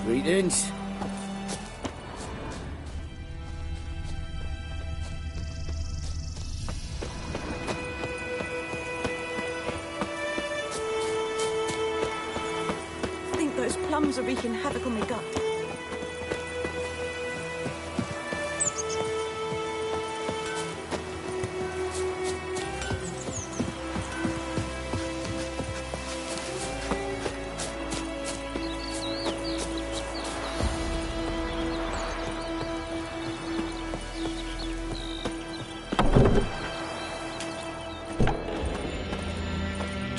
[SPEAKER 18] Greetings.
[SPEAKER 9] plums are wreaking havoc on my gut.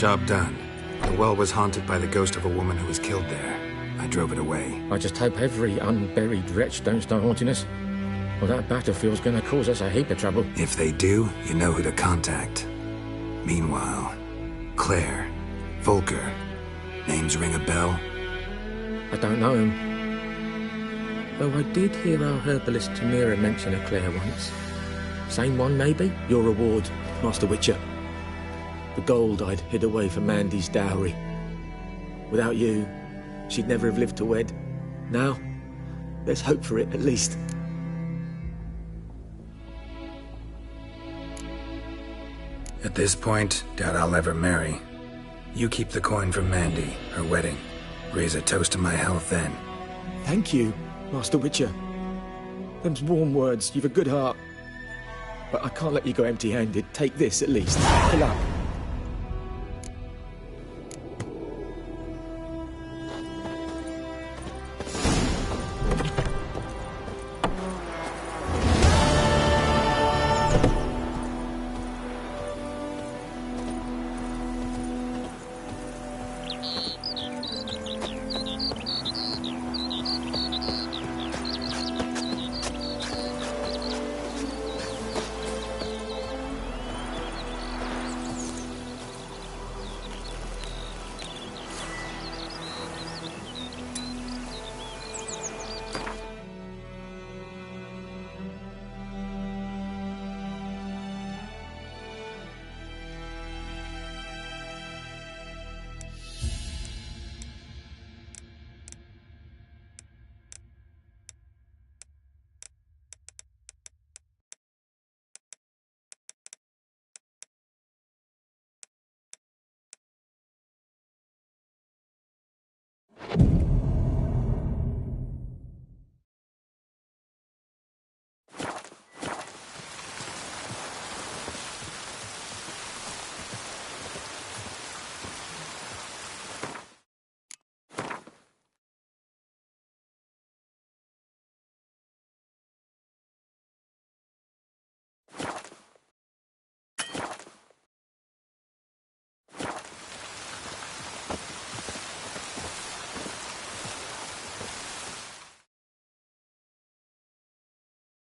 [SPEAKER 2] Job done. The well was haunted by the ghost of a woman who was killed there. I drove it away.
[SPEAKER 14] I just hope every unburied wretch don't start haunting us. Well, that battlefield's gonna cause us a heap of trouble.
[SPEAKER 2] If they do, you know who to contact. Meanwhile, Claire, Volker, names ring a bell?
[SPEAKER 14] I don't know him. Though I did hear our herbalist Tamira mention a Claire once. Same one, maybe? Your reward, Master Witcher. The gold I'd hid away for Mandy's dowry. Without you, she'd never have lived to wed. Now, there's hope for it, at least.
[SPEAKER 2] At this point, doubt I'll ever marry. You keep the coin from Mandy, her wedding. Raise a toast to my health then.
[SPEAKER 14] Thank you, Master Witcher. Them's warm words, you've a good heart. But I can't let you go empty-handed. Take this, at least. Fill up.